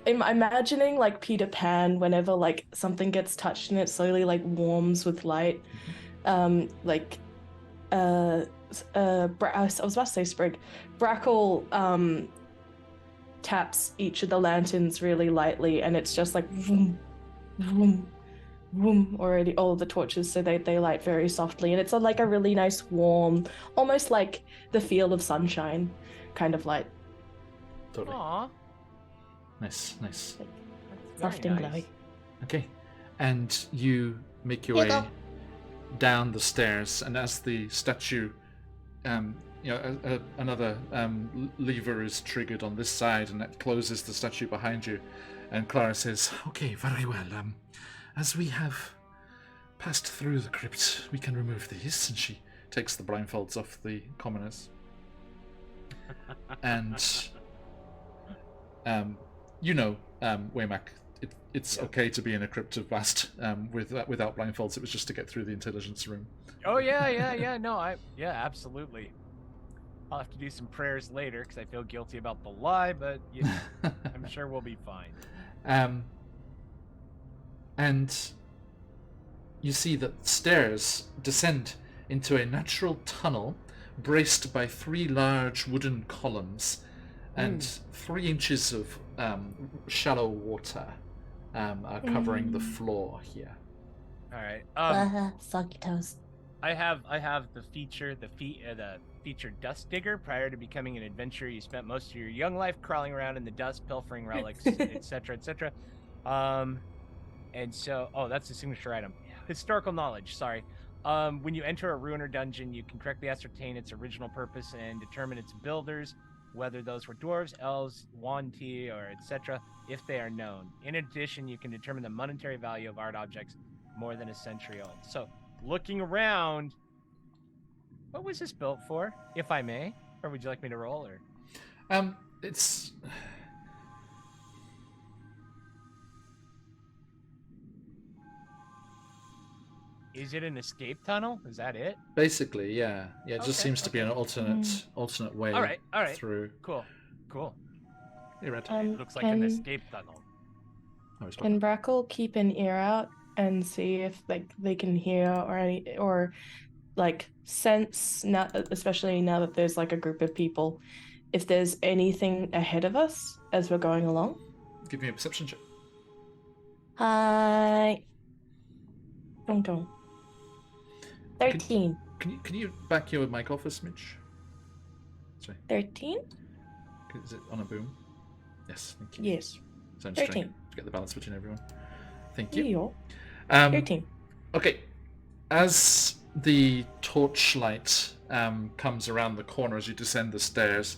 B: imagining like Peter Pan whenever like something gets touched and it slowly like warms with light. I was about to say Sprig. Brackle taps each of the lanterns really lightly, and it's just like vroom, vroom, vroom, already all the torches, so they light very softly, and it's like a really nice warm, almost like the feel of sunshine kind of light.
A: Totally.
C: Aww.
A: Nice.
B: Soft and glowy.
A: Okay, and you make your
F: Here
A: way
F: you go.
A: down the stairs, and as the statue, another lever is triggered on this side, and that closes the statue behind you. And Clara says, "Okay, very well. As we have passed through the crypt, we can remove these." And she takes the blindfolds off the commoners. And Waymac, it's okay to be in a crypt of Bast without blindfolds. It was just to get through the intelligence room.
C: Oh yeah. No, absolutely. I'll have to do some prayers later because I feel guilty about the lie, but I'm sure we'll be fine.
A: And you see that stairs descend into a natural tunnel braced by 3 large wooden columns, and 3 inches of shallow water are covering the floor here.
C: All right.
F: Soggy toes.
C: I have the feature Dust Digger. Prior to becoming an adventurer, you spent most of your young life crawling around in the dust, pilfering relics, etc., etc. And so, that's the signature item. Historical knowledge. Sorry. When you enter a ruin or dungeon, you can correctly ascertain its original purpose and determine its builders, whether those were dwarves, elves, Yuan-ti, or etc., if they are known. In addition, you can determine the monetary value of art objects more than a century old. So, looking around, what was this built for, if I may? Or would you like me to roll, or?
A: It's...
C: Is it an escape tunnel? Is that it?
A: Basically, yeah. Yeah, it just
C: Okay,
A: seems to be an alternate way
C: All right.
A: through.
C: Cool.
A: Hey, Red.
C: Looks like an escape tunnel.
A: Oh, he's
B: Can Brackle keep an ear out and see if they can hear or sense, now, especially now that there's like a group of people, if there's anything ahead of us as we're going along?
A: Give me a perception check.
B: Don't. 13.
A: Can you back your mic off a smidge? Sorry.
B: 13?
A: Is it on a boom? Yes, thank you.
B: Yes.
A: So I'm just
B: 13.
A: trying to get the balance between everyone. Thank you.
B: 13.
A: Okay. As the torchlight comes around the corner as you descend the stairs,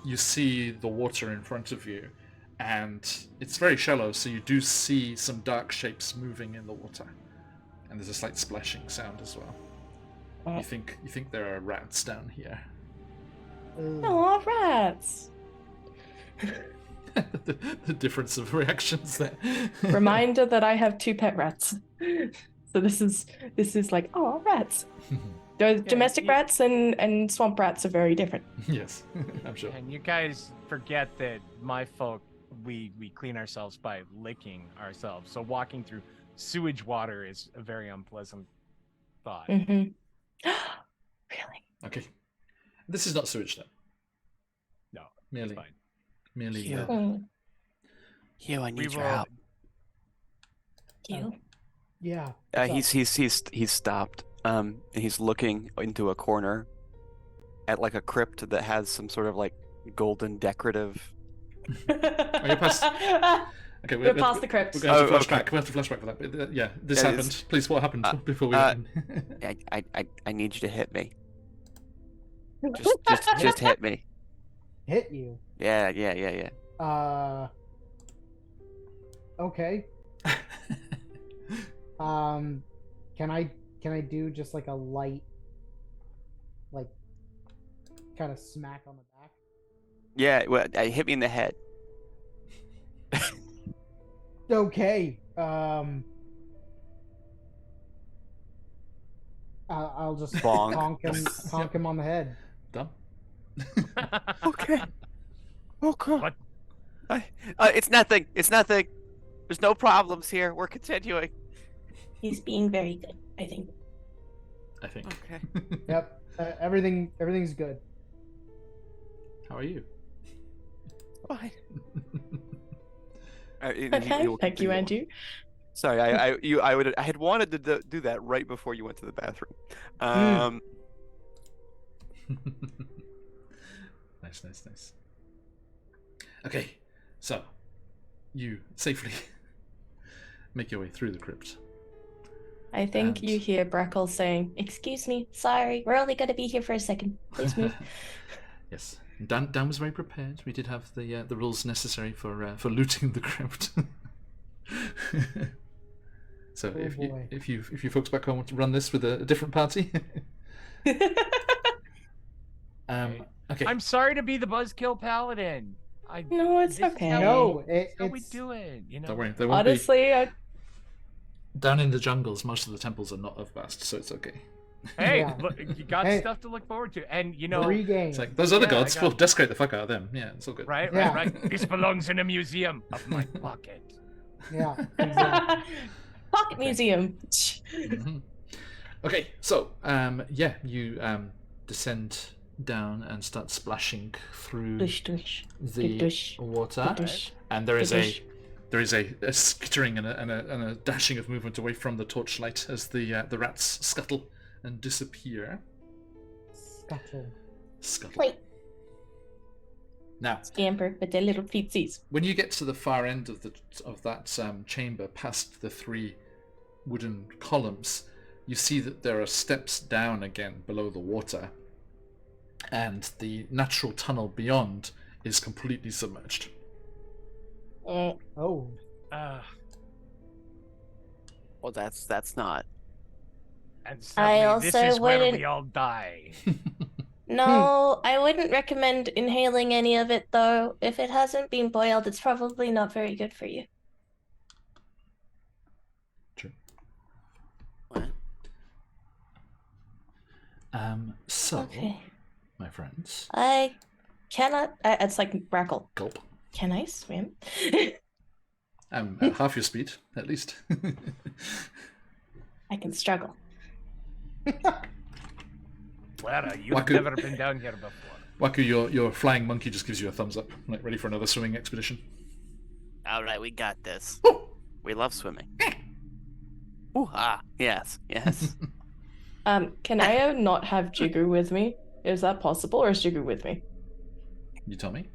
A: you see the water in front of you, and it's very shallow, so you do see some dark shapes moving in the water. And there's a slight splashing sound as well. You think there are rats down here.
B: Aw, rats!
A: the difference of reactions there.
B: Reminder that I have 2 pet rats. So this is like, oh, rats. Domestic rats and swamp rats are very different.
A: Yes, I'm sure.
C: And you guys forget that my folk, we clean ourselves by licking ourselves. So walking through sewage water is a very unpleasant thought.
B: Mm-hmm. Really?
A: Okay. This is not sewage then.
C: No,
A: Merely.
C: it's fine.
A: Merely.
E: Yeah. Hugh, I need your
C: will-
E: help.
B: You?
D: Yeah.
E: He's stopped. And he's looking into a corner at like a crypt that has some sort of like golden decorative.
A: you passed- Okay,
B: We're past the crypt.
A: We're going to flashback.
E: okay.
A: We have to flashback for that. But, yeah, this
E: Yeah,
A: happened. Please, what happened before we?
E: I need you to hit me. Just hit me.
D: Hit you.
E: Yeah.
D: Okay. Can I do just like a light, like, kind of smack on the back?
E: Yeah, well, hit me in the head.
D: Okay. I'll just
E: Bonk.
D: honk him on the head.
A: Done.
E: Okay. Okay.
C: What?
E: It's nothing. It's nothing. There's no problems here. We're continuing.
F: He's being very good, I think.
A: I think.
E: Okay.
D: Yep. Everything's good.
A: How are you?
E: Fine.
B: Okay, thank you, Andrew.
E: Sorry, I had wanted to do that right before you went to the bathroom.
A: Nice. Okay, so you safely make your way through the crypt.
F: I think
A: And-
F: you hear Brackle saying, "Excuse me, sorry, we're only gonna be here for a second. Please move."
A: Yes, Dan was very prepared. We did have the rules necessary for looting the crypt. So
D: Oh, boy.
A: if you folks back home want to run this with a different party, okay.
C: I'm sorry to be the buzzkill paladin.
B: No, it's
C: this is
B: okay.
C: how
D: No,
C: That's how we
D: it's
C: do it. You know.
A: Don't worry, there won't
B: Honestly,
A: be. Down in the jungles, most of the temples are not of Bast, so it's okay.
C: Hey,
D: Yeah.
C: look, you got
D: Hey.
C: stuff to look forward to, and you know,
D: regain.
A: It's like those other
C: Yeah,
A: gods,
C: I
A: we'll
C: got-
A: desecrate the fuck out of them. Yeah, it's all good.
C: right.
D: Yeah.
C: This belongs in a museum of my pocket.
D: Yeah. Exactly.
B: Pocket museum.
A: Mhm. Okay, so you descend down and start splashing through
B: Dush, dush.
A: the
B: dush.
A: water,
B: Dush.
A: and there is
B: Dush.
A: a skittering and a dashing of movement away from the torchlight as the rats scuttle and disappear. Scuttle.
F: Wait.
A: Now,
F: Scamper with their little feetsies.
A: when you get to the far end of that chamber, past the 3 wooden columns, you see that there are steps down again below the water, and the natural tunnel beyond is completely submerged.
D: Oh.
E: Well, that's not.
C: And
F: I
C: suddenly this
F: also
C: is where
F: wouldn't-
C: we all die.
F: No, I wouldn't recommend inhaling any of it, though. If it hasn't been boiled, it's probably not very good for you.
A: True.
E: What?
A: So,
F: Okay.
A: my friends,
F: I cannot. It's like Brackle.
A: gulp.
F: Can I swim?
A: At half your speed, at least.
F: I can struggle.
C: Clara, you've
A: Waku.
C: never been down here before.
A: Waku, your flying monkey just gives you a thumbs up, like ready for another swimming expedition.
E: All right, we got this.
A: Woo!
E: We love swimming. Ooh, yes.
B: Can I not have Jigu with me? Is that possible, or is Jigu with me?
A: You tell me.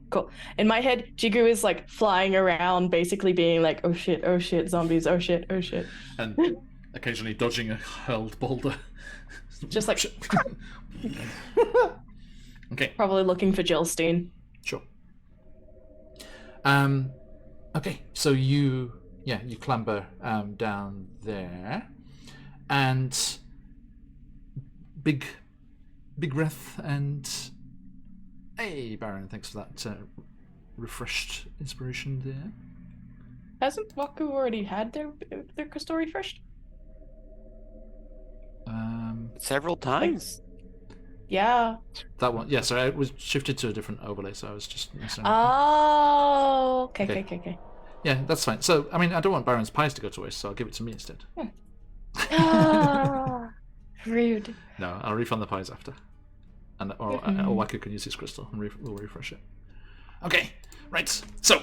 B: Cool. In my head, Jigu is like flying around, basically being like, oh shit, zombies, oh shit.
A: And occasionally dodging a hurled boulder.
B: Just like,
A: Okay,
B: probably looking for Jillstein.
A: sure. Okay, so you clamber down there, and big breath, and hey, Baron, thanks for that refreshed inspiration there.
B: Hasn't Waku already had their crystal refreshed?
E: Several times.
B: Yeah.
A: That one, yeah. Sorry, it was shifted to a different overlay, so I was just messing around.
B: Oh, okay.
A: Yeah, that's fine. So, I mean, I don't want Baron's pies to go to waste, so I'll give it to me instead.
F: Ah, rude.
A: No, I'll refund the pies after, and or Waku can use his crystal and we'll refresh it. Okay, right. So,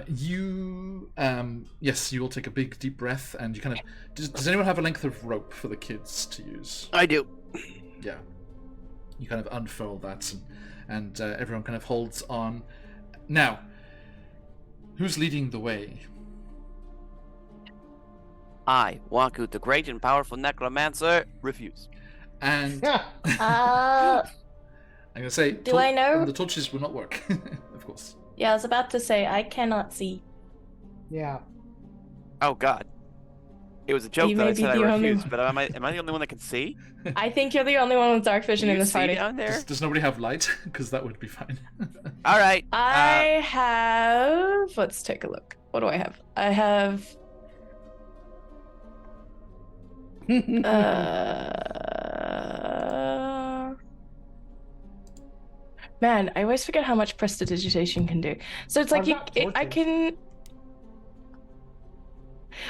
A: you will take a big deep breath, and you kind of. Does anyone have a length of rope for the kids to use?
E: I do.
A: Yeah. You kind of unfurl that, and everyone kind of holds on. Now, who's leading the way?
E: I, Waku, the great and powerful necromancer, refuse.
A: And
F: Uh,
A: I'm gonna say,
F: Do I know?
A: The torches will not work, of course.
F: yeah, I was about to say I cannot see.
D: Yeah.
E: Oh God. It was a joke
B: You
E: that
B: may
E: I
B: be
E: said I
B: the only
E: refused,
B: one.
E: but am I the only one that can see?
B: I think you're the only one with dark vision
E: Do
B: in
E: you
B: this
E: see
B: party.
E: down there?
A: Does nobody have light? Because that would be fine.
E: All right.
B: I have. Let's take a look. What do I have? I have. Man, I always forget how much prestidigitation can do. So it's like
D: I've
B: you,
D: got
B: I
D: torches.
B: can.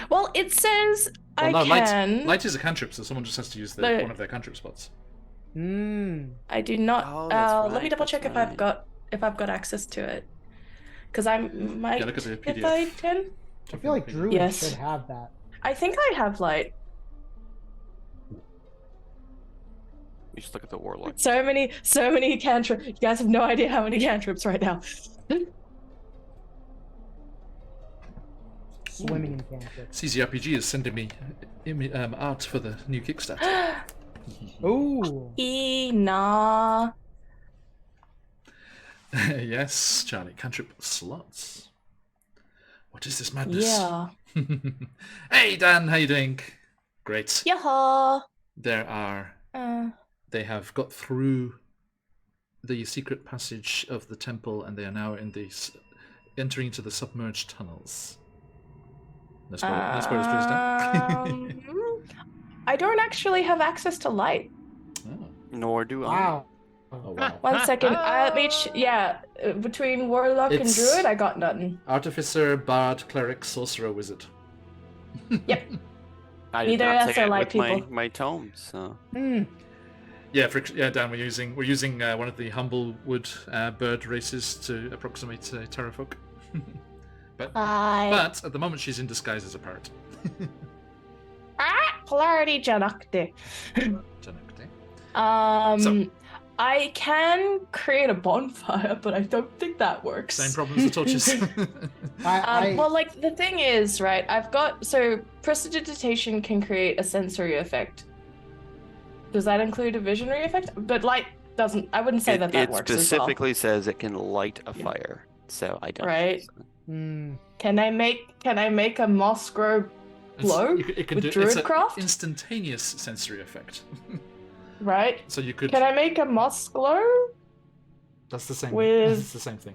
B: Well, it says
A: Well, no,
B: I can.
A: light is a cantrip, so someone just has to use
B: But-
A: one of their cantrip spots.
B: I do not.
E: Oh, that's
B: Let me
E: right,
B: double check
E: that's
B: if I've got access to it. Because I might.
A: Yeah, look at the
B: if
A: PDF.
B: I can.
D: I feel like Druid
B: Yes.
D: should have that.
B: I think I have light.
E: You just look at the warlock.
B: So many cantrips. You guys have no idea how many cantrips right now.
D: Swimming in cantrips.
A: CZRPG is sending me art for the new Kickstarter.
D: Ooh.
B: Nah.
A: Yes, Charlie, cantrip slots. What is this madness?
B: Yeah.
A: Hey, Dan, how you doing? Great.
F: Yaha.
A: There are. They have got through the secret passage of the temple, and they are now in entering into the submerged tunnels. No spoilers, please, Dan.
B: I don't actually have access to light.
A: Oh.
E: Nor do I.
D: Wow.
A: Oh, wow.
B: 1 second. Between warlock and
A: It's-
B: druid, I got nothing.
A: Artificer, bard, cleric, sorcerer, wizard.
B: Yep.
E: I did
B: Neither
E: not
B: of us
E: take
B: are
E: it
B: light
E: with my,
B: people.
E: my tomes, so.
A: Yeah, Dan, we're using one of the humble wood bird races to approximate terrafolk. but
F: Hi.
A: but at the moment she's in disguise as a parrot.
B: Polarity Janakte.
A: So-
B: I can create a bonfire, but I don't think that works.
A: Same problem as the torches.
B: Well, like, the thing is, right, so prestidigitation can create a sensory effect. Does that include a visionary effect? But light doesn't, I wouldn't say that
E: It
B: works as well.
E: specifically says it can light a fire, so I don't.
B: Right.
D: Hmm.
B: Can I make a moss grow glow
A: It can
B: with
A: do, it's
B: druidcraft?
A: an instantaneous sensory effect.
B: Right.
A: So you could.
B: Can I make a moss glow
A: That's the same.
B: with-
A: It's the same thing.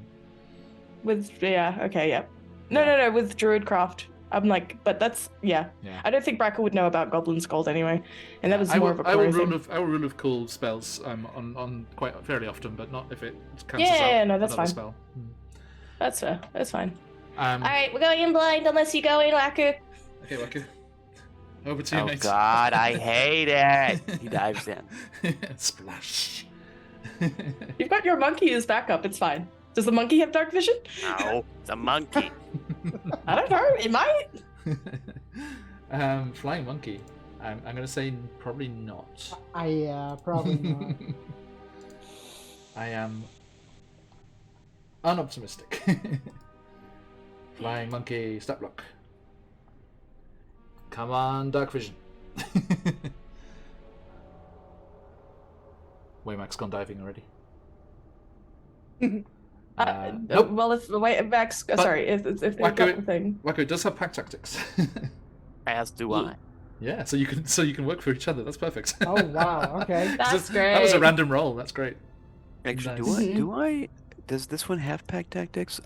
B: with, yeah, okay, yeah.
A: Yeah.
B: No, with druidcraft. I'm like, but that's, yeah.
A: Yeah.
B: I don't think Brackle would know about Goblin Scold anyway. And that was more of a
A: I will
B: Chloe thing.
A: I will rule of cool spells on quite fairly often, but not if it cancels
B: Yeah,
A: out
B: no, that's
A: another
B: fine.
A: spell.
B: That's fair. That's fine.
F: Alright, we're going in blind unless you go in Waku.
A: Okay, Waku. Over to you,
E: Oh
A: mate.
E: God, I hate it. He dives in.
A: Splash.
B: You've got your monkey as backup. It's fine. Does the monkey have dark vision?
E: No, it's a monkey.
B: I don't know. It might.
A: Flying monkey. I'm gonna say probably not.
D: Probably not.
A: I am unoptimistic. Flying monkey, step block. Come on, dark vision. Waymack's gone diving already. Nope.
B: Well, if Max, sorry, if they've got the thing.
A: Waku does have pack tactics.
E: As do I.
A: Yeah, so you can work for each other. That's perfect.
D: Oh wow. Okay.
B: That's great.
A: That was a random roll. That's great.
E: Actually,
A: Nice.
E: do I? Does this one have pack tactics?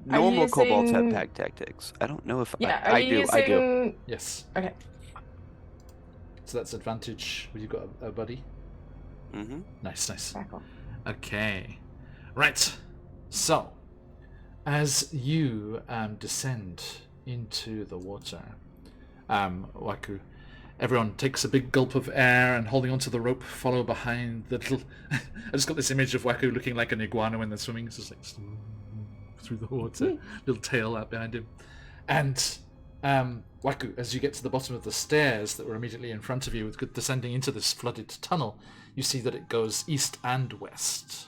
E: Normal kobolds have
B: using-
E: pack tactics. I don't know if
B: Yeah,
E: I do. I do.
A: Yes.
B: Okay.
A: So that's advantage when you've got a buddy.
E: Mm-hmm.
A: Nice.
B: Brackle.
A: Okay. Right. So, as you descend into the water, Waku, everyone takes a big gulp of air and holding onto the rope, follow behind the little... I just got this image of Waku looking like an iguana when they're swimming. It's just like through the water, little tail out behind him. And Waku, as you get to the bottom of the stairs that were immediately in front of you, descending into this flooded tunnel, you see that it goes east and west.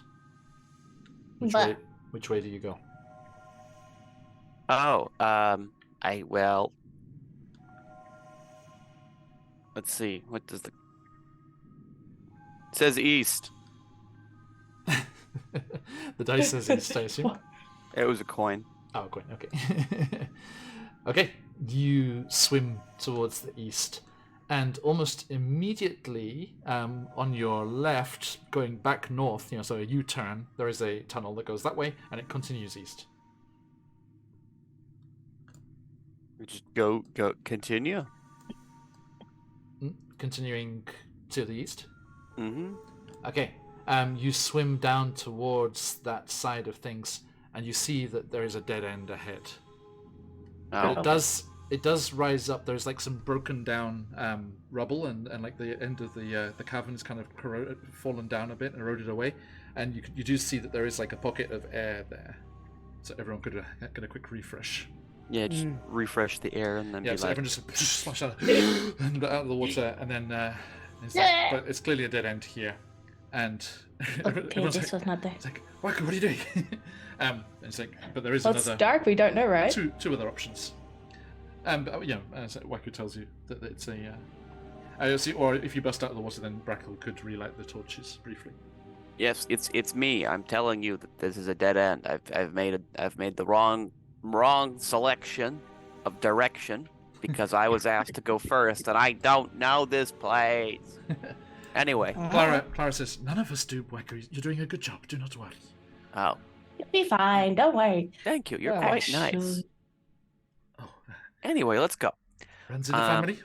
A: Which way do you go?
E: Oh, let's see. What does the... It says east.
A: The dice says east, I assume.
E: It was a coin.
A: Oh, coin, okay. Okay, you swim towards the east, and almost immediately on your left, going back north, so a U-turn, there is a tunnel that goes that way, and it continues east.
E: We just continue.
A: Continuing to the east.
E: Mm-hmm.
A: Okay, you swim down towards that side of things, and you see that there is a dead end ahead.
E: Oh.
A: But it does rise up. There's like some broken down rubble, and like the end of the cavern is kind of fallen down a bit, eroded away, and you do see that there is like a pocket of air there. So everyone could get a quick refresh.
E: Yeah, just refresh the air and then
A: Yeah,
E: be
A: so
E: like...
A: everyone just splash out, and out of the water, and then it's like, but it's clearly a dead end here, and
F: Okay,
A: everyone's
F: this was not there.
A: it's like, Waku, what are you doing? And it's like, but there is
B: Well, it's
A: another
B: dark. We don't know, right?
A: two other options. But so Waku tells you that it's a. See, or if you bust out of the water, then Brackle could relight the torches briefly.
E: Yes, it's me. I'm telling you that this is a dead end. I've made the wrong selection of direction because I was asked to go first, and I don't know this place. Anyway.
A: Clara says, "None of us do, Waku. You're doing a good job. Do not worry."
E: Oh,
F: You'll be fine. Don't worry.
E: thank you. You're
D: Yeah.
E: quite nice.
A: Oh,
E: Anyway, let's go.
A: runs in the family.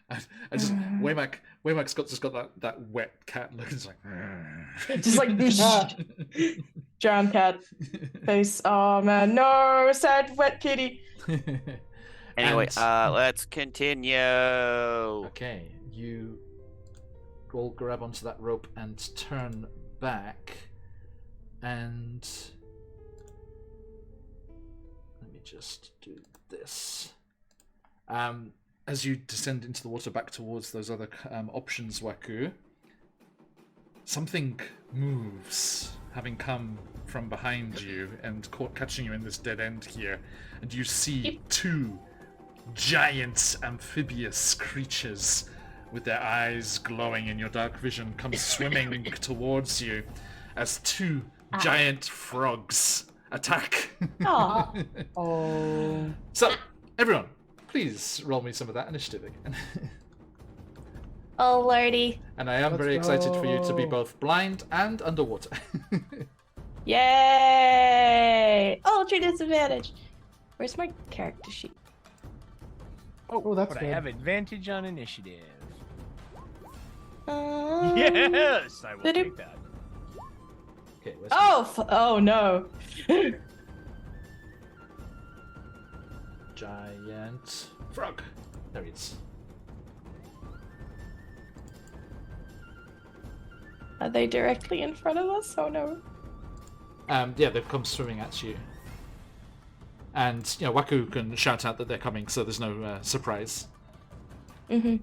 A: I just Waymack's just got that wet cat look. It's like
B: Just like drowned cat face. Oh man, no, sad wet kitty.
E: Anyway,
A: And-
E: let's continue.
A: Okay, you all grab onto that rope and turn back, and let me just do this. as you descend into the water back towards those other options, Waku, something moves, having come from behind you and catching you in this dead end here, and you see two giant amphibious creatures with their eyes glowing in your dark vision come swimming towards you as two giant frogs attack.
B: Aw.
D: Oh.
A: So, everyone, please roll me some of that initiative again.
F: Oh lordy.
A: And I am
D: Let's
A: very excited for you to be
D: go.
A: both blind and underwater.
F: Yay! Ultra disadvantage. Where's my character sheet?
D: Oh, that's
C: But
D: good.
C: I have advantage on initiative.
F: Um,
C: Yes, I will
F: Did it-
C: take that.
A: Okay, where's
B: Oh no.
A: giant frog? There he is.
B: Are they directly in front of us? Oh no.
A: Yeah, they've come swimming at you. And, Waku can shout out that they're coming, so there's no surprise.
B: Mm-hmm.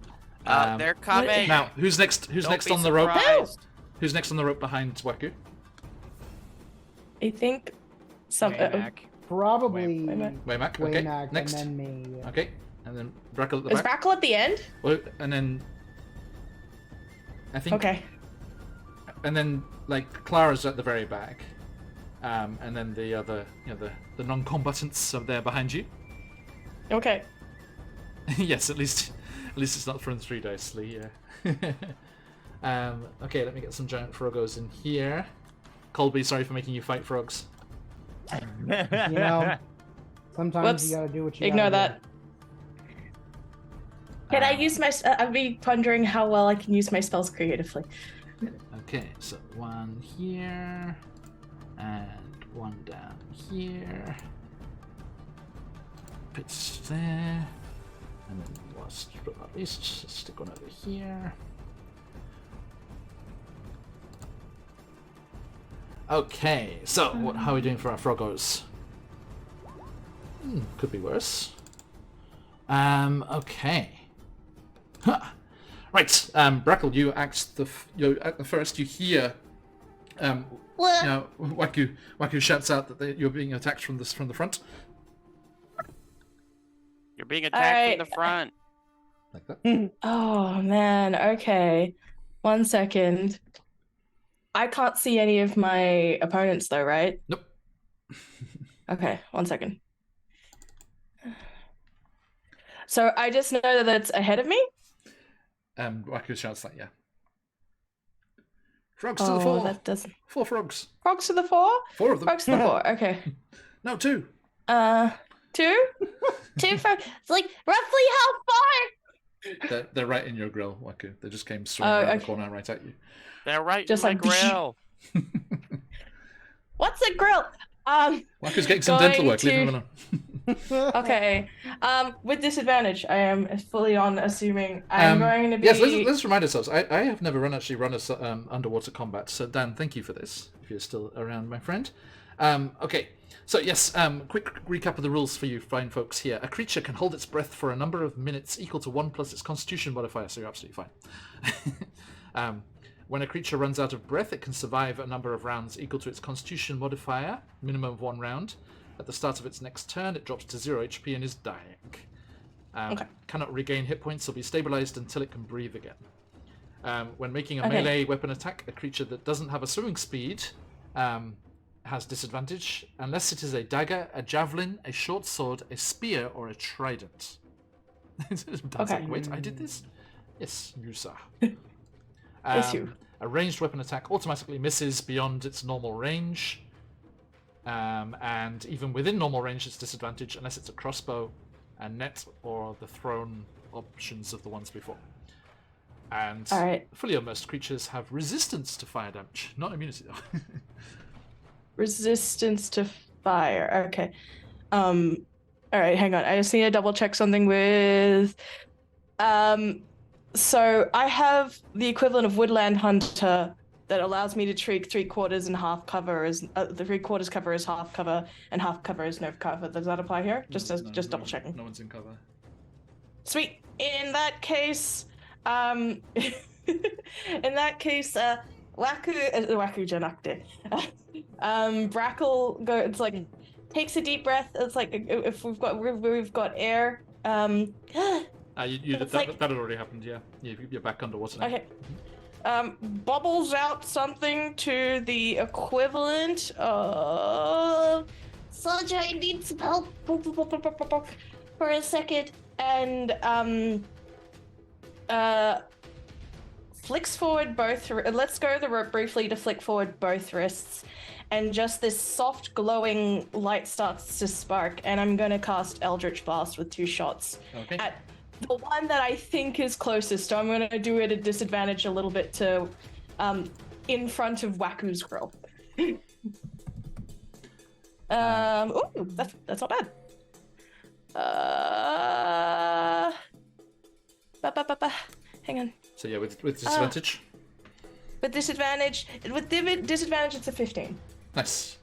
E: They're coming.
A: Now, who's next? Who's
E: Don't
A: next
E: be
A: on the rope?
E: surprised.
A: Who's next on the rope behind Waku?
B: I think some.
C: Waymack.
D: Probably
B: Waymack.
A: Waymack. Okay.
D: Waymack,
A: Next.
D: and then me.
A: Okay. And then Brackle at the
B: Is
A: back.
B: Brackle at the end?
A: Well, and then I think.
B: Okay.
A: And then Clara's at the very back. And then the other, the non-combatants are there behind you.
B: Okay.
A: Yes, at least it's not thrown 3 dice, Lee. Yeah. Okay, let me get some giant frogos in here. Colby, sorry for making you fight frogs.
D: You know, sometimes
B: Whoops.
D: you gotta do what you
B: Ignore
D: gotta
B: that. Can I use my? I'd be pondering how well I can use my spells creatively.
A: Okay, so one here, and one down here. Pits there, and then last but not least, stick one over here. Okay, so how are we doing for our froggos? Could be worse. Okay. Huh. Right, Brackle, you act the first. You hear, Waku shouts out that you're being attacked from the front,
E: You're being attacked
B: Alright.
E: from the front.
A: like that.
B: Oh man. Okay. 1 second. I can't see any of my opponents though, right?
A: Nope.
B: Okay. 1 second. So I just know that it's ahead of me.
A: Waku shouts that, yeah. Frogs to the fore.
B: That doesn't.
A: 4 frogs.
B: Frogs to the fore.
A: 4 of them.
B: Frogs to the fore. Okay.
A: No, 2.
B: 2.
F: 2 for like roughly how far?
A: They're right in your grill, Waku. They just came swimming around the
B: okay.
A: corner right at you.
E: They're right
B: Just
E: in my
B: like-
E: grill.
B: What's a grill?
A: Waku's getting some
B: Going
A: dental work. Leave him
B: to-
A: alone.
B: Okay. With disadvantage, I am fully on assuming I'm going to be.
A: Yes, let's remind ourselves. I have never actually run a underwater combat. So Dan, thank you for this. If you're still around, my friend. Okay. So yes, quick recap of the rules for you fine folks here. A creature can hold its breath for a number of minutes equal to 1 plus its Constitution modifier. So you're absolutely fine. When a creature runs out of breath, it can survive a number of rounds equal to its Constitution modifier, minimum of 1 round. At the start of its next turn, it drops to 0 HP and is dying.
B: Okay.
A: Cannot regain hit points or be stabilized until it can breathe again. When making a
B: Okay.
A: melee weapon attack, a creature that doesn't have a swimming speed has disadvantage unless it is a dagger, a javelin, a short sword, a spear, or a trident. Dan's
B: Okay.
A: like, wait, I did this? Yes, you sir.
B: Yes, you.
A: A ranged weapon attack automatically misses beyond its normal range. And even within normal range, it's disadvantage unless it's a crossbow, a net, or the thrown options of the ones before. And
B: All right.
A: fully immersed creatures have resistance to fire damage, not immunity though.
B: Resistance to fire. Okay. All right, hang on. I just need to double check something with. So I have the equivalent of Woodland Hunter that allows me to treat 3/4 and half cover as the 3/4 cover is half cover and half cover is no cover. Does that apply here? Just
A: No,
B: double checking.
A: No one's in cover.
B: Sweet. In that case, Waku Janakte. Brackle go. It's like takes a deep breath. It's like if we've got air.
A: That had already happened. Yeah, you're back underwater now.
B: Okay. Bubbles out something to the equivalent of.
F: Soldier, I need some help for a second.
B: And flicks forward both. Let's go the rope briefly to flick forward both wrists, and just this soft glowing light starts to spark. And I'm gonna cast Eldritch Blast with 2 shots at the one that I think is closest. So I'm gonna do it at disadvantage a little bit to, in front of Waku's grill. Ooh, that's not bad. Hang on.
A: So yeah, with disadvantage.
B: With disadvantage, it's a 15.
A: Nice.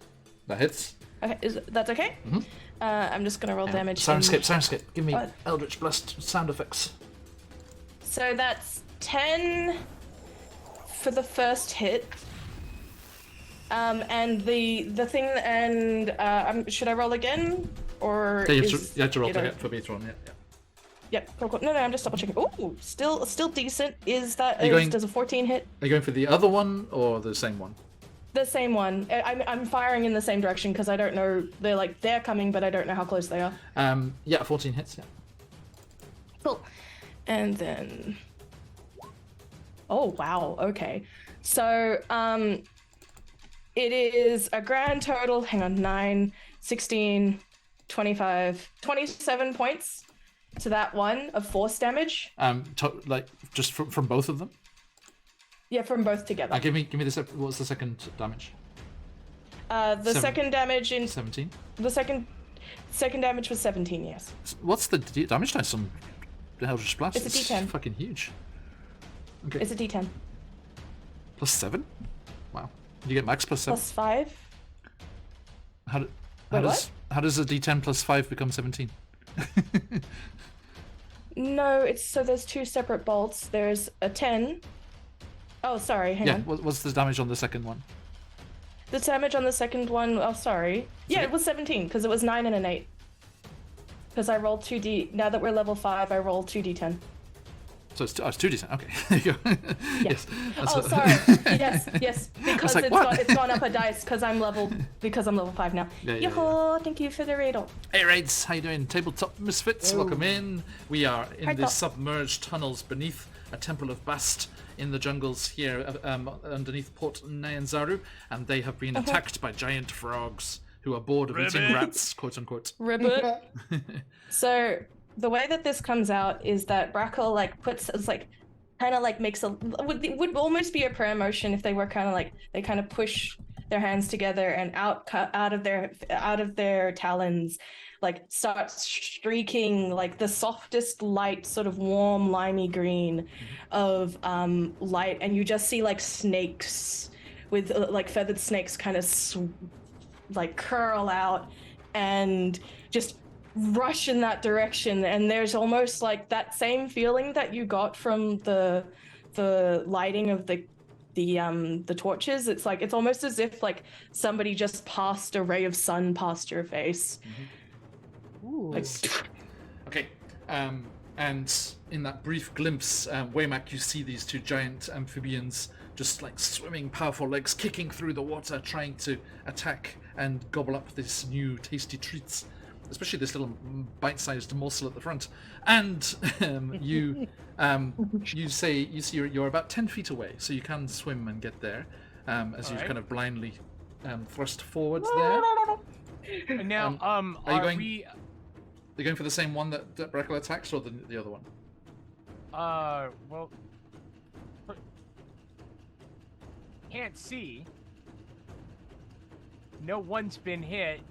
A: That hits.
B: Okay, that's okay?
A: Mm-hmm.
B: I'm just gonna roll damage.
A: Sirenscape. Give me Eldritch Blast sound effects.
B: So that's 10 for the first hit. And the thing, and should I roll again? Or
A: you have to roll to hit for me to run, yeah.
B: Yep, cool. No, I'm just double checking. Ooh, still decent. Does a 14 hit?
A: Are you going for the other one or the same one?
B: The same one. I'm firing in the same direction because I don't know. They're coming, but I don't know how close they are.
A: Yeah, 14 hits. Yeah.
B: Cool. And then. Oh wow. Okay. So it is a grand total. Hang on, 9, 16, 25, 27 points to that one of force damage.
A: Just from both of them.
B: Yeah, from both together.
A: Give me this. What was the second damage?
B: Second damage in
A: 17.
B: The second damage was 17. Yes.
A: What's the damage dice on the Eldritch Blast?
B: It's a D10.
A: Fucking huge. Okay.
B: It's a D10.
A: Plus 7. Wow. You get max plus 7.
B: Plus 5.
A: How does a D10 plus 5 become 17?
B: No, there's 2 separate bolts. There's a 10. Oh, sorry. Hang on.
A: What's the damage on the second one?
B: The damage on the second one. Oh, sorry. Yeah, it was 17 because it was 9 and an 8. Because I rolled 2D. Now that we're level 5, I rolled 2D10.
A: So it's 2D10. Okay, there you go.
B: Yeah.
A: Yes.
B: Sorry. Yes. Because it's gone up a dice because I'm level 5 now.
A: Yeah.
B: Thank you for the riddle.
A: Hey Raids, how you doing? Tabletop Misfits, welcome in. We are in the submerged tunnels beneath a temple of Bast in the jungles here underneath Port Nyanzaru, and they have been attacked by giant frogs who are bored of eating rats, quote unquote.
B: Ribbit. So the way that this comes out is that Brackle makes would almost be a prayer motion if they were they kind of push their hands together and out of their talons start streaking the softest light, sort of warm limey green of light, and you just see snakes with feathered snakes kind of curl out and just rush in that direction. And there's almost that same feeling that you got from the lighting of the torches. It's almost as if somebody just passed a ray of sun past your face.
D: Ooh.
A: Okay, and in that brief glimpse, Waymak, you see these 2 giant amphibians just swimming, powerful legs kicking through the water, trying to attack and gobble up this new tasty treats, especially this little bite-sized morsel at the front. And you see you're about 10 feet away, so you can swim and get there as you kind of blindly thrust forwards there.
C: And now,
A: are you going for the same one that Brackle attacks, or the other one?
C: Well, can't see. No one's been hit.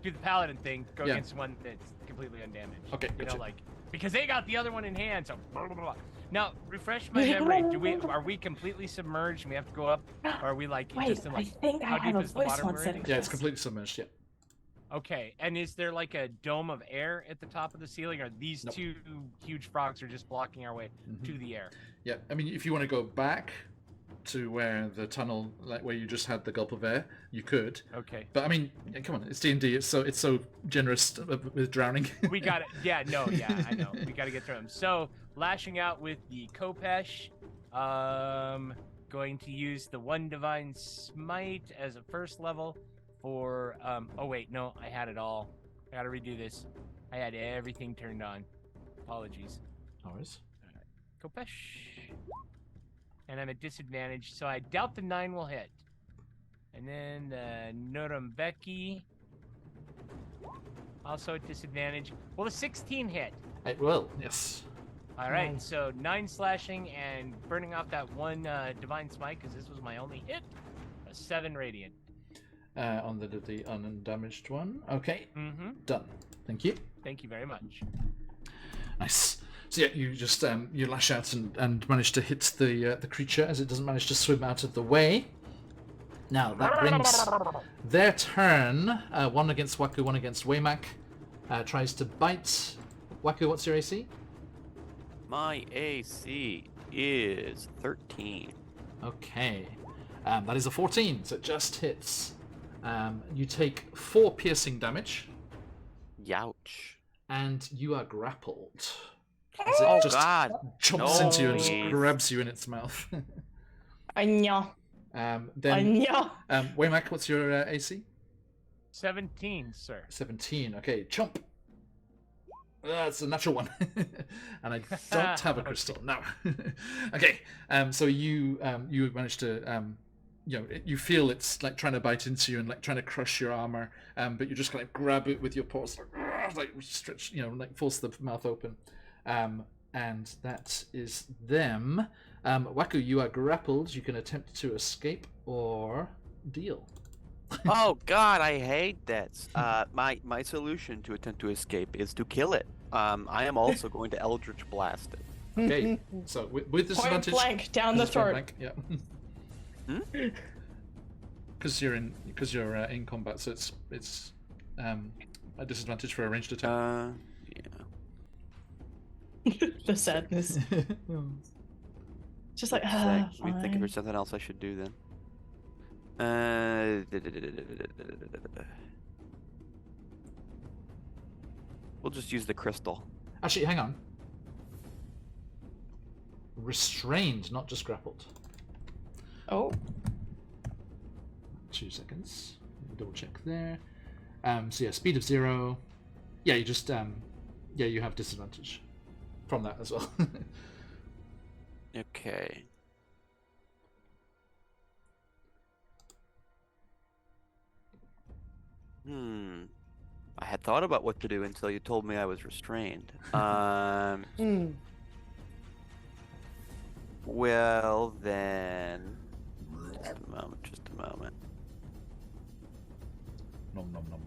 C: Do the paladin thing. Go against one that's completely undamaged.
A: Okay, gotcha.
C: Because they got the other one in hand. So blah, blah, blah. Now, refresh my memory. Are we completely submerged and we have to go up, or are we
B: Wait,
C: just in
B: I think I have a voice on setting.
A: Yeah, it's completely submerged. Yeah.
C: Okay, and is there like a dome of air at the top of the ceiling, or these
A: Nope.
C: two huge frogs are just blocking our way to the air?
A: Yeah, I mean, if you want to go back to where the tunnel, like where you just had the gulp of air, you could.
C: Okay.
A: But I mean, yeah, come on, it's D&D. It's so generous with drowning.
C: We got it. Yeah, no, yeah, I know. We got to get through them. So, lashing out with the Kopesh. Going to use the one divine smite as a first level for oh wait, no, I had it all. I gotta redo this. I had everything turned on. Apologies.
A: Always.
C: Kopesh. And I'm at disadvantage, so I doubt the 9 will hit. And then the Nurembeki. Also at disadvantage. Will the 16 hit?
A: It will, yes.
C: Alright,
D: Nice.
C: so 9 slashing and burning off that one divine smite, because this was my only hit. A 7 radiant.
A: On the undamaged one. Okay,
C: Mm-hmm.
A: done. Thank you.
C: Thank you very much.
A: Nice. So yeah, you just you lash out and manage to hit the creature as it doesn't manage to swim out of the way. Now that brings their turn. One against Waku, one against Waymak. Tries to bite. Waku, what's your AC?
E: My AC is 13.
A: Okay. That is a 14, so it just hits. You take 4 piercing damage,
E: Youch.
A: and you are grappled. As it
E: Oh
A: just
E: God.
A: chomps
E: No,
A: into you and just
E: please.
A: grabs you in its mouth.
B: Anya.
A: Then,
B: Anya.
A: Waymak, what's your AC?
C: 17, sir.
A: 17. Okay, chomp. That's a natural one, and I don't have a crystal. No. Okay. So you manage to you feel it's like trying to bite into you and like trying to crush your armor, but you just kind of grab it with your paws, like stretch, like force the mouth open, and that is them. Waku, you are grappled. You can attempt to escape or deal.
E: Oh God, I hate that. My solution to attempt to escape is to kill it. I am also going to Eldritch Blast it.
A: Okay. So with
B: Point
A: disadvantage.
B: blank down the
A: Just point
B: throat.
A: blank, yeah. Because you're in combat, so it's a disadvantage for a ranged attack.
E: Yeah.
B: The sadness. Just like,
E: Let me think if
B: fine.
E: there's something else I should do then. We'll just use the crystal.
A: Actually, hang on. Restrained, not just grappled.
B: Oh,
A: 2 seconds. Double check there. So yeah, speed of 0. Yeah, you just you have disadvantage from that as well.
E: Okay. I had thought about what to do until you told me I was restrained. Well then, just a moment.
A: Nom nom nom.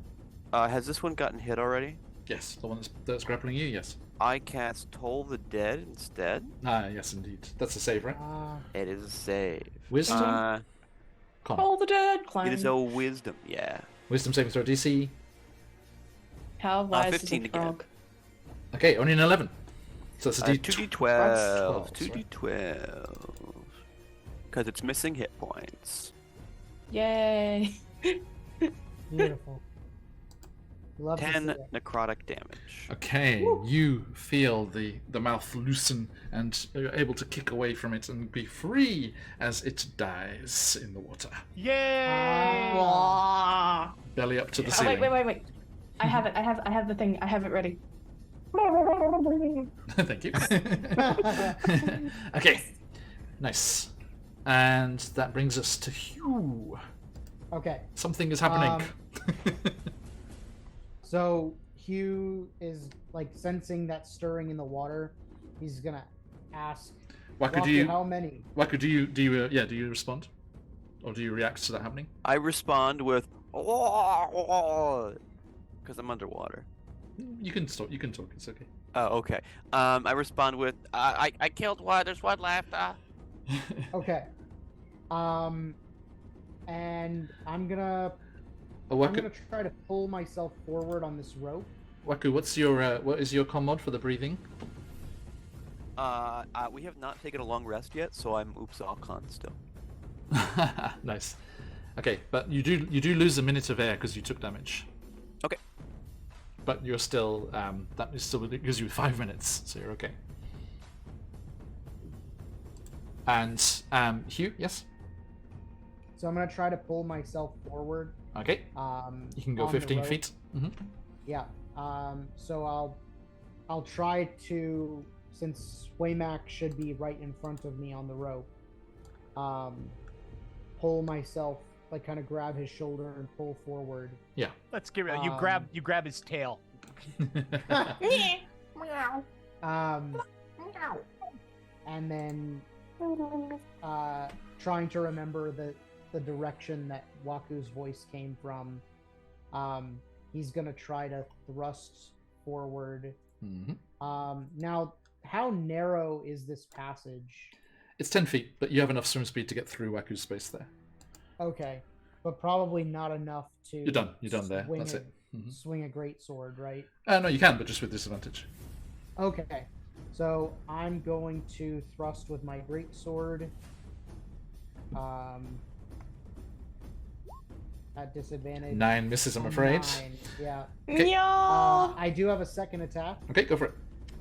E: Has this one gotten hit already?
A: Yes, the one that's grappling you. Yes.
E: I cast Toll the Dead instead.
A: Ah, yes, indeed. That's a save, right?
E: It is a save.
A: Wisdom. Con.
B: all the dead climb.
E: It is a wisdom, yeah.
A: Wisdom saving throw DC.
B: How wise is
E: 15
B: a
E: again.
B: frog?
A: Okay, only an 11. So that's a D
E: 2d12.
A: 12,
E: 2d12. Because it's missing hit points.
B: Yay.
D: Beautiful. Love to see
E: 10
D: it.
E: necrotic damage.
A: Okay, you feel the mouth loosen and are able to kick away from it and be free as it dies in the water.
C: Yay!
B: Ah.
A: Belly up to the
B: Oh,
A: ceiling.
B: wait. I have it. I have the thing. I have it ready.
A: Thank you. Okay, nice. And that brings us to Hugh.
D: Okay.
A: Something is happening.
D: So Hugh is like sensing that stirring in the water. He's gonna ask,
A: Waku,
D: "Waku, how many?"
A: Waku, do you respond, or do you react to that happening?
E: I respond with because I'm underwater.
A: You can talk. You can talk. It's okay.
E: Oh, okay. I respond with I killed one. There's one left.
D: Okay. And I'm gonna
A: Oh,
D: I'm
A: Waku,
D: gonna try to pull myself forward on this rope.
A: Waku, what is your comm mod for the breathing?
E: We have not taken a long rest yet, so I'm oops all con still.
A: Nice. Okay, but you do lose a minute of air because you took damage.
E: Okay.
A: But you're still that is still gives you 5 minutes, so you're okay. And Hugh, yes.
D: So I'm gonna try to pull myself forward.
A: Okay. You can go
D: on the
A: 15
D: rope.
A: feet. Mm-hmm.
D: Yeah. So I'll try to, since Waymack should be right in front of me on the rope, pull myself, like kind of grab his shoulder and pull forward.
A: Yeah.
C: Let's get real. You grab his tail.
D: And then trying to remember the direction that Waku's voice came from. He's gonna try to thrust forward.
A: Mm-hmm.
D: Now, how narrow is this passage?
A: It's 10 feet, but you have enough swim speed to get through Waku's space there.
D: Okay, but probably not enough to.
A: You're done. You're done there.
D: swing
A: That's
D: a-
A: it. Mm-hmm.
D: Swing a great sword, right?
A: No, you can, but just with disadvantage.
D: Okay, so I'm going to thrust with my great sword. At disadvantage.
A: 9 misses, I'm afraid.
D: 9, yeah.
A: Okay.
F: No.
D: I do have a second attack.
A: Okay, go for it.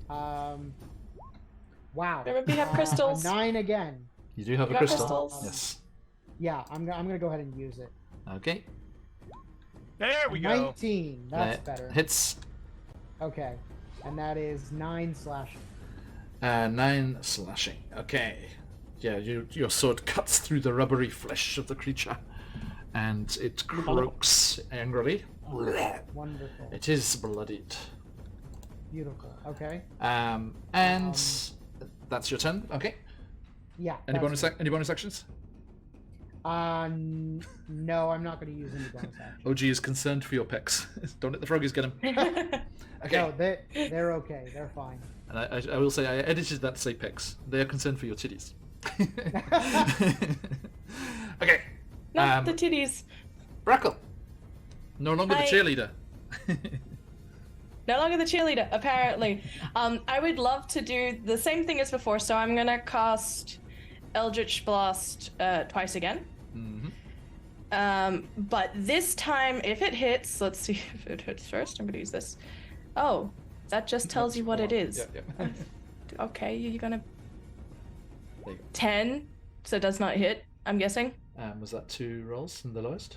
D: Wow.
F: Remember you have crystals.
D: 9 again.
A: You do have
F: You
A: a
F: got
A: crystal.
F: crystals?
A: Yes.
D: Yeah, I'm gonna go ahead and use it.
A: Okay.
C: There we go.
D: 19. That's
A: That
D: better.
A: hits.
D: Okay, and that is 9 slashing.
A: 9 slashing. Okay. Yeah, your sword cuts through the rubbery flesh of the creature, and it croaks angrily.
D: Wonderful.
A: It is bloodied.
D: Beautiful. Okay.
A: And that's your turn. Okay.
D: Yeah.
A: Any
D: that's
A: bonus actions?
D: No, I'm not going to use any bonus action.
A: OG is concerned for your pecs. Don't let the froggies get him. Okay.
D: No, they're okay. They're fine.
A: And I will say I edited that to say pecs. They are concerned for your titties. Okay.
F: Not the titties.
A: Brackle. No longer the
F: Hi.
A: cheerleader.
F: No longer the cheerleader, apparently. I would love to do the same thing as before, so I'm gonna cast Eldritch Blast twice again.
A: Mm-hmm.
F: But this time, if it hits, let's see if it hits first. I'm gonna use this. Oh, that just tells you what it is.
A: Yeah.
F: Okay, you're gonna
A: There you go.
F: 10, so it does not hit. I'm guessing.
A: Was that 2 rolls in the lowest?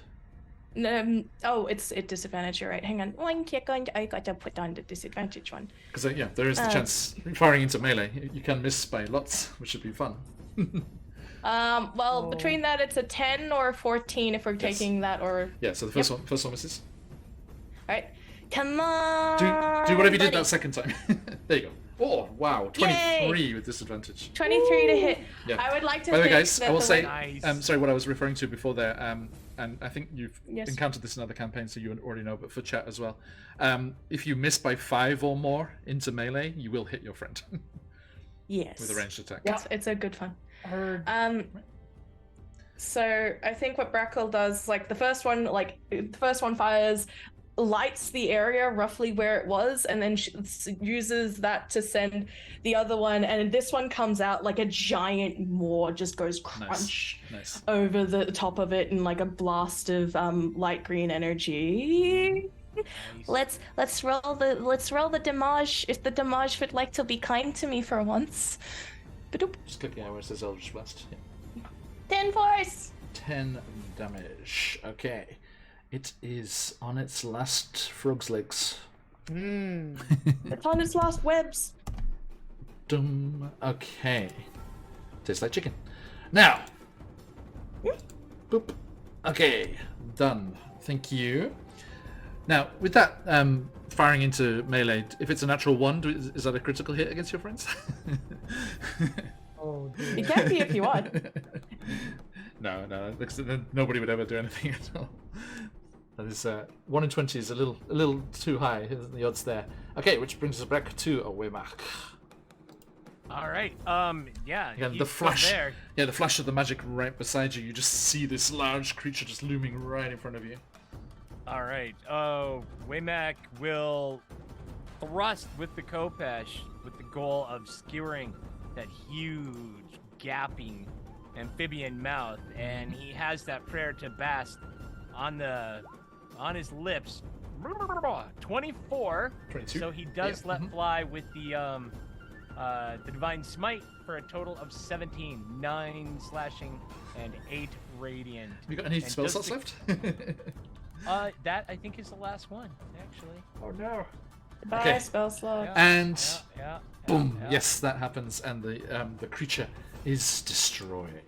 F: It's disadvantage. You're right. Hang on. I got to put on the disadvantage one.
A: Because there is the chance firing into melee. You can miss by lots, which should be fun.
F: Between that, it's a 10 or a 14 if we're taking that, or
A: Yeah. So the first one misses.
F: all right. Come on.
A: Do whatever you did
F: buddy.
A: that second time. There you go. Oh wow, 23 with disadvantage.
F: 23 to hit.
A: Yeah.
F: I would like to
A: By the way,
F: think
A: guys,
F: that
A: I will
F: the
A: say,
F: way-
C: Nice.
A: sorry, what I was referring to before there, and I think you've
F: Yes.
A: encountered this in other campaigns, so you already know, but for chat as well. If you miss by 5 or more into melee, you will hit your friend
F: Yes.
A: with a ranged attack.
F: It's a good fun.
D: Heard.
F: So I think what Brackle does, like the first one fires, lights the area roughly where it was, and then uses that to send the other one, and this one comes out like a giant maw, just goes crunch
A: Nice.
F: over the top of it in like a blast of light green energy.
C: Nice.
F: Let's roll the damage. If the damage would like to be kind to me for once. Ba-doop.
A: Just clicking out where it says Eldritch Blast. Yeah.
F: 10 force.
A: 10 damage. Okay. It is on its last frog's legs.
F: It's on its last webs.
A: Dum. Okay. Tastes like chicken. Now. Boop. Okay. Done. Thank you. Now, with that firing into melee, if it's a natural 1, is that a critical hit against your friends?
D: Oh
F: You
D: dear.
F: can be if you want.
A: No, because then nobody would ever do anything at all. That is 1 in 20 is a little too high. The odds there. Okay, which brings us back to a Waymark.
C: All right. Yeah.
A: Again,
C: he's
A: the
C: still
A: flash.
C: there.
A: Yeah, the flash of the magic right beside you. You just see this large creature just looming right in front of you.
C: All right. Waymack will thrust with the Kopesh with the goal of skewering that huge, gapping amphibian mouth, and he has that prayer to Bast on his lips. 24.
A: 22.
C: So he does
A: Yeah,
C: let fly with the divine smite for a total of 17, 9 slashing and 8 radiant.
A: Have you got any
C: And
A: spell
C: does
A: slots
C: the-
A: left?
C: That I think is the last one, actually.
A: Oh no.
F: Bye,
A: Okay.
F: spell slot.
C: Yeah,
A: And
C: yeah,
A: boom!
C: yeah.
A: Yes, that happens, and the creature is destroyed.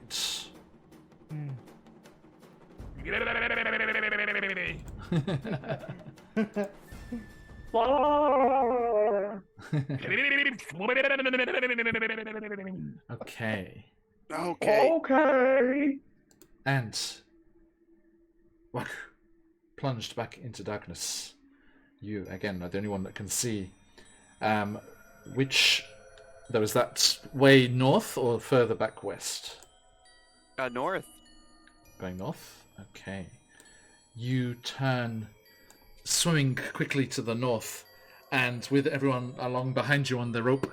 A: Okay.
E: Okay.
A: And Waku plunged back into darkness. You again are the only one that can see. Which there was that way north or further back west?
E: North.
A: Going north. Okay. You turn, swimming quickly to the north, and with everyone along behind you on the rope,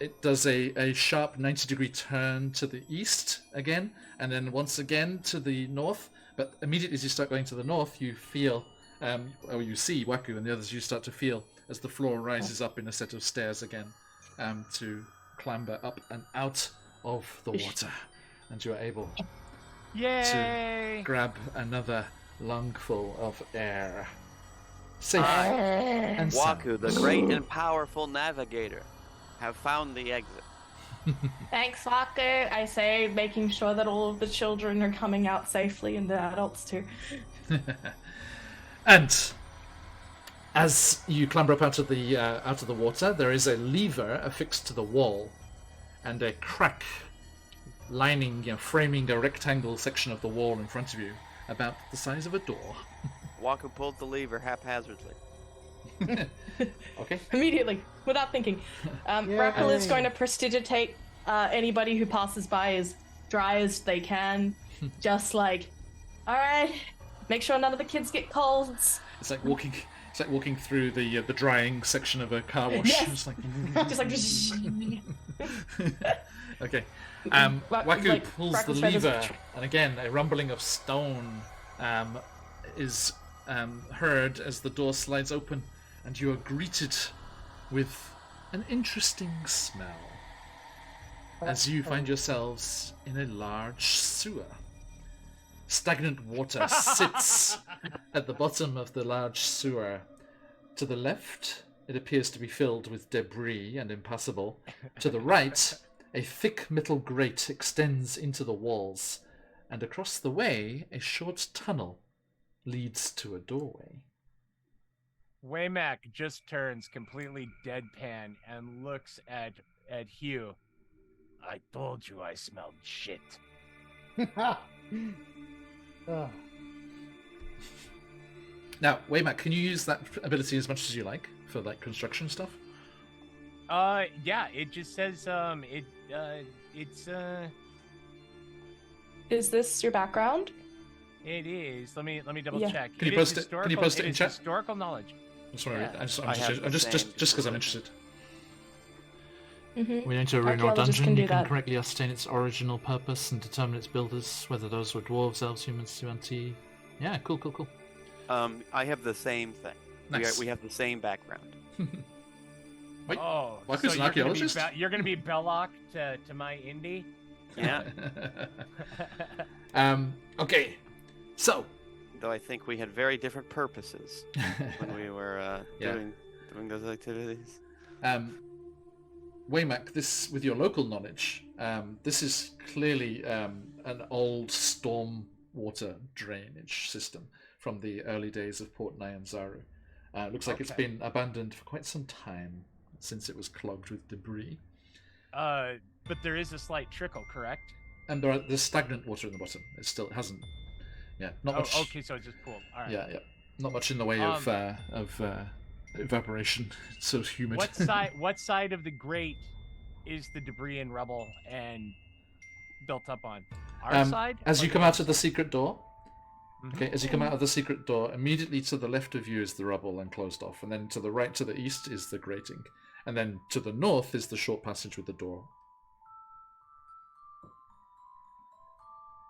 A: it does a sharp 90-degree turn to the east again, and then once again to the north. But immediately as you start going to the north, you feel, or you see Waku and the others, you start to feel as the floor rises up in a set of stairs again, to clamber up and out of the water, and you are able
C: Yay!
A: to grab another lungful of air. Safe
E: I,
A: and sound.
E: Waku, the great and powerful navigator, have found the exit.
F: Thanks, Waku. I say, making sure that all of the children are coming out safely and the adults too.
A: And as you clamber up out of the water, there is a lever affixed to the wall, and a crack lining, framing a rectangle section of the wall in front of you, about the size of a door.
E: Waku pulled the lever haphazardly.
A: Okay.
F: Immediately, without thinking. Rackle is going to prestidigitate anybody who passes by as dry as they can. Just like, all right, make sure none of the kids get colds.
A: It's like walking. It's like walking through the drying section of a car wash.
F: Yes.
A: Just like.
F: Just like.
A: Okay.
F: Waku,
A: Waku
F: like,
A: pulls the
F: Rackle's trying to-
A: lever, and again a rumbling of stone is heard as the door slides open, and you are greeted with an interesting smell as you find yourselves in a large sewer. Stagnant water sits at the bottom of the large sewer. To the left, it appears to be filled with debris and impassable. To the right, a thick metal grate extends into the walls, and across the way, a short tunnel leads to a doorway.
C: Waymack just turns completely deadpan and looks at Hugh. I told you I smelled shit.
D: Ugh.
A: Now, Waymack, can you use that ability as much as you like for like construction stuff?
C: Yeah, it just says it's
F: Is this your background?
C: it is. Let me double
F: Yeah.
C: check.
A: Can you
C: is
A: post it? Can
C: historical-
A: you post it in
C: is
A: chat?
C: Historical knowledge.
A: I just want to read.
C: Yeah.
A: I'm
E: I have
A: just
E: the
A: just because
E: same
A: I'm interested.
F: Mm-hmm.
G: When you enter a ruin or
F: Archaeologists
G: dungeon,
F: can do
G: you can
F: that.
G: correctly ascertain its original purpose and determine its builders, whether those were dwarves, elves, humans, UNT. Yeah, cool.
E: I have the same thing.
A: Nice.
E: We have the same background.
A: Wait,
C: Oh,
A: Waku's
C: so
A: an
C: you're
A: archaeologist?
C: You're gonna be Belloc to my indie.
E: Yeah.
A: Okay, so
E: Though I think we had very different purposes when we were
A: Yeah.
E: doing those activities.
A: Waymack, this with your local knowledge, this is clearly an old storm water drainage system from the early days of Port Nyanzaru. Looks like it's
C: Okay.
A: been abandoned for quite some time since it was clogged with debris.
C: But there is a slight trickle, correct?
A: And there's stagnant water in the bottom. It still hasn't. Yeah, not
C: Oh,
A: much.
C: okay, so it's just pooled. All right.
A: Yeah. Not much in the way of evaporation. It's so humid.
C: What side of the grate is the debris and rubble and built up on? Our side?
A: As
C: or
A: you come
C: the
A: out of the secret door, Okay, as you come out of the secret door, immediately to the left of you is the rubble and closed off, and then to the right, to the east, is the grating, and then to the north is the short passage with the door.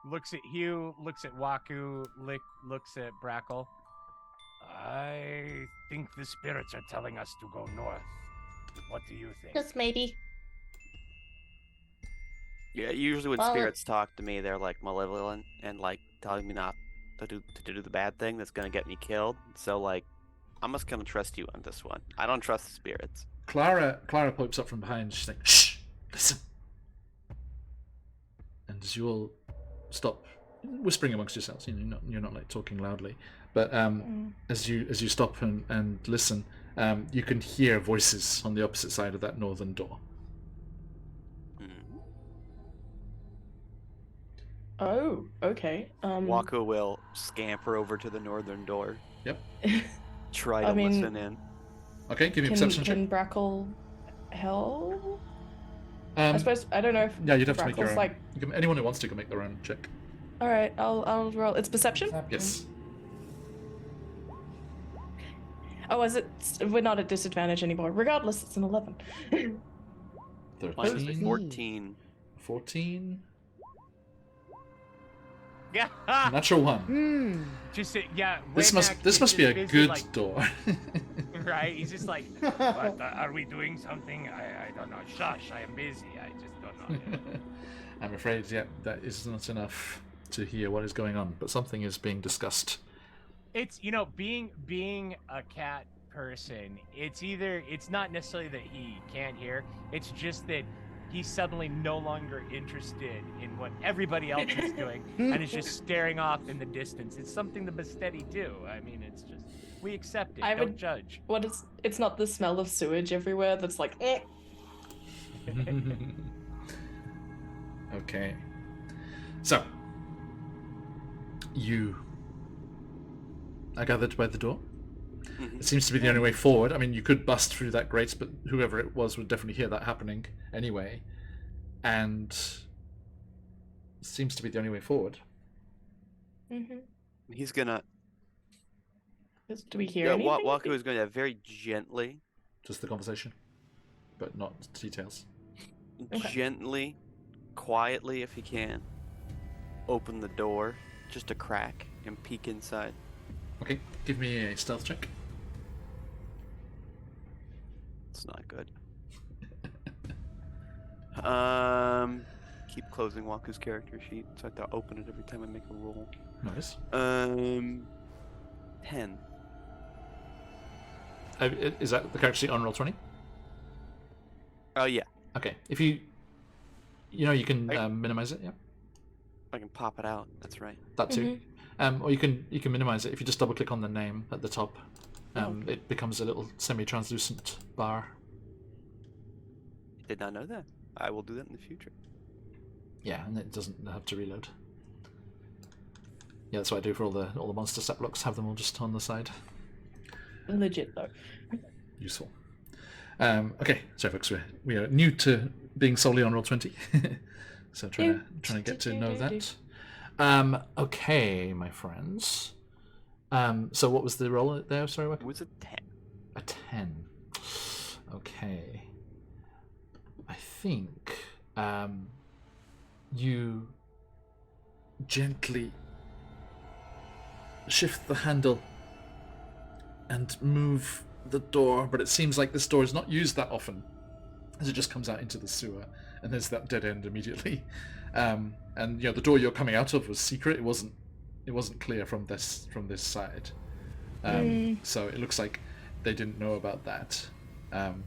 C: Looks at Hugh, looks at Waku, looks at Brackle. I think the spirits are telling us to go north. What do you think?
F: Just maybe.
E: Yeah, usually when
F: Well,
E: spirits talk to me, they're like malevolent and like telling me not to do the bad thing that's gonna get me killed. So like, I'm just gonna trust you on this one. I don't trust the spirits.
A: Clara pipes up from behind. She's like, "Shh, listen." And as you all stop whispering amongst yourselves, you're not like talking loudly, but as you stop and listen, you can hear voices on the opposite side of that northern door.
F: Oh, okay.
E: Waku will scamper over to the northern door.
A: Yep.
E: Try to listen in.
A: Okay, give me a perception check.
F: Can Brackle help? I suppose I don't know if
A: Yeah, you'd have to make your
F: Brackle's
A: own.
F: like.
A: Anyone who wants to can make their own check.
F: All right, I'll roll. It's perception.
A: Yes.
F: Oh, is it? We're not at disadvantage anymore. Regardless, it's an 11.
A: 13.
E: 14.
A: 14.
C: Yeah.
A: Natural 1.
C: Just yeah.
A: This
C: Wayback
A: must
C: is
A: be a
C: busy,
A: good
C: like,
A: door.
C: right? He's just like, what, are we doing something? I don't know. Shush, I am busy. I just don't know. yet."
A: I'm afraid, yeah, that is not enough to hear what is going on, but something is being discussed.
C: It's being a cat person. It's not necessarily that he can't hear. It's just that he's suddenly no longer interested in what everybody else is doing and is just staring off in the distance. It's something the Bestetti do. I mean, it's just we accept it. Don't judge.
F: What is? It's not the smell of sewage everywhere. That's like. Eh.
A: Okay. So, you are gathered by the door. It seems to be the only way forward. I mean, you could bust through that grate, but whoever it was would definitely hear that happening anyway. And it seems to be the only way forward.
E: He's gonna.
F: Do we hear anything?
E: Waku is going to very gently,
A: Just the conversation, but not details.
E: gently, quietly, if he can, open the door, just a crack, and peek inside.
A: Okay, give me a stealth check.
E: It's not good. Keep closing Waku's character sheet, so I have to open it every time I make a roll.
A: Nice.
E: 10.
A: Is that the character sheet on roll 20?
E: Oh yeah,
A: Okay, if you can minimize it, yeah.
E: I can pop it out. That's right.
A: That too. Or you can minimize it if you just double click on the name at the top. It becomes a little semi-translucent bar.
E: Did not know that. I will do that in the future.
A: Yeah, and it doesn't have to reload. Yeah, that's what I do for all the monster stat blocks. Have them all just on the side.
F: Legit though.
A: Useful. Okay, sorry folks, we are new to being solely on roll 20, so trying to get to know that. Okay, my friends. So what was the roll there? Sorry, what?
E: It was a 10.
A: A 10. Okay. I think you gently shift the handle and move the door, but it seems like this door is not used that often, as it just comes out into the sewer, and there's that dead end immediately. And the door you're coming out of was secret. It wasn't clear from this side. So it looks like they didn't know about that, and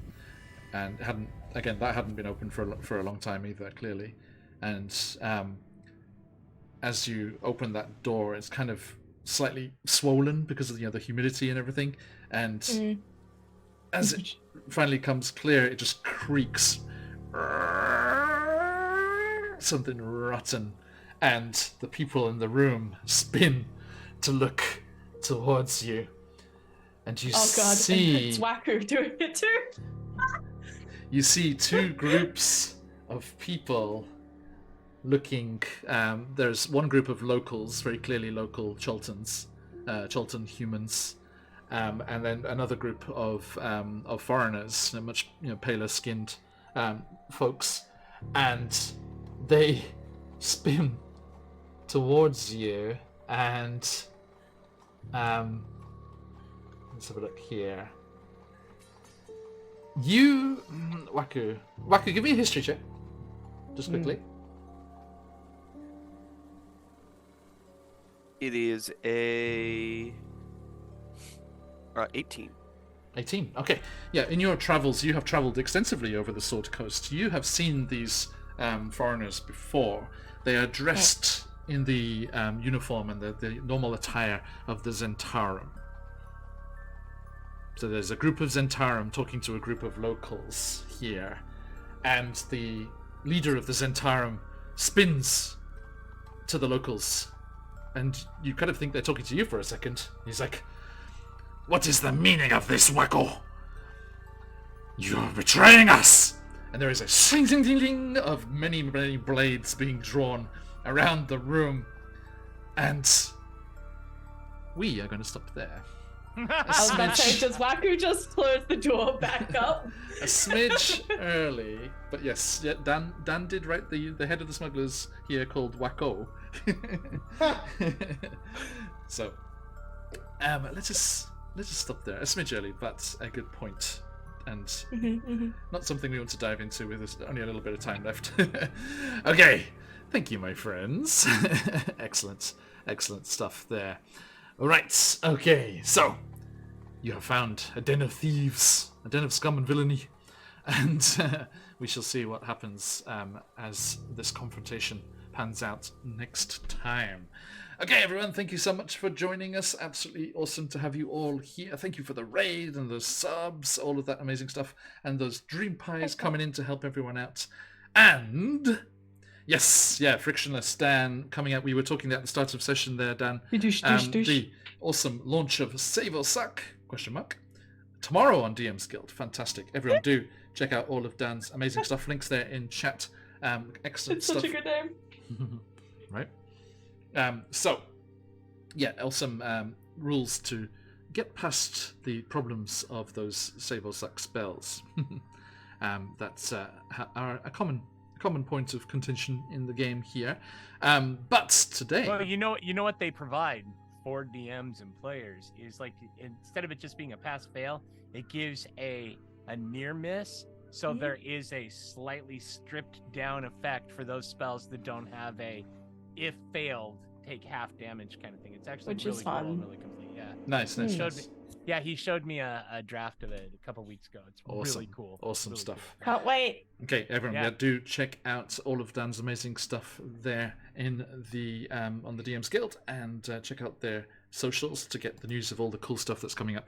A: that hadn't been open for a long time either, clearly. And as you open that door, it's kind of slightly swollen because of the humidity and everything, and as it finally comes clear, it just creaks. Something rotten, and the people in the room spin to look towards you, and you see
F: it's Waku doing it too.
A: you see two groups of people looking. There's one group of locals, very clearly local Cholton humans, and then another group of foreigners, much paler skinned folks, and they spin towards you, and let's have a look here. You, Waku, give me a history check, just quickly.
E: It is a 18.
A: 18. Okay. Yeah, in your travels, you have traveled extensively over the Sword Coast. You have seen these foreigners before. They are dressed in the uniform and the normal attire of the Zentarum. So there's a group of Zentarum talking to a group of locals here, and the leader of the Zentarum spins to the locals, and you kind of think they're talking to you for a second. He's like, "What is the meaning of this, Wacko? You're betraying us!" And there is a swing, ding, ding, ding of many, many blades being drawn around the room, and we are going to stop there.
F: I was about to say, does Waku just close the door back up?
A: A smidge early, but yes, yeah, Dan did write the head of the smugglers here called Wacko. So, let's just stop there. A smidge early, but a good point, and not something we want to dive into with only a little bit of time left. Okay, thank you, my friends. Excellent stuff there. All right, okay, so you have found a den of thieves, a den of scum and villainy, and we shall see what happens as this confrontation pans out next time. Okay, everyone, thank you so much for joining us. Absolutely awesome to have you all here. Thank you for the raid and the subs, all of that amazing stuff, and those dream pies coming in to help everyone out. And yes, yeah, Frictionless Dan coming out. We were talking at the start of session there, Dan. The awesome launch of Save or Suck, ? Tomorrow on DM's Guild. Fantastic. Everyone do check out all of Dan's amazing stuff. Links there in chat. Excellent stuff.
F: It's such a good name.
A: Right? So, yeah, awesome rules to get past the problems of those Save or Suck spells. That's are a common point of contention in the game here. But today...
C: Well, you know what they provide for DMs and players is, like, instead of it just being a pass-fail, it gives a near miss. So there is a slightly stripped down effect for those spells that don't have a if failed take half damage kind of thing. It's actually
F: Which
C: really
F: is
C: cool
F: fun.
C: and really complete. Yeah.
A: Nice.
C: He showed me a draft of it a couple weeks ago. It's
A: Awesome.
C: really cool.
A: Awesome
C: Really
A: stuff.
F: Can't wait.
A: Okay, everyone,
C: Yeah.
A: do check out all of Dan's amazing stuff there in the on the DM's Guild, and check out their socials to get the news of all the cool stuff that's coming up.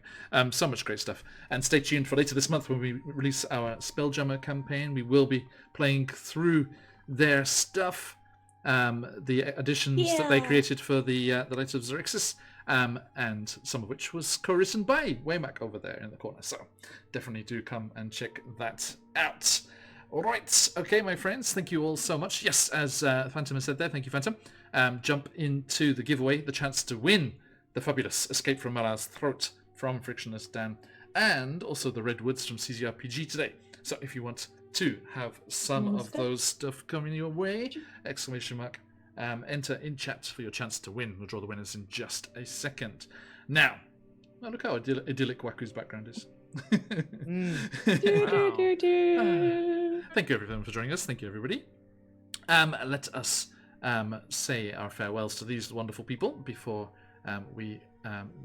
A: So much great stuff. And stay tuned for later this month when we release our Spelljammer campaign. We will be playing through their stuff, the additions that they created for the Light of Xerxes, and some of which was co-written by Waymack over there in the corner. So definitely do come and check that out. All right, okay, my friends, thank you all so much. Yes, as Phantom has said there, thank you, Phantom. Jump into the giveaway, the chance to win the fabulous Escape from Mala's Throat from Frictionless Dan, and also the Redwoods from CZRPG today. So if you want to have some of those stuff coming your way, ! Enter in chat for your chance to win. We'll draw the winners in just a second. Now, look how idyllic Waku's background is. Thank you everyone for joining us. Thank you everybody. Let us say our farewells to these wonderful people before we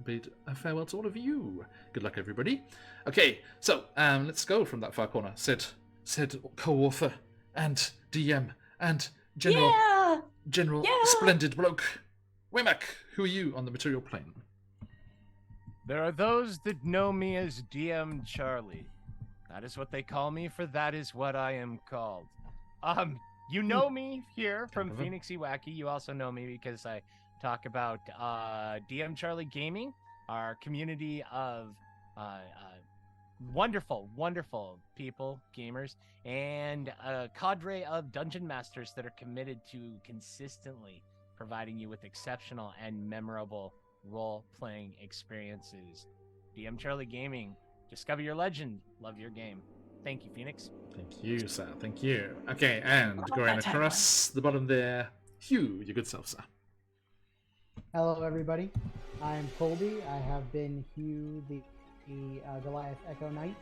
A: bid a farewell to all of you. Good luck everybody. Okay, so let's go from that far corner. Said co-author and DM and General Splendid Bloke. Waymack, who are you on the material plane?
C: There are those that know me as DM Charlie. That is what they call me, for that is what I am called. You know me here from Phoenix Iwaki. You also know me because I talk about DM Charlie Gaming, our community of wonderful, wonderful people, gamers, and a cadre of dungeon masters that are committed to consistently providing you with exceptional and memorable role-playing experiences. DM Charlie Gaming, discover your legend, love your game. Thank you, Phoenix.
A: Thank you, sir. Thank you. Okay, and going across the bottom there, Hugh, your good self, sir.
D: Hello, everybody. I'm Colby. I have been Hugh, the Goliath Echo Knight.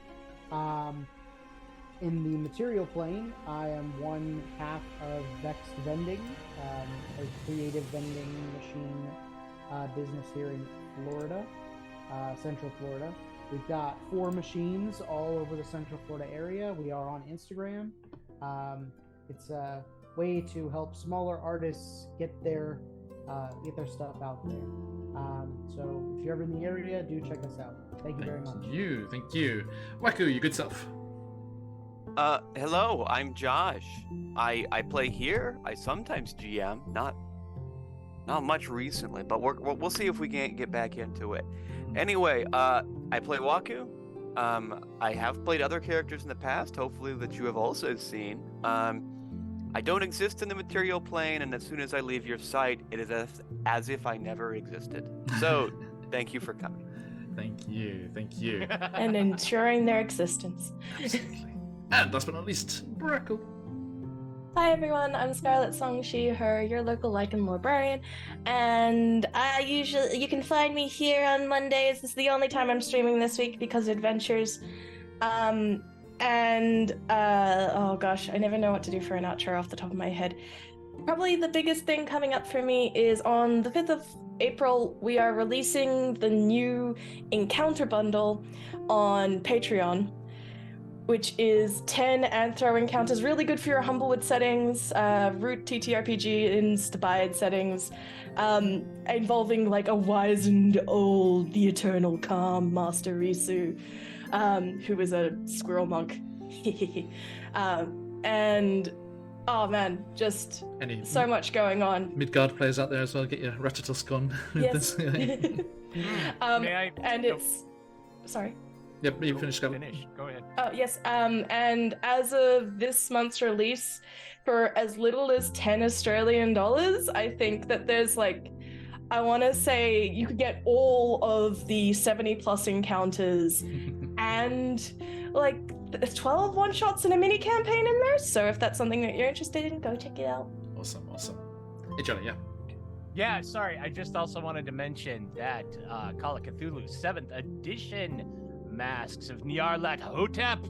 D: In the material plane, I am one half of Vexed Vending, a creative vending machine business here in Florida, Central Florida. We've got 4 machines all over the Central Florida area. We are on Instagram. It's a way to help smaller artists get their stuff out there. So if you're ever in the area, do check us out. Thank you very much.
A: Thank you. Waku, your good self.
E: Hello, I'm Josh. I play here. I sometimes GM, not much recently, but we'll see if we can get back into it. Anyway, I play Waku. I have played other characters in the past, hopefully that you have also seen. I don't exist in the material plane, and as soon as I leave your sight, it is as if I never existed. So, thank you for coming.
A: Thank you.
F: And ensuring their existence.
A: Absolutely. And last but not least, Brackle.
F: Hi everyone, I'm Scarlett Song, she, her, your local Lycan librarian, and you can find me here on Mondays. This is the only time I'm streaming this week because of adventures. Oh gosh, I never know what to do for an outro off the top of my head. Probably the biggest thing coming up for me is on the 5th of April, we are releasing the new Encounter Bundle on Patreon, which is 10 Anthro encounters, really good for your Humblewood settings, Root TTRPG Instabiad settings, involving like a wizened old, the eternal calm Master Risu, who is a squirrel monk. And oh man, just so much going on.
A: Midgard players out there as well, get your Ratatusk on.
F: Yes.
C: And
F: it's... Sorry.
A: Yep, you finished.
C: Go ahead.
F: Oh, yes. And as of this month's release, for as little as 10 Australian dollars, I think that there's like, I want to say you could get all of the 70 plus encounters and like 12 one-shots and a mini campaign in there. So if that's something that you're interested in, go check it out.
A: Awesome. Hey, Johnny, yeah.
C: Yeah, sorry. I just also wanted to mention that Call of Cthulhu 7th edition Masks of Nyarlathotep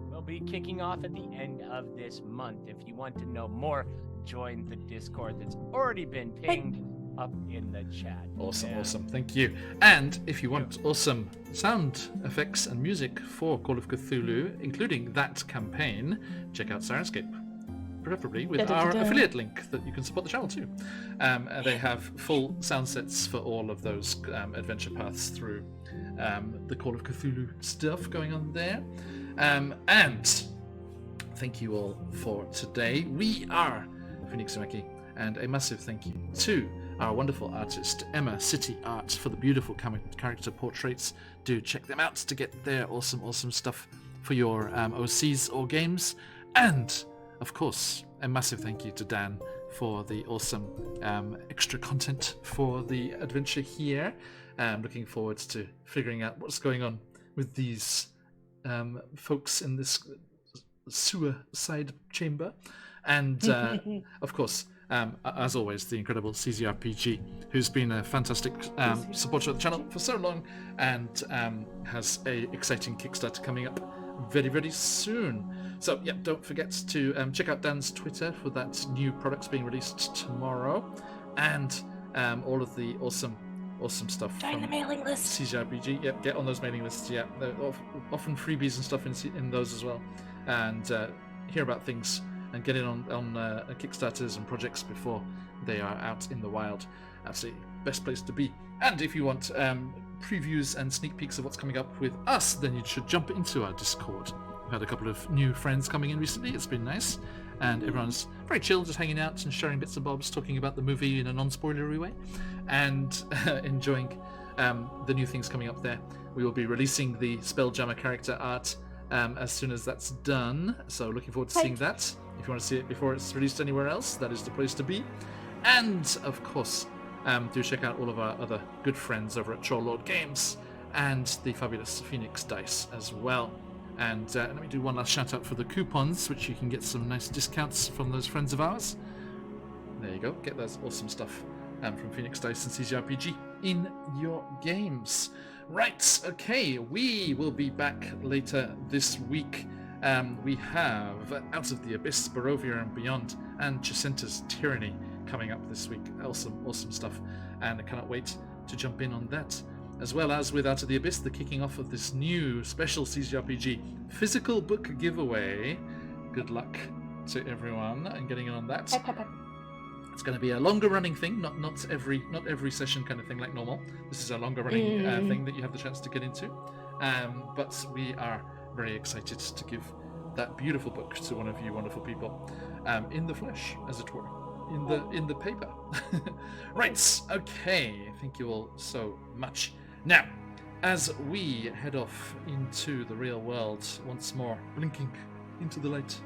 C: will be kicking off at the end of this month. If you want to know more, join the Discord that's already been pinged up in the chat.
A: Awesome. Thank you. And if you want awesome sound effects and music for Call of Cthulhu, including that campaign, check out Sirenscape. Preferably with our affiliate link that you can support the channel too. They have full sound sets for all of those adventure paths through the Call of Cthulhu stuff going on there. And thank you all for today. We are QuestJunkiesUK, and a massive thank you to our wonderful artist Emma City Art for the beautiful character portraits. Do check them out to get their awesome stuff for your OCs or games. And of course, a massive thank you to Dan for the awesome extra content for the adventure here. Looking forward to figuring out what's going on with these folks in this sewer side chamber. And of course, as always, the incredible CZRPG, who's been a fantastic supporter of the channel for so long and has a exciting Kickstarter coming up very, very soon. So yeah, don't forget to check out Dan's Twitter for that new products being released tomorrow, and all of the awesome stuff.
F: Join the mailing list.
A: CZRPG. Yep, get on those mailing lists. Yeah, there are often freebies and stuff in those as well, and hear about things and get in on Kickstarters and projects before they are out in the wild. Absolutely best place to be. And if you want previews and sneak peeks of what's coming up with us, then you should jump into our Discord. We've had a couple of new friends coming in recently. It's been nice, and everyone's very chill, just hanging out and sharing bits and bobs, talking about the movie in a non-spoilery way, and enjoying the new things coming up there. We will be releasing the Spelljammer character art as soon as that's done. So looking forward to seeing that. If you want to see it before it's released anywhere else, that is the place to be. And of course, do check out all of our other good friends over at Trollord Games and the fabulous Phoenix Dice as well. And let me do one last shout out for the coupons, which you can get some nice discounts from those friends of ours. There you go. Get those awesome stuff from Phoenix Dice and CCRPG in your games. Right, okay, we will be back later this week. We have Out of the Abyss, Barovia and Beyond, and Jacinta's Tyranny coming up this week. Awesome stuff, and I cannot wait to jump in on that. As well as with Out of the Abyss, the kicking off of this new special CCRPG physical book giveaway. Good luck to everyone and getting in on that. It's going to be a longer running thing, not every session kind of thing like normal. This is a longer running thing that you have the chance to get into. But we are very excited to give that beautiful book to one of you wonderful people, in the flesh, as it were, in the paper. Right, okay, thank you all so much. Now, as we head off into the real world once more, blinking into the light,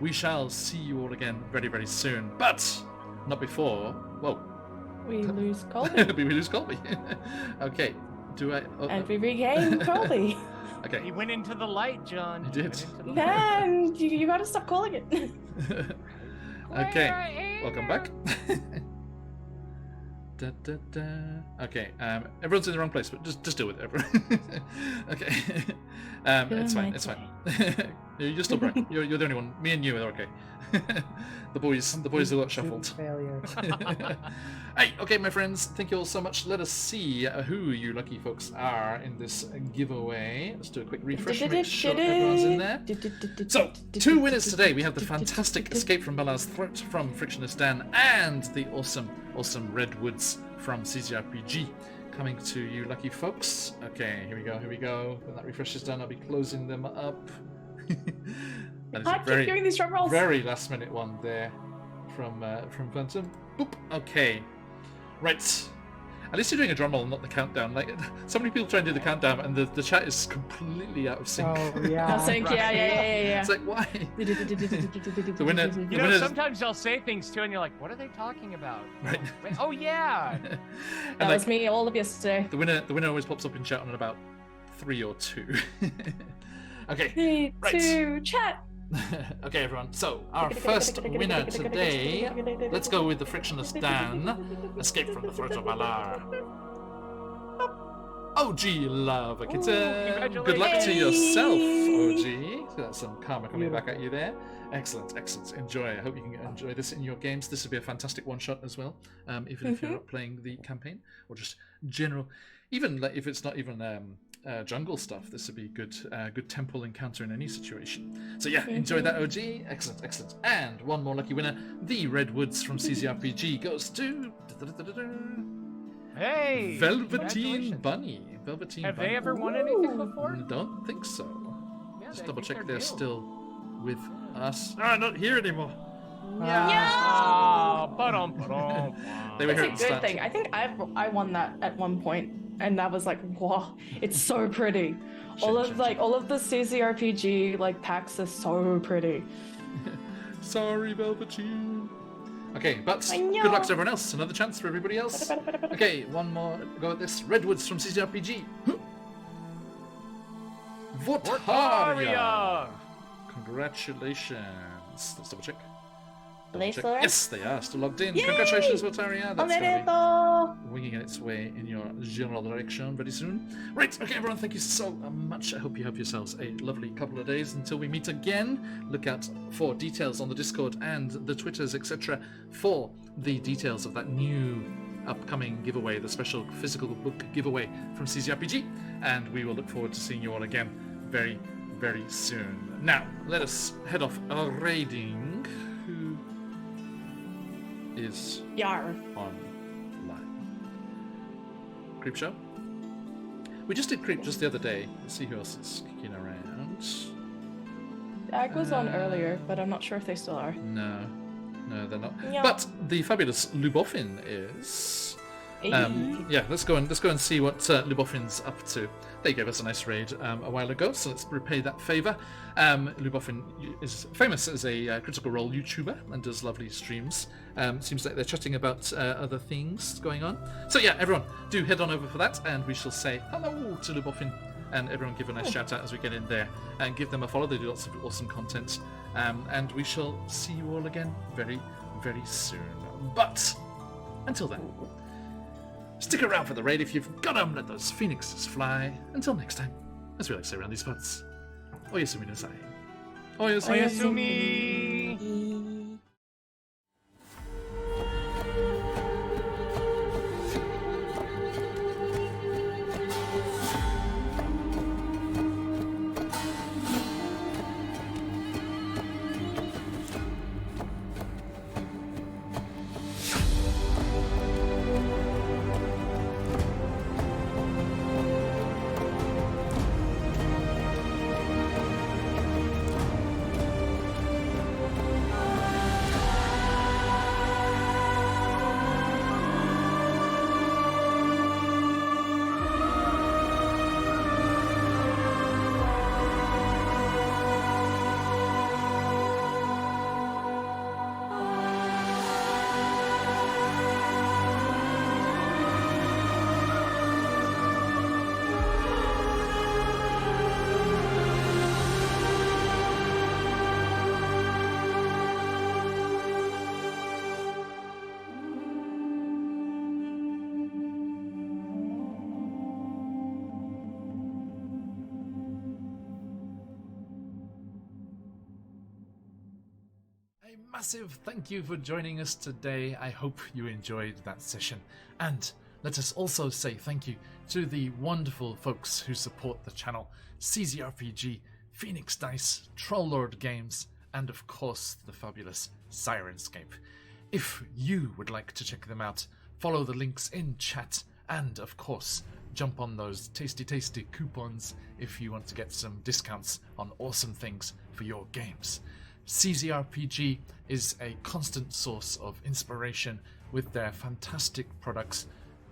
A: we shall see you all again very, very soon. But not before. Whoa.
F: We lose Colby.
A: we lose Colby. Okay. Do I? Oh,
F: And we regain Colby.
A: Okay.
C: He went into the light, John.
A: He did.
F: Man, you gotta stop calling it.
A: Okay. Welcome back. Da, da, da. Okay. Everyone's in the wrong place, but just deal with it, everyone. Okay. It's fine. It's fine. You're still right. You're the only one. Me and you are okay. The boys have got shuffled.
D: Failure.
A: Hey, okay, my friends, thank you all so much. Let us see who you lucky folks are in this giveaway. Let's do a quick refresh, make sure everyone's in there. So, 2 winners today. We have the fantastic Escape from Bella's Throat from Frictionless Dan and the awesome Redwoods from CCRPG. Coming to you lucky folks. Okay, here we go. When that refresh is done, I'll be closing them up. That is
F: I keep hearing these drum rolls.
A: very last minute one there from Phantom. Boop. Okay. Right. At least you're doing a drum roll, not the countdown. Like, so many people try and do the countdown, and the chat is completely out of sync.
D: Oh, yeah.
F: I think, yeah.
A: It's like, why? The winner.
C: You know, sometimes I'll say things too, and you're like, "What are they talking about?"
A: Right.
C: Wait, oh yeah.
F: That was me all of yesterday.
A: The winner always pops up in chat on about 3 or 2. Okay.
F: 3,
A: Right.
F: 2, chat.
A: Okay, everyone. So, our first winner today, let's go with the Frictionless Dan, Escape from the Throat of Valar. OG Lava Kitten. Good luck to yourself, OG. So that's some karma coming back at you there. Excellent. Enjoy. I hope you can enjoy this in your games. This would be a fantastic one-shot as well, even if you're not playing the campaign, or just general. Even like, if it's not even jungle stuff, this would be good temple encounter in any situation. So yeah, enjoy that, OG. Excellent. And one more lucky winner, the Redwoods from CCRPG goes to
C: Hey.
A: Velveteen Bunny.
C: Have they ever won anything before?
A: Don't think so.
C: Yeah,
A: Just
C: I
A: double
C: think
A: check
C: they're
A: they're
C: new.
A: still with us. Not here anymore.
C: Oh,
A: They were
F: That's
A: here
F: a
A: at the
F: good
A: start.
F: thing. I think I won that at one point, and that was like, wow, it's so pretty. All of the CCRPG like packs are so pretty.
A: Sorry, Velveteen. Okay, but
F: I
A: good
F: know.
A: luck to everyone else. Another chance for everybody else. Okay, one more go at this. Redwoods from CCRPG. Vortaria.
C: Vortaria.
A: Congratulations. Let's double check.
F: Laser?
A: Yes, they are still logged in.
F: Yay!
A: Congratulations, Vortaria. That's going to
F: Omedeto!
A: be winging its way in your general direction very soon. Right, okay, everyone, thank you so much. I hope you have yourselves a lovely couple of days until we meet again. Look out for details on the Discord and the Twitters, etc., for the details of that new upcoming giveaway, the special physical book giveaway from CCRPG, and we will look forward to seeing you all again very, very soon. Now, let us head off raiding. Who is
F: Yar.
A: online? Creepshow? We just did Creep just the other day. Let's see who else is kicking around.
F: Dag was on earlier, but I'm not sure if they still are.
A: No, they're not.
F: Yeah.
A: But the fabulous Lubofin is. Yeah, let's go and see what Lubofin's up to. They gave us a nice raid a while ago, so let's repay that favor. Lubofin is famous as a Critical Role YouTuber and does lovely streams. Seems like they're chatting about other things going on. So yeah, everyone, do head on over for that, and we shall say hello to Lubofin, and everyone give a nice shout out as we get in there, and give them a follow. They do lots of awesome content, and we shall see you all again very, very soon. But until then, stick around for the raid if you've got 'em. Let those phoenixes fly. Until next time, as we like to say around these parts, Oyasumi no sai.
C: Oyasumi!
A: A massive thank you for joining us today. I hope you enjoyed that session. And let us also say thank you to the wonderful folks who support the channel: CZRPG, Phoenix Dice, Trollord Games, and of course the fabulous Sirenscape. If you would like to check them out, follow the links in chat, and of course jump on those tasty coupons if you want to get some discounts on awesome things for your games. CZRPG is a constant source of inspiration with their fantastic products,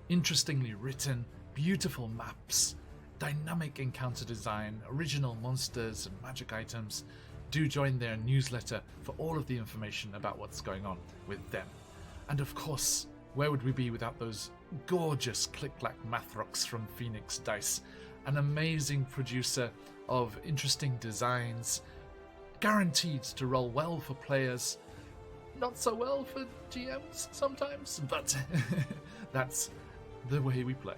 A: interestingly written, beautiful maps, dynamic encounter design, original monsters and magic items. Do join their newsletter for all of the information about what's going on with them. And of course, where would we be without those gorgeous Click-Clack Mathrocks from Phoenix Dice, an amazing producer of interesting designs, guaranteed to roll well for players, not so well for GMs sometimes, but that's the way we play.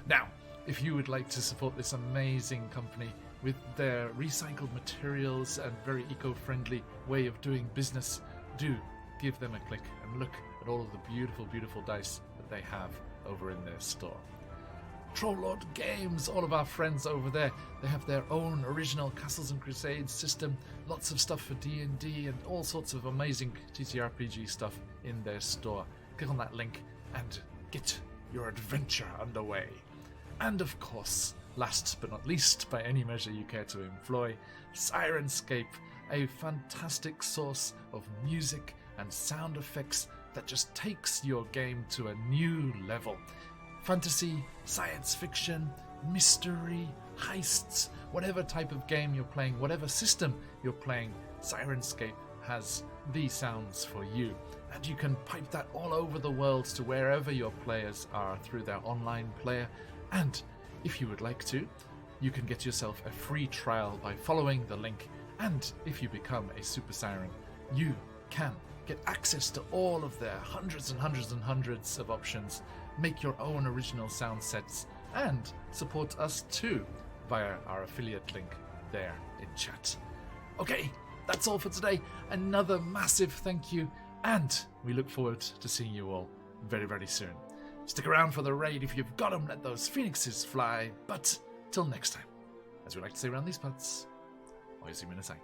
A: Now, if you would like to support this amazing company with their recycled materials and very eco-friendly way of doing business, do give them a click and look at all of the beautiful dice that they have over in their store. Trollord Games, all of our friends over there, they have their own original Castles and Crusades system, lots of stuff for D&D and all sorts of amazing TTRPG stuff in their store. Click on that link and get your adventure underway. And of course, last but not least, by any measure you care to employ, Sirenscape, a fantastic source of music and sound effects that just takes your game to a new level. Fantasy, science fiction, mystery, heists, whatever type of game you're playing, whatever system you're playing, Sirenscape has the sounds for you. And you can pipe that all over the world to wherever your players are through their online player. And if you would like to, you can get yourself a free trial by following the link. And if you become a Super Siren, you can get access to all of their hundreds and hundreds of options, make your own original sound sets, and support us too via our affiliate link there in chat. Okay, that's all for today. Another massive thank you, and we look forward to seeing you all very, very soon. Stick around for the raid if you've got 'em, let those phoenixes fly. But till next time, as we like to say around these parts, Oyasumi na sai.